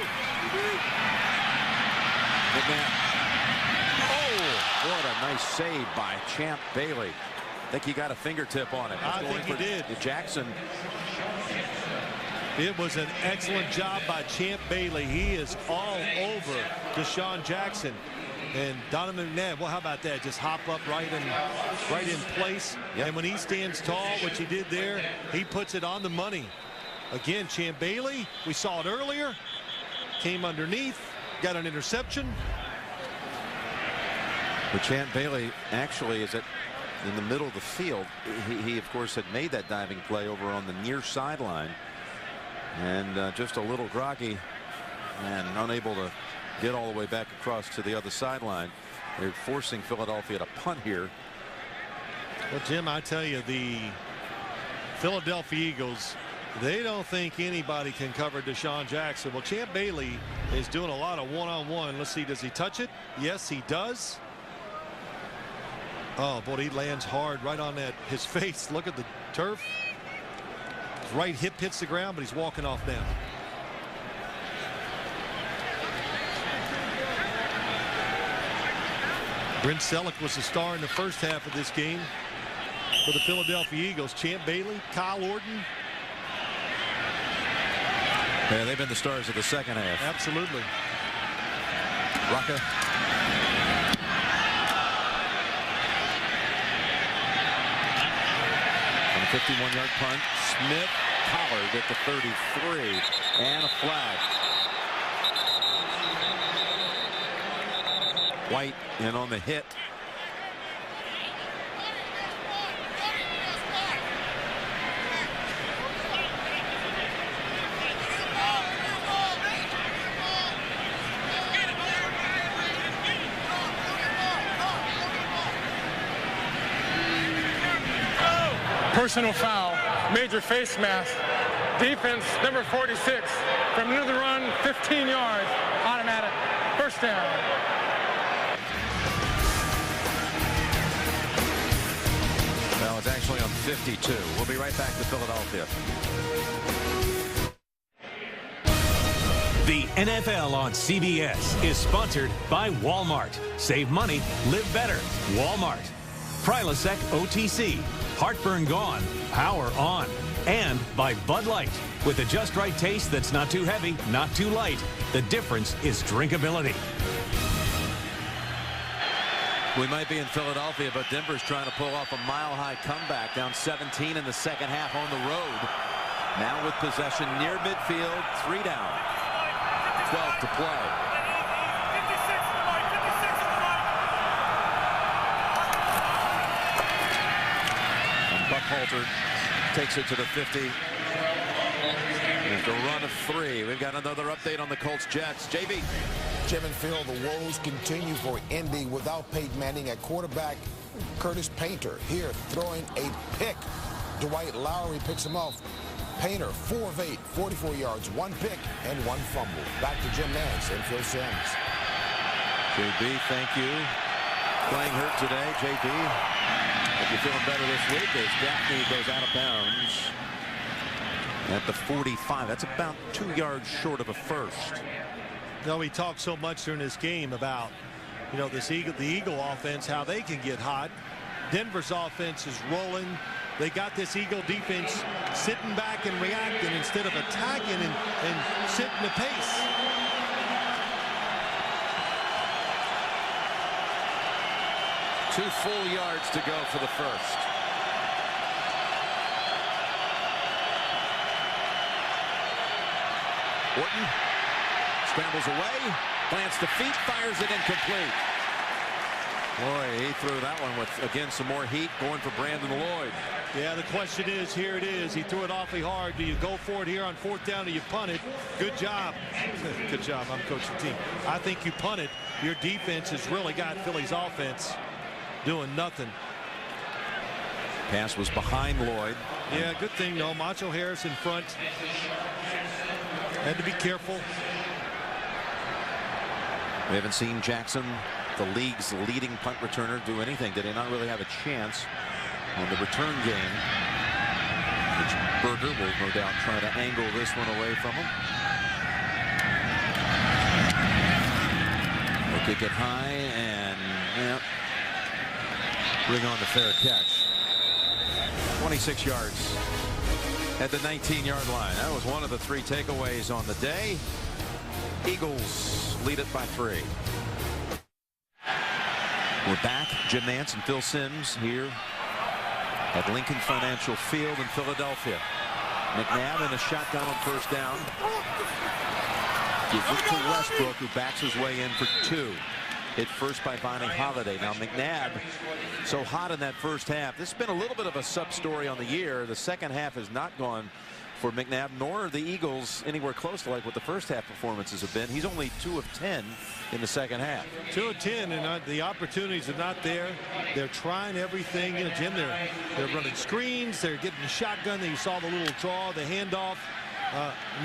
McMahon. What a nice save by Champ Bailey. I think he got a fingertip on it. I think he did. Jackson. It was an excellent job by Champ Bailey. He is all over Deshaun Jackson. And Donovan McNabb, well, how about that? Just hop up right in place. Yep. And when he stands tall, which he did there, he puts it on the money. Again, Champ Bailey, we saw it earlier, came underneath, got an interception. But Champ Bailey actually is in the middle of the field. He of course had made that diving play over on the near sideline, and just a little groggy and unable to get all the way back across to the other sideline. They're forcing Philadelphia to punt here. Well, Jim, I tell you, the Philadelphia Eagles, they don't think anybody can cover Deshaun Jackson. Well, Champ Bailey is doing a lot of one-on-one. Let's see, does he touch it? Yes, he does. Oh, boy, he lands hard right on that his face. Look at the turf. His right hip hits the ground, but he's walking off now. Brent Selleck was the star in the first half of this game for the Philadelphia Eagles. Champ Bailey, Kyle Orton. Yeah, they've been the stars of the second half. Absolutely. Rocca. On a 51-yard punt. Smith collared at the 33. And a flag. White in on the hit. Personal foul, major face mask. Defense, number 46, from near the run, 15 yards, automatic, first down. Well, it's actually on 52. We'll be right back to Philadelphia. The NFL on CBS is sponsored by Walmart. Save money, live better. Walmart. Prilosec OTC. Heartburn gone, power on. And by Bud Light. With a just right taste that's not too heavy, not too light. The difference is drinkability. We might be in Philadelphia, but Denver's trying to pull off a mile-high comeback, down 17 in the second half on the road. Now with possession near midfield, 3 down. 12 to play. Salter takes it to the 50. There's a run of 3. We've got another update on the Colts Jets. JB. Jim and Phil, the woes continue for Indy without Peyton Manning at quarterback. Curtis Painter here throwing a pick. Dwight Lowry picks him off. Painter, 4 of 8, 44 yards, 1 pick, and 1 fumble. Back to Jim Nance and Phil Simms. JB, thank you. Playing hurt today, JB. Hope you're feeling better this week as Gaffney goes out of bounds at the 45. That's about 2 yards short of a first. No, we talked so much during this game about, you know, the Eagle offense, how they can get hot. Denver's offense is rolling. They got this Eagle defense sitting back and reacting instead of attacking and setting the pace. Two full yards to go for the first. Orton scrambles away, plants the feet, fires it incomplete. Boy, he threw that one with, again, some more heat going for Brandon Lloyd. Yeah, the question is, here it is. He threw it awfully hard. Do you go for it here on 4th down or you punt it? Good job. Good job. I'm coaching the team. I think you punt it. Your defense has really got Philly's offense doing nothing. Pass was behind Lloyd. Yeah, good thing, though. Macho Harris in front. Had to be careful. We haven't seen Jackson, the league's leading punt returner, do anything. Did he not really have a chance on the return game? Which Berger will no doubt try to angle this one away from him. We'll kick it high and bring on the fair catch. 26 yards at the 19-yard line. That was one of the 3 takeaways on the day. Eagles lead it by 3. We're back. Jim Nance and Phil Simms here at Lincoln Financial Field in Philadelphia. McNabb in a shotgun on 1st down. Gives it to Westbrook, who backs his way in for 2. Hit first by Vonnie Holiday. Now McNabb, so hot in that first half. This has been a little bit of a sub-story on the year. The second half has not gone for McNabb, nor are the Eagles anywhere close to like what the first half performances have been. He's only 2 of 10 in the second half. 2 of 10, and the opportunities are not there. They're trying everything. You know, Jim, they're running screens. They're getting the shotgun. You saw the little draw, the handoff.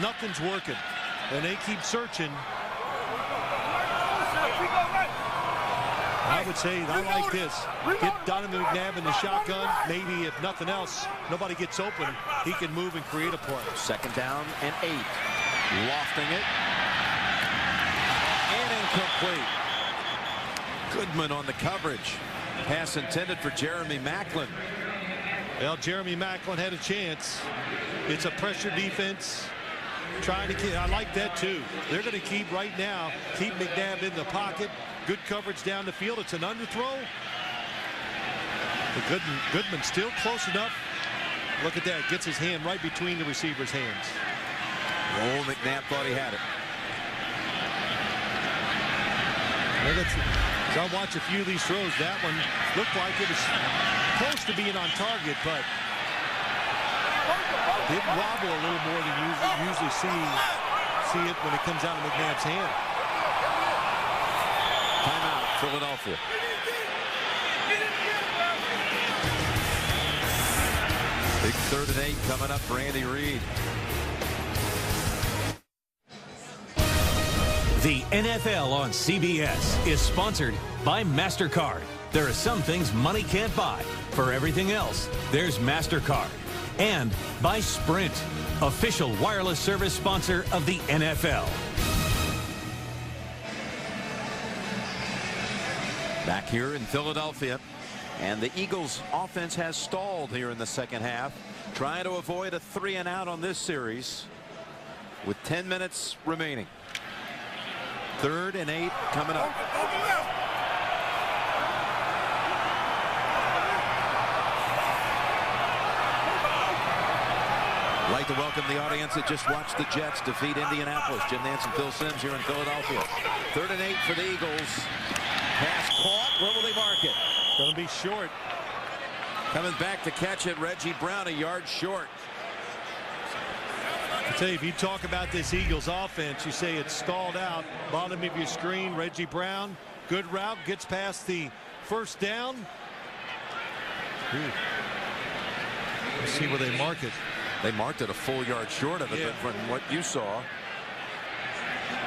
Nothing's working, and they keep searching. I would say, I like this. Get Donovan McNabb in the shotgun. Maybe, if nothing else, nobody gets open, he can move and create a play. 2nd down and 8. Lofting it. And incomplete. Goodman on the coverage. Pass intended for Jeremy Maclin. Well, Jeremy Maclin had a chance. It's a pressure defense. Trying to keep, I like that too. They're going to keep right now, keep McNabb in the pocket. Good coverage down the field. It's an underthrow. But Goodman still close enough. Look at that. Gets his hand right between the receiver's hands. Oh, McNabb thought he had it. As I watch a few of these throws, that one looked like it was close to being on target, but did wobble a little more than you usually see it when it comes out of McNabb's hand. Timeout, Philadelphia. Big 3rd and 8 coming up for Andy Reid. The NFL on CBS is sponsored by MasterCard. There are some things money can't buy. For everything else, there's MasterCard. And by Sprint, official wireless service sponsor of the NFL. Back here in Philadelphia, and the Eagles offense has stalled here in the second half, trying to avoid a 3-and-out on this series with 10 minutes remaining. 3rd and 8 coming up. I'd like to welcome the audience that just watched the Jets defeat Indianapolis. Jim Nance and Phil Simms here in Philadelphia. 3rd and 8 for the Eagles. Pass caught. Where will they mark it? Going to be short. Coming back to catch it, Reggie Brown a yard short. I tell you, if you talk about this Eagles offense, you say it's stalled out. Bottom of your screen, Reggie Brown, good route, gets past the first down. Let's see where they mark it. They marked it a full yard short of it, but from what you saw,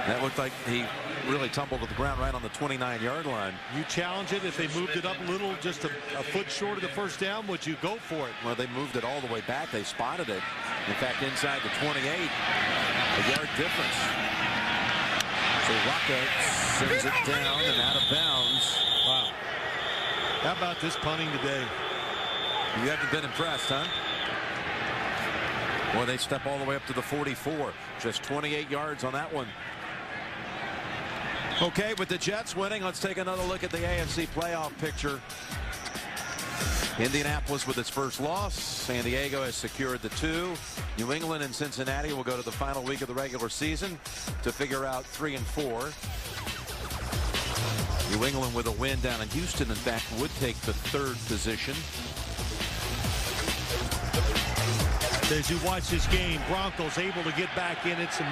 that looked like he really tumbled to the ground right on the 29-yard line. You challenge it if they moved it up a little, just a foot short of the first down, would you go for it? Well, they moved it all the way back. They spotted it. In fact, inside the 28, a yard difference. So Rocca sends it down and out of bounds. Wow. How about this punting today? You haven't been impressed, huh? Well, they step all the way up to the 44. Just 28 yards on that one. Okay, with the Jets winning, let's take another look at the AFC playoff picture. Indianapolis with its first loss. San Diego has secured the 2. New England and Cincinnati will go to the final week of the regular season to figure out 3 and 4. New England with a win down in Houston, in fact, would take the 3rd position. As you watch this game, Broncos able to get back in it. Some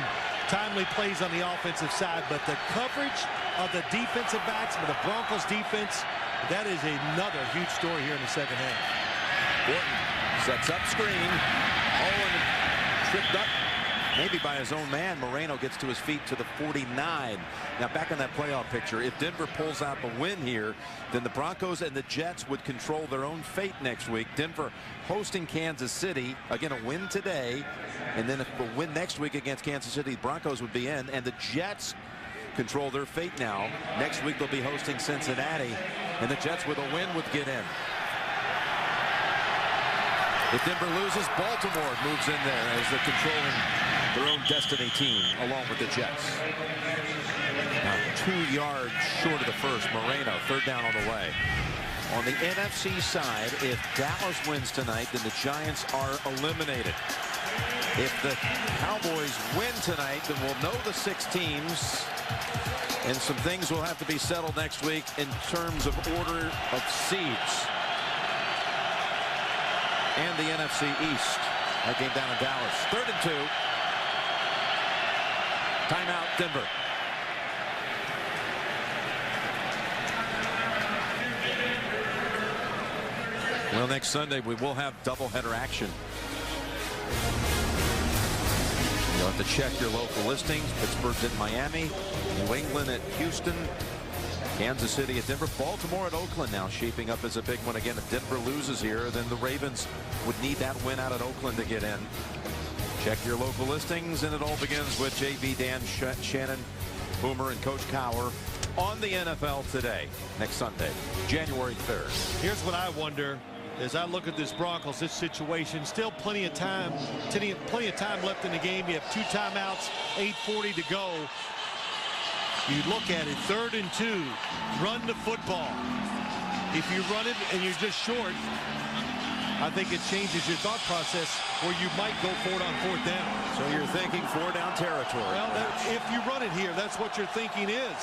timely plays on the offensive side, but the coverage of the defensive backs of the Broncos defense, that is another huge story here in the second half. Orton sets up screen. Owen tripped up maybe by his own man. Moreno gets to his feet to the 49. Now back on that playoff picture, if Denver pulls out the win here, then the Broncos and the Jets would control their own fate next week. Denver hosting Kansas City. Again, a win today, and then if a win next week against Kansas City, the Broncos would be in, and the Jets control their fate now. Next week they'll be hosting Cincinnati, and the Jets with a win would get in. If Denver loses, Baltimore moves in there as they're controlling their own destiny team along with the Jets. Now 2 yards short of the first. Moreno, 3rd down on the way. On the NFC side, if Dallas wins tonight, then the Giants are eliminated. If the Cowboys win tonight, then we'll know the 6 teams, and some things will have to be settled next week in terms of order of seeds. And the NFC East. That game down in Dallas. 3rd and 2. Timeout, Denver. Well, next Sunday we will have doubleheader action. You'll have to check your local listings. Pittsburgh's at Miami, New England at Houston, Kansas City at Denver, Baltimore at Oakland now shaping up as a big one. Again, if Denver loses here, then the Ravens would need that win out at Oakland to get in. Check your local listings, and it all begins with JB, Dan, Shannon, Boomer, and Coach Cowher on the NFL Today next Sunday, January 3rd. Here's what I wonder as I look at this Broncos, this situation, still plenty of time left in the game. You have 2 timeouts, 8:40 to go. You look at it, 3rd and 2, run the football. If you run it and you're just short, I think it changes your thought process where you might go for it on 4th down. So you're thinking 4 down territory. Well, if you run it here, that's what your thinking is.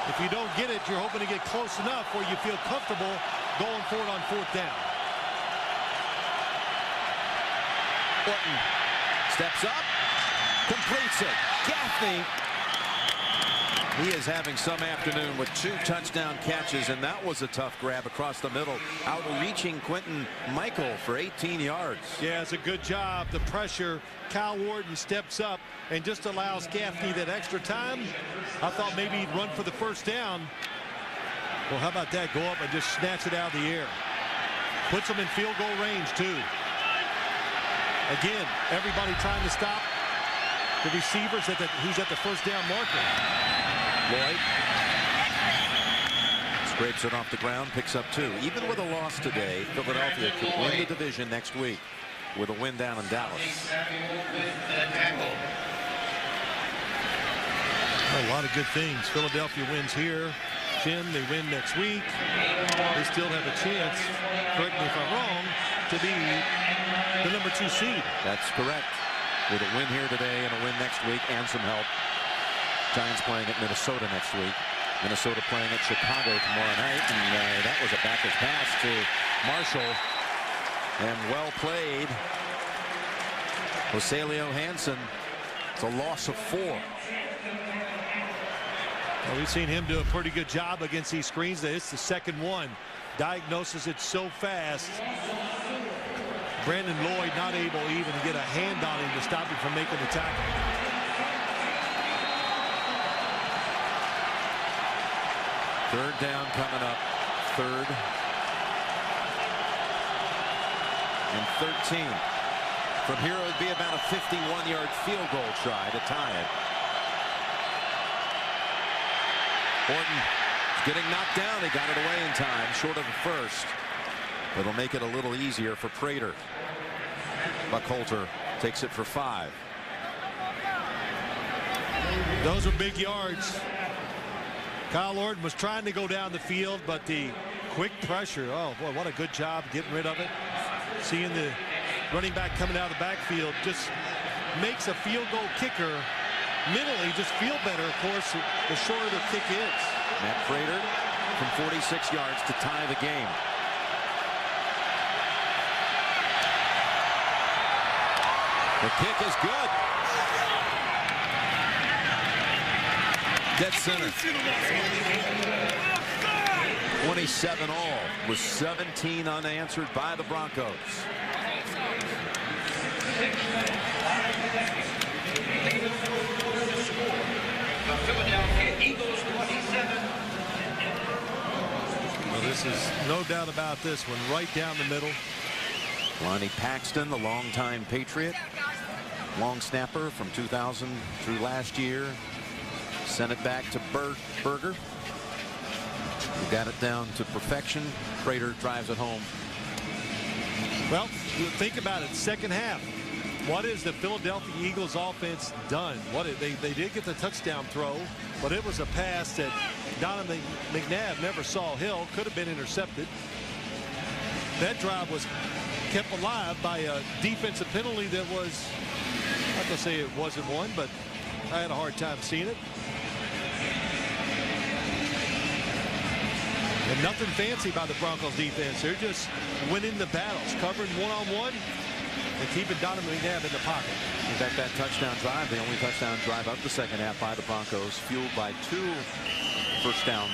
If you don't get it, you're hoping to get close enough where you feel comfortable going for it on 4th down. Orton steps up, completes it. Gaffney, he is having some afternoon with 2 touchdown catches, and that was a tough grab across the middle, outreaching Quentin Michael for 18 yards. Yeah, it's a good job. The pressure, Kyle Warden steps up and just allows Gaffney that extra time. I thought maybe he'd run for the 1st down. Well, how about that? Go up and just snatch it out of the air. Puts them in field goal range, too. Again, everybody trying to stop the receivers who's at the 1st down marker. Lloyd scrapes it off the ground, picks up 2. Even with a loss today, Philadelphia could win the division next week with a win down in Dallas. A lot of good things. Philadelphia wins here. Jim, they win next week. They still have a chance, correct me if I'm wrong, to be the number 2 seed. That's correct. With a win here today and a win next week and some help. Giants playing at Minnesota next week. Minnesota playing at Chicago tomorrow night, and that was a backwards pass to Marshall, and well played. Rosalio Hansen. It's a loss of 4. Well, we've seen him do a pretty good job against these screens. It's the second one. Diagnoses it so fast. Brandon Lloyd not able even to get a hand on him to stop him from making the tackle. Third down coming up. Third and 13. From here, it would be about a 51-yard field goal try to tie it. Orton is getting knocked down. They got it away in time, short of the first. It'll make it a little easier for Prater. Buckholter takes it for 5. Those are big yards. Kyle Orton was trying to go down the field, but the quick pressure, oh boy, what a good job getting rid of it. Seeing the running back coming out of the backfield just makes a field goal kicker mentally just feel better, of course, the shorter the kick is. Matt Prater from 46 yards to tie the game. The kick is good. Dead center. 27 all, with 17 unanswered by the Broncos. Well, this is no doubt about this one, right down the middle. Lonnie Paxton, the longtime Patriot, long snapper from 2000 through last year, sent it back to Berger, who got it down to perfection. Prater drives it home. Well, think about it, second half. What is the Philadelphia Eagles offense done? They did get the touchdown throw, but it was a pass that Donovan McNabb never saw Hill. Could have been intercepted. That drive was kept alive by a defensive penalty that was, I'm not going to say it wasn't one, but I had a hard time seeing it. And nothing fancy by the Broncos defense. They're just winning the battles, covering one-on-one and keeping Donovan McNabb in the pocket. In fact, that touchdown drive, the only touchdown drive of the second half by the Broncos, fueled by 2 first down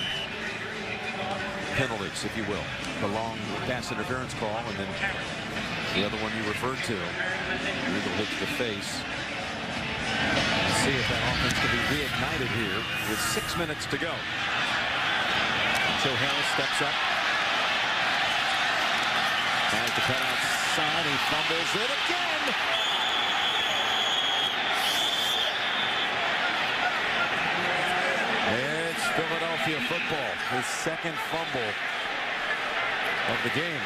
penalties, if you will. The long pass interference call, and then the other one you referred to. Eagle hit to the face. Let's see if that offense can be reignited here with 6 minutes to go. Joe Harris steps up. Has to cut outside. He fumbles it again. It's Philadelphia football. His second fumble of the game.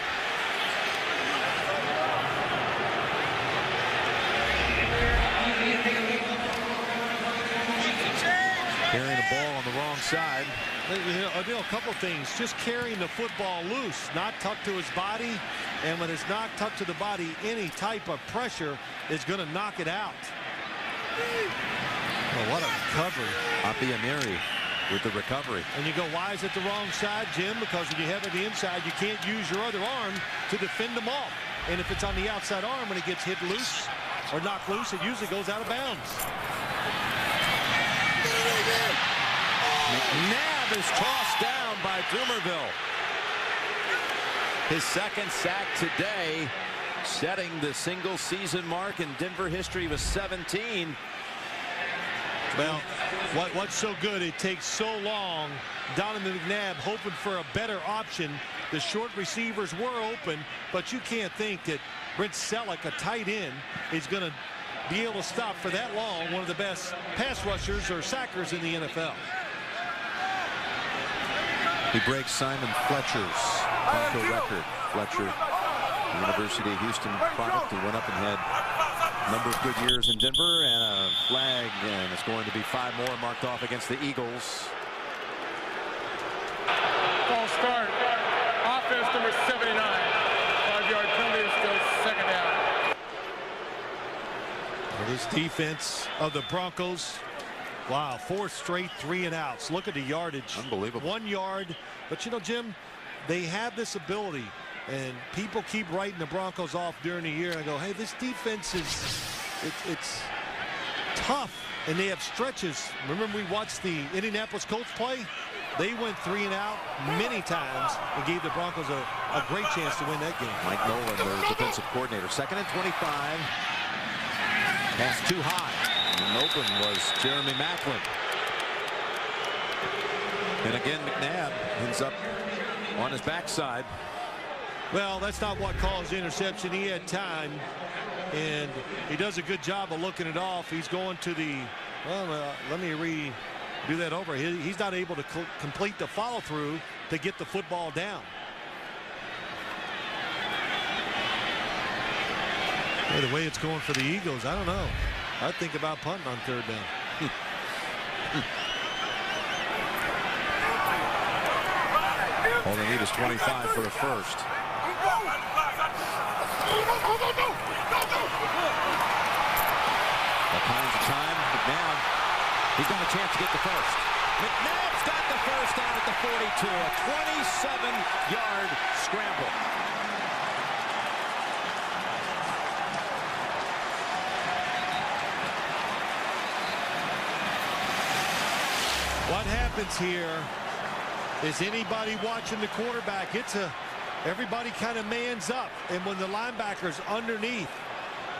Carrying the ball on the wrong side. You know, a couple things. Just carrying the football loose, not tucked to his body. And when it's not tucked to the body, any type of pressure is going to knock it out. Oh, what a recovery. Apiamiri with the recovery. And you go, why is it the wrong side, Jim? Because when you have it the inside, you can't use your other arm to defend them off. And if it's on the outside arm, when it gets hit loose or knocked loose, it usually goes out of bounds. McNabb is tossed down by Dumerville. His second sack today, setting the single season mark in Denver history with 17. Well, what's so good, it takes so long. Donovan McNabb hoping for a better option. The short receivers were open, but you can't think that Brent Selleck, a tight end, is going to be able to stop for that long one of the best pass rushers or sackers in the NFL. He breaks Simon Fletcher's Bronco record. Fletcher, the University of Houston product, who went up and had a number of good years in Denver, and a flag, and it's going to be 5 more marked off against the Eagles. False start. Offense number 79. 5-yard penalty, still second down. Well, this defense of the Broncos Wow, 4 straight 3-and-outs. Look at the yardage. Unbelievable. 1 yard. But, you know, Jim, they have this ability, and people keep writing the Broncos off during the year, and I go, hey, this defense it's tough, and they have stretches. Remember we watched the Indianapolis Colts play? They went 3-and-out many times and gave the Broncos a great chance to win that game. Mike Nolan, their defensive coordinator. 2nd and 25. Pass too high. And open was Jeremy Maclin. And again, McNabb ends up on his backside. Well, that's not what caused the interception. He had time, and he does a good job of looking it off. He's going to the, well, let me redo that over. He's not able to complete the follow-through to get the football down. Hey, the way it's going for the Eagles, I don't know. I'd think about punting on 3rd down. All they need is 25 for the first. All kinds of time. McNabb, he's got a chance to get the first. McNabb's got the first down at the 42. A 27-yard scramble. What happens here is anybody watching the quarterback, everybody kind of mans up, and when the linebacker's underneath,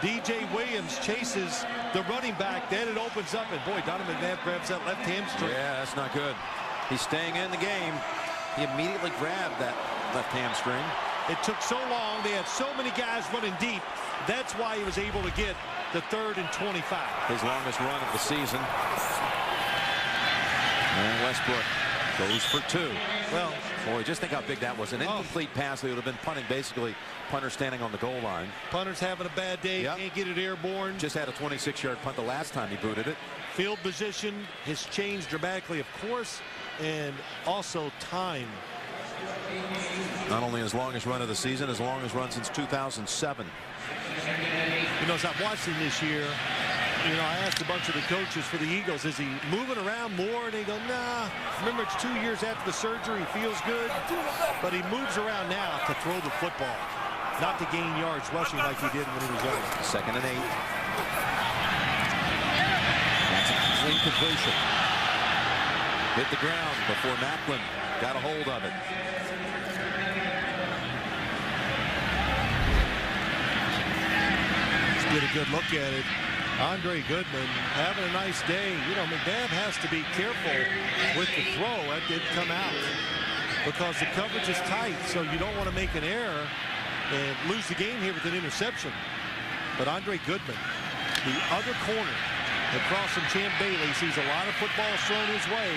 DJ Williams chases the running back, then it opens up, and boy, Donovan McNabb grabs that left hamstring. Yeah, that's not good. He's staying in the game. He immediately grabbed that left hamstring. It took so long. They had so many guys running deep. That's why he was able to get the 3rd and 25. His longest run of the season. And Westbrook goes for 2. Well, boy, just think how big that was. An incomplete pass. They would have been punting, basically punter standing on the goal line. Punter's having a bad day. Yep. Can't get it airborne. Just had a 26-yard punt the last time he booted it. Field position has changed dramatically, of course, and also time. Not only his longest run of the season, his longest run since 2007. You know, as I've watched him this year, you know, I asked a bunch of the coaches for the Eagles, is he moving around more? And they go, nah. Remember, it's 2 years after the surgery. He feels good. But he moves around now to throw the football, not to gain yards rushing like he did when he was young. 2nd and 8. That's a clean completion. Hit the ground before Maclin got a hold of it. Let's get a good look at it. Andre Goodman having a nice day. You know, McNabb has to be careful with the throw. That did come out because the coverage is tight, so you don't want to make an error and lose the game here with an interception. But Andre Goodman, the other corner across from Champ Bailey, sees a lot of footballs thrown his way.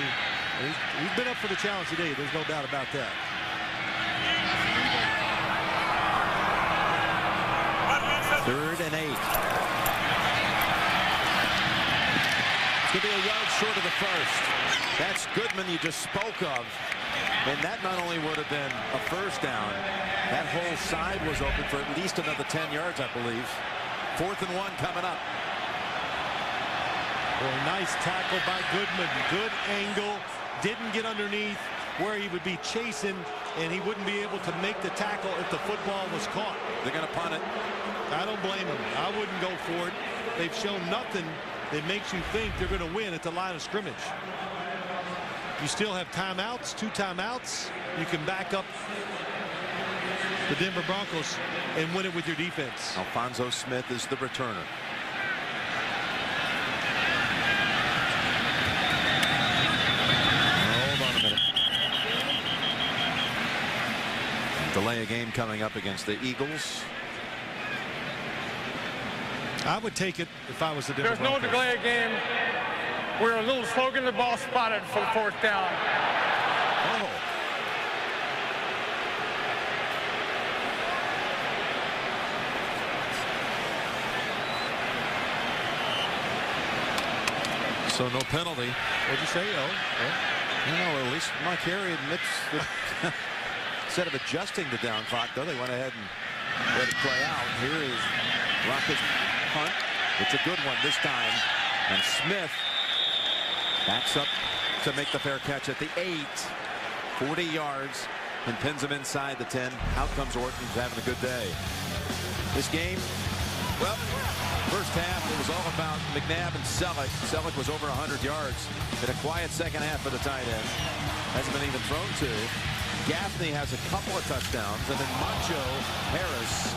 He's been up for the challenge today. There's no doubt about that. Third and 8. To be a yard short of the first. That's Goodman you just spoke of. And that not only would have been a first down, that whole side was open for at least another 10 yards, I believe. 4th and 1 coming up. Well, nice tackle by Goodman. Good angle. Didn't get underneath where he would be chasing, and he wouldn't be able to make the tackle if the football was caught. They're going to punt it. I don't blame him. I wouldn't go for it. They've shown nothing that makes you think they're going to win at the line of scrimmage. You still have timeouts, 2 timeouts. You can back up the Denver Broncos and win it with your defense. Alfonso Smith is the returner. Hold on a minute. Delay a game coming up against the Eagles. I would take it if I was the Denver There's no Broncos. delay game. We're a little slow getting the ball spotted for the 4th down. Oh. So no penalty. What'd you say? Oh. No, at least Mike Harry admits that instead of adjusting the down clock, though, they went ahead and let it play out. Here is Rocca's punt. It's a good one this time. And Smith Backs up to make the fair catch at the 8. 40 yards and pins him inside the 10. Out comes Orton, who's having a good day. This game, well, first half it was all about McNabb and Selleck. Selleck was over 100 yards in a quiet second half for the tight end. Hasn't been even thrown to. Gaffney has a couple of touchdowns, and then Macho Harris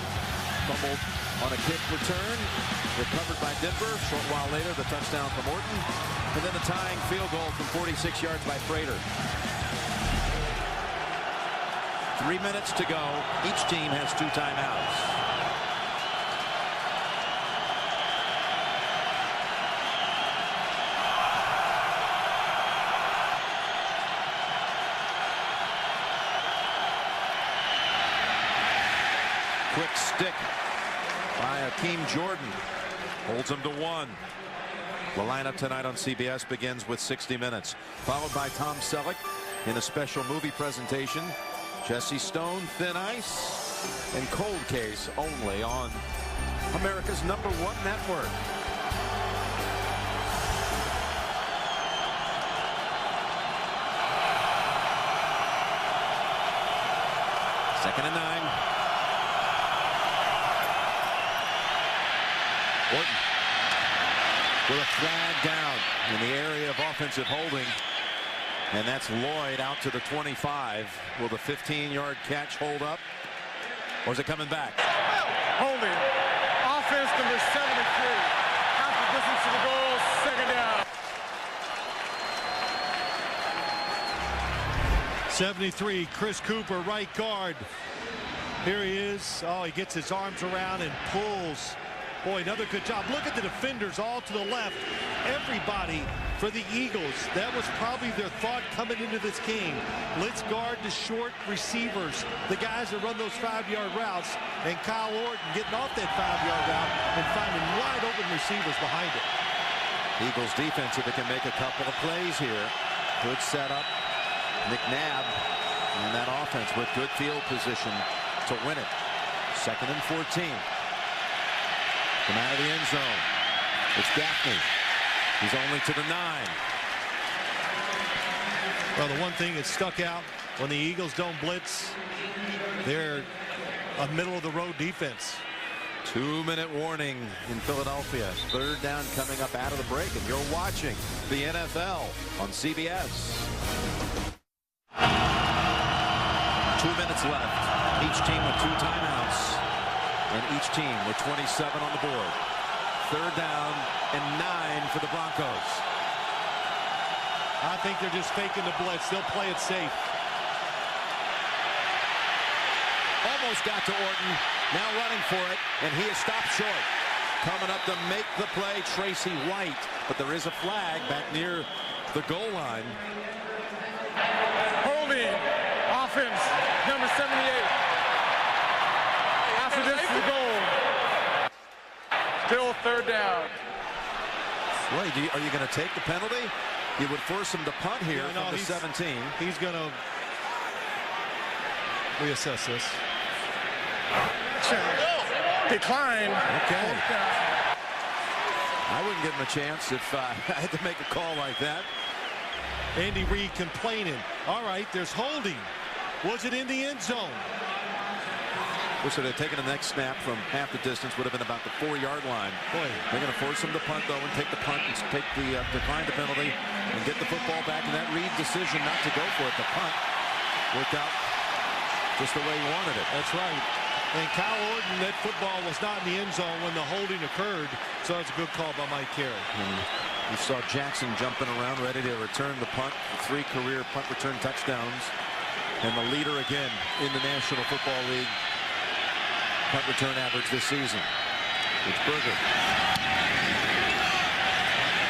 fumbled on a kick return. Recovered by Denver. Short while later, the touchdown from Orton. And then the tying field goal from 46 yards by Prater. 3 minutes to go. Each team has 2 timeouts. Quick stick by Akeem Jordan. Holds him to 1. The lineup tonight on CBS begins with 60 Minutes. Followed by Tom Selleck in a special movie presentation. Jesse Stone, Thin Ice, and Cold Case only on America's #1 network. Second and 9. Orton with a flag down in the area of offensive holding. And that's Lloyd out to the 25. Will the 15-yard catch hold up? Or is it coming back? Holding. Offense number 73. Half the distance to the goal. Second down. 73, Chris Cooper, right guard. Here he is. Oh, he gets his arms around and pulls. Boy, another good job. Look at the defenders all to the left. Everybody for the Eagles. That was probably their thought coming into this game. Let's guard the short receivers, the guys that run those 5-yard routes, and Kyle Orton getting off that 5-yard route and finding wide open receivers behind it. Eagles defense, if it can make a couple of plays here. Good setup. McNabb and that offense with good field position to win it. 2nd and 14. Come out of the end zone. It's Gaffney. He's only to the 9. Well, the one thing that stuck out when the Eagles don't blitz, they're a middle-of-the-road defense. 2-minute warning in Philadelphia. 3rd down coming up out of the break, and you're watching the NFL on CBS. 2 minutes left. Each team with 2 timeouts. And each team with 27 on the board. 3rd down and 9 for the Broncos. I think they're just faking the blitz. They'll play it safe. Almost got to Orton. Now running for it, and he is stopped short. Coming up to make the play, Tracy White. But there is a flag back near the goal line. Holding. Offense number 78. After this is the goal. Still 3rd down. Wait, are you going to take the penalty? You would force him to punt here from the 17. He's going to reassess this. Decline. Okay. I wouldn't give him a chance if I had to make a call like that. Andy Reid complaining. All right, there's holding. Was it in the end zone? Wish they'd have taken the next snap from half the distance. Would have been about the 4-yard line. Boy, they're going to force him to punt, though, and take the punt and take the decline the penalty and get the football back. And that Reid decision not to go for it, the punt, worked out just the way he wanted it. That's right. And Kyle Orton, that football was not in the end zone when the holding occurred. So it's a good call by Mike Carey. You saw Jackson jumping around, ready to return the punt. 3 career punt return touchdowns. And the leader again in the National Football League punt return average this season. It's Berger.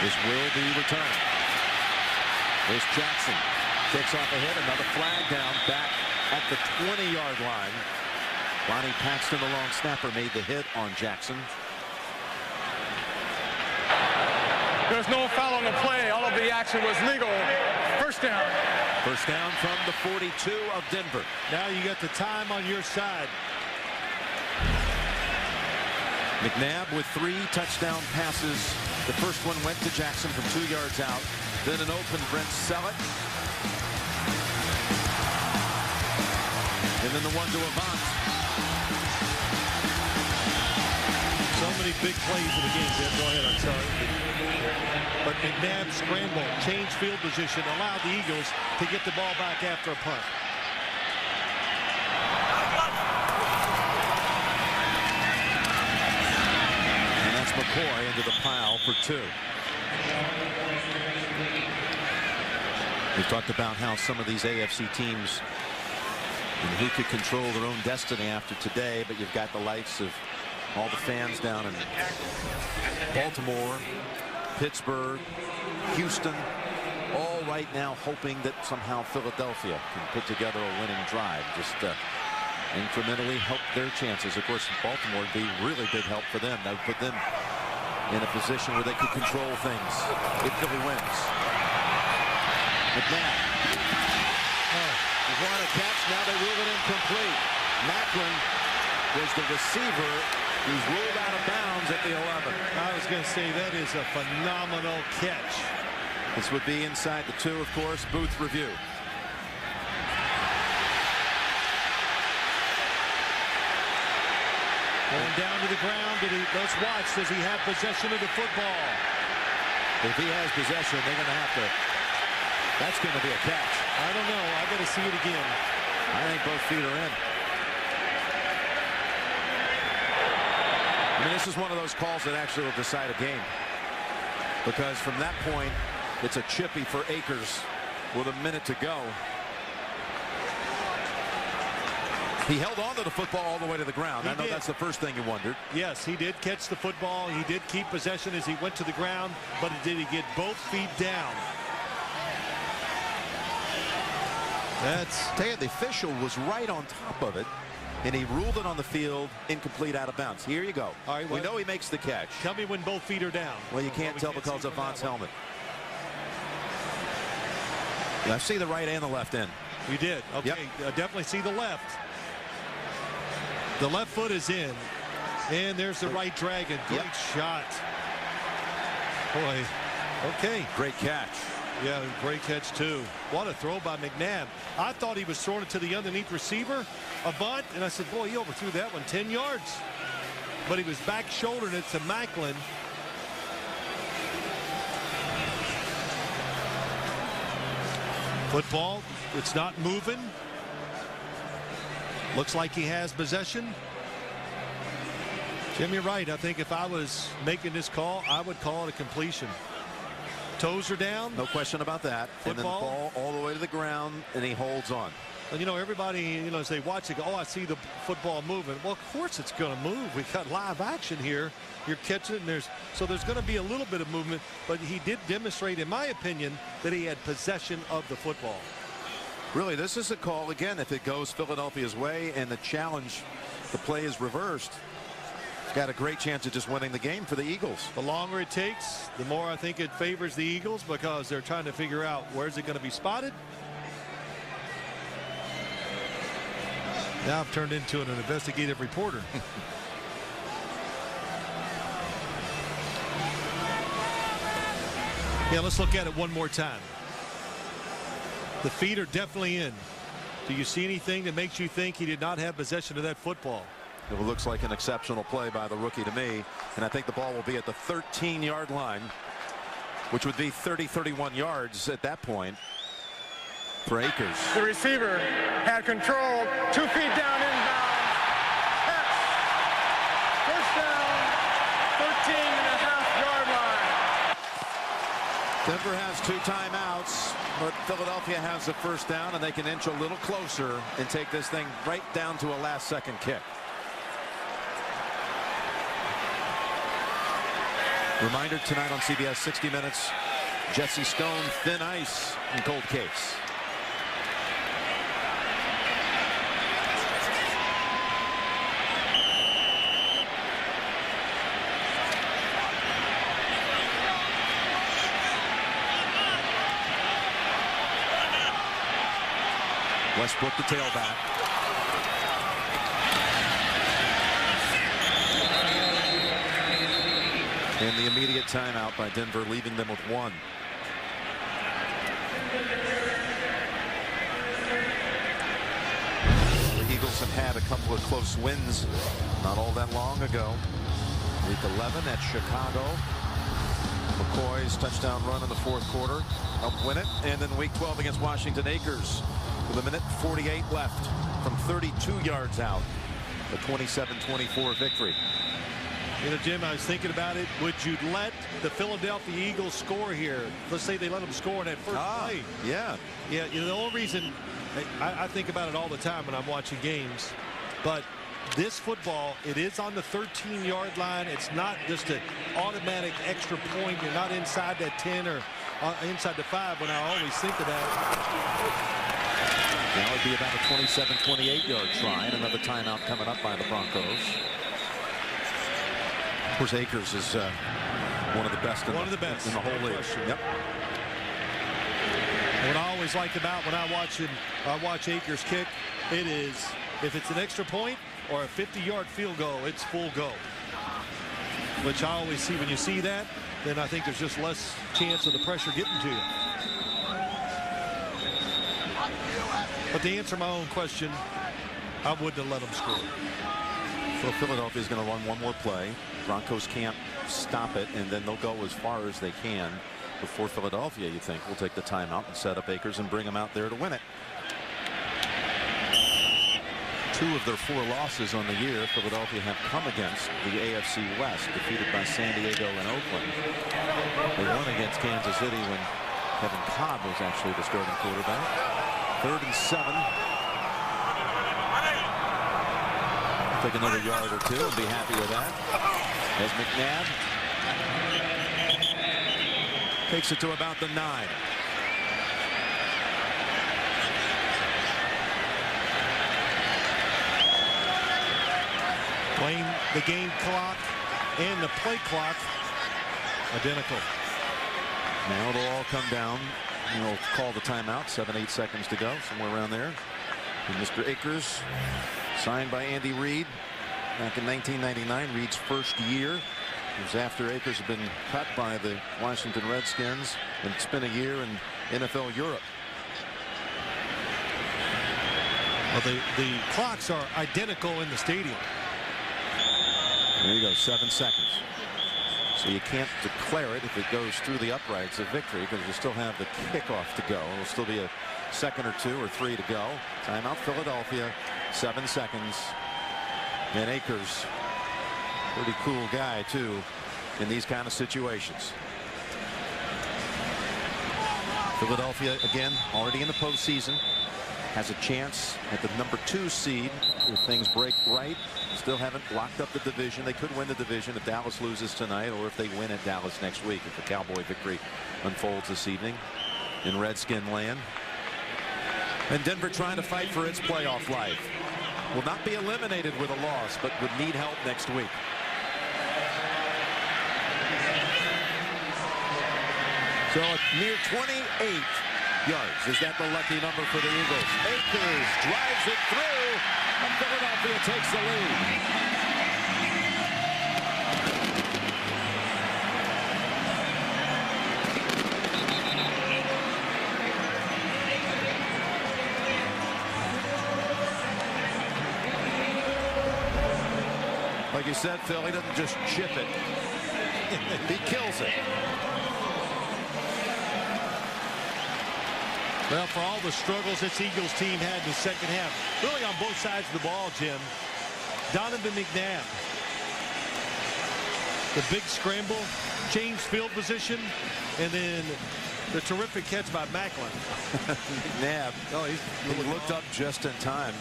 This will be returned. There's Jackson. Kicks off a hit. Another flag down back at the 20-yard line. Lonnie Paxton, the long snapper, made the hit on Jackson. There's no foul on the play. All of the action was legal. 1st down. 1st down from the 42 of Denver. Now you got the time on your side. McNabb with 3 touchdown passes. The first one went to Jackson from 2 yards out. Then an open Brent Selleck. And then the one to Avant. So many big plays in the game. Jeff, go ahead. I'm sorry. But McNabb scrambled, changed field position, allowed the Eagles to get the ball back after a punt. And that's McCoy into the pile for 2. We've talked about how some of these AFC teams and who could control their own destiny after today, but you've got the likes of all the fans down in Baltimore, Pittsburgh, Houston, all right now hoping that somehow Philadelphia can put together a winning drive, just incrementally help their chances. Of course, Baltimore would be really big help for them. That would put them in a position where they could control things if Philly wins. McNabb. What a catch. Now they rule it incomplete. Macklin was the receiver who's ruled out of bounds at the 11. I was going to say that is a phenomenal catch. This would be inside the 2, of course. Booth review. Going down to the ground. Let's watch. Does he have possession of the football? If he has possession, they're going to have to. That's going to be a catch. I don't know. I got to see it again. I think both feet are in. I mean, this is one of those calls that actually will decide a game. Because from that point, it's a chippy for Akers with a minute to go. He held on to the football all the way to the ground. I know that's the first thing you wondered. Yes, he did catch the football. He did keep possession as he went to the ground. But did he get both feet down? Tell you, the official was right on top of it, and he ruled it on the field incomplete, out of bounds. Here you go. All right, we know he makes the catch. Tell me when both feet are down. Well, you can't tell because of Avant's helmet. I see the right and the left end. You did. Okay, yep. I definitely see the left. The left foot is in, and there's the right dragon. Great shot. Boy, okay. Great catch. Yeah, great catch, too. What a throw by McNabb. I thought he was throwing it to the underneath receiver, Avant, and I said, boy, he overthrew that one 10 yards. But he was back shouldering it to Macklin. Football, it's not moving. Looks like he has possession. Jim, you're right. I think if I was making this call, I would call it a completion. Toes are down. No question about that. Football. And then the ball all the way to the ground, and he holds on. And, you know, everybody, you know, as they watch it, go, oh, I see the football moving. Well, of course it's going to move. We got live action here. You're catching it, and there's going to be a little bit of movement. But he did demonstrate, in my opinion, that he had possession of the football. Really, this is a call, again, if it goes Philadelphia's way and the challenge, the play is reversed. It's got a great chance of just winning the game for the Eagles. The longer it takes, the more I think it favors the Eagles because they're trying to figure out where's it going to be spotted. Now I've turned into an investigative reporter. Yeah, let's look at it one more time. The feet are definitely in. Do you see anything that makes you think he did not have possession of that football? It looks like an exceptional play by the rookie to me, and I think the ball will be at the 13-yard line, which would be 31 yards at that point for Akers. The receiver had control, 2 feet down inbound. Catch. First down, 13.5-yard line. Denver has 2 timeouts, but Philadelphia has the first down, and they can inch a little closer and take this thing right down to a last-second kick. Reminder tonight on CBS 60 Minutes, Jesse Stone, thin ice and cold case. Westbrook the tailback. And the immediate timeout by Denver, leaving them with 1. The Eagles have had a couple of close wins not all that long ago. Week 11 at Chicago. McCoy's touchdown run in the fourth quarter helped win it. And then week 12 against Washington Acres with 1:48 left from 32 yards out. A 27-24 victory. You know, Jim, I was thinking about it. Would you let the Philadelphia Eagles score here? Let's say they let them score in that first play. Yeah. Yeah, you know, the only reason I think about it all the time when I'm watching games, but this football, it is on the 13-yard line. It's not just an automatic extra point. You're not inside that 10 or inside the 5 when I always think of that. Now it'd be about a 27-28-yard try, and another timeout coming up by the Broncos. Of course, Akers is one of the best in the whole league. Yep. What I always like about when I watch Akers kick, it is if it's an extra point or a 50-yard field goal, it's full go. Which I always see when you see that, then I think there's just less chance of the pressure getting to you. But to answer my own question, I wouldn't have let them score. So Philadelphia is going to run one more play. Broncos can't stop it, and then they'll go as far as they can before Philadelphia, you think, will take the timeout and set up Akers and bring them out there to win it. 2 of their 4 losses on the year, Philadelphia have come against the AFC West, defeated by San Diego and Oakland. They won against Kansas City when Kevin Cobb was actually the starting quarterback. 3rd and 7. Take another yard or 2 and be happy with that. As McNabb takes it to about the 9. Playing the game clock and the play clock identical. Now it'll all come down. We'll call the timeout. 7-8 seconds to go, somewhere around there. And Mr. Akers, signed by Andy Reid back in 1999, Reid's first year. It was after Akers had been cut by the Washington Redskins and spent a year in NFL Europe. Well, the clocks are identical in the stadium. There you go, 7 seconds. So you can't declare it if it goes through the uprights of victory because you still have the kickoff to go. It'll still be a second or 2 or 3 to go. Timeout Philadelphia, 7 seconds. And Akers, pretty cool guy too in these kind of situations. Philadelphia again already in the postseason, has a chance at the number 2 seed if things break right. Still haven't locked up the division. They could win the division if Dallas loses tonight or if they win at Dallas next week, if the Cowboy victory unfolds this evening in Redskin land. And Denver trying to fight for its playoff life. Will not be eliminated with a loss, but would need help next week. So a near 28 yards. Is that the lucky number for the Eagles? Akers drives it through, and Philadelphia takes the lead. Like you said, Phil, he doesn't just chip it. He kills it. Well, for all the struggles this Eagles team had in the second half, really on both sides of the ball, Jim, Donovan McNabb, the big scramble, changed field position, and then the terrific catch by Macklin. McNabb, he looked up just in time.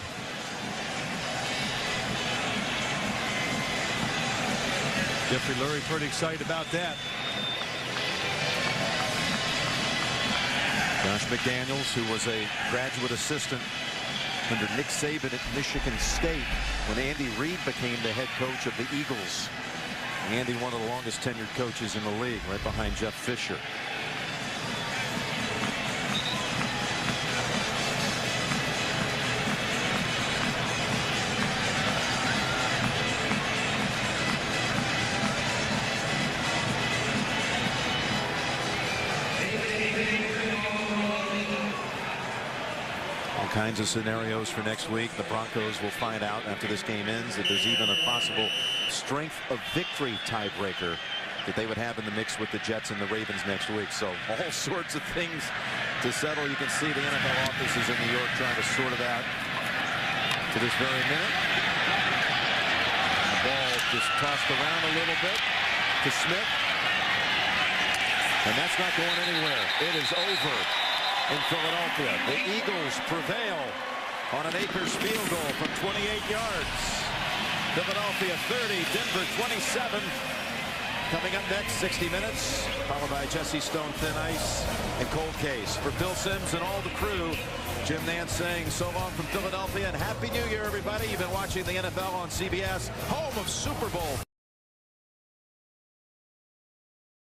Jeffrey Lurie pretty excited about that. Josh McDaniels, who was a graduate assistant under Nick Saban at Michigan State when Andy Reid became the head coach of the Eagles. Andy, one of the longest tenured coaches in the league, right behind Jeff Fisher. kinds of scenarios for next week. The Broncos will find out after this game ends that there's even a possible strength of victory tiebreaker that they would have in the mix with the Jets and the Ravens next week. So all sorts of things to settle. You can see the NFL offices in New York trying to sort it out to this very minute. The ball just tossed around a little bit to Smith. And that's not going anywhere. It is over in Philadelphia. The Eagles prevail on an Akers field goal from 28 yards. Philadelphia 30, Denver 27. Coming up next, 60 Minutes, followed by Jesse Stone, Thin Ice, and Cold Case. For Bill Sims and all the crew, Jim Nantz saying so long from Philadelphia and Happy New Year, everybody. You've been watching the NFL on CBS, home of Super Bowl.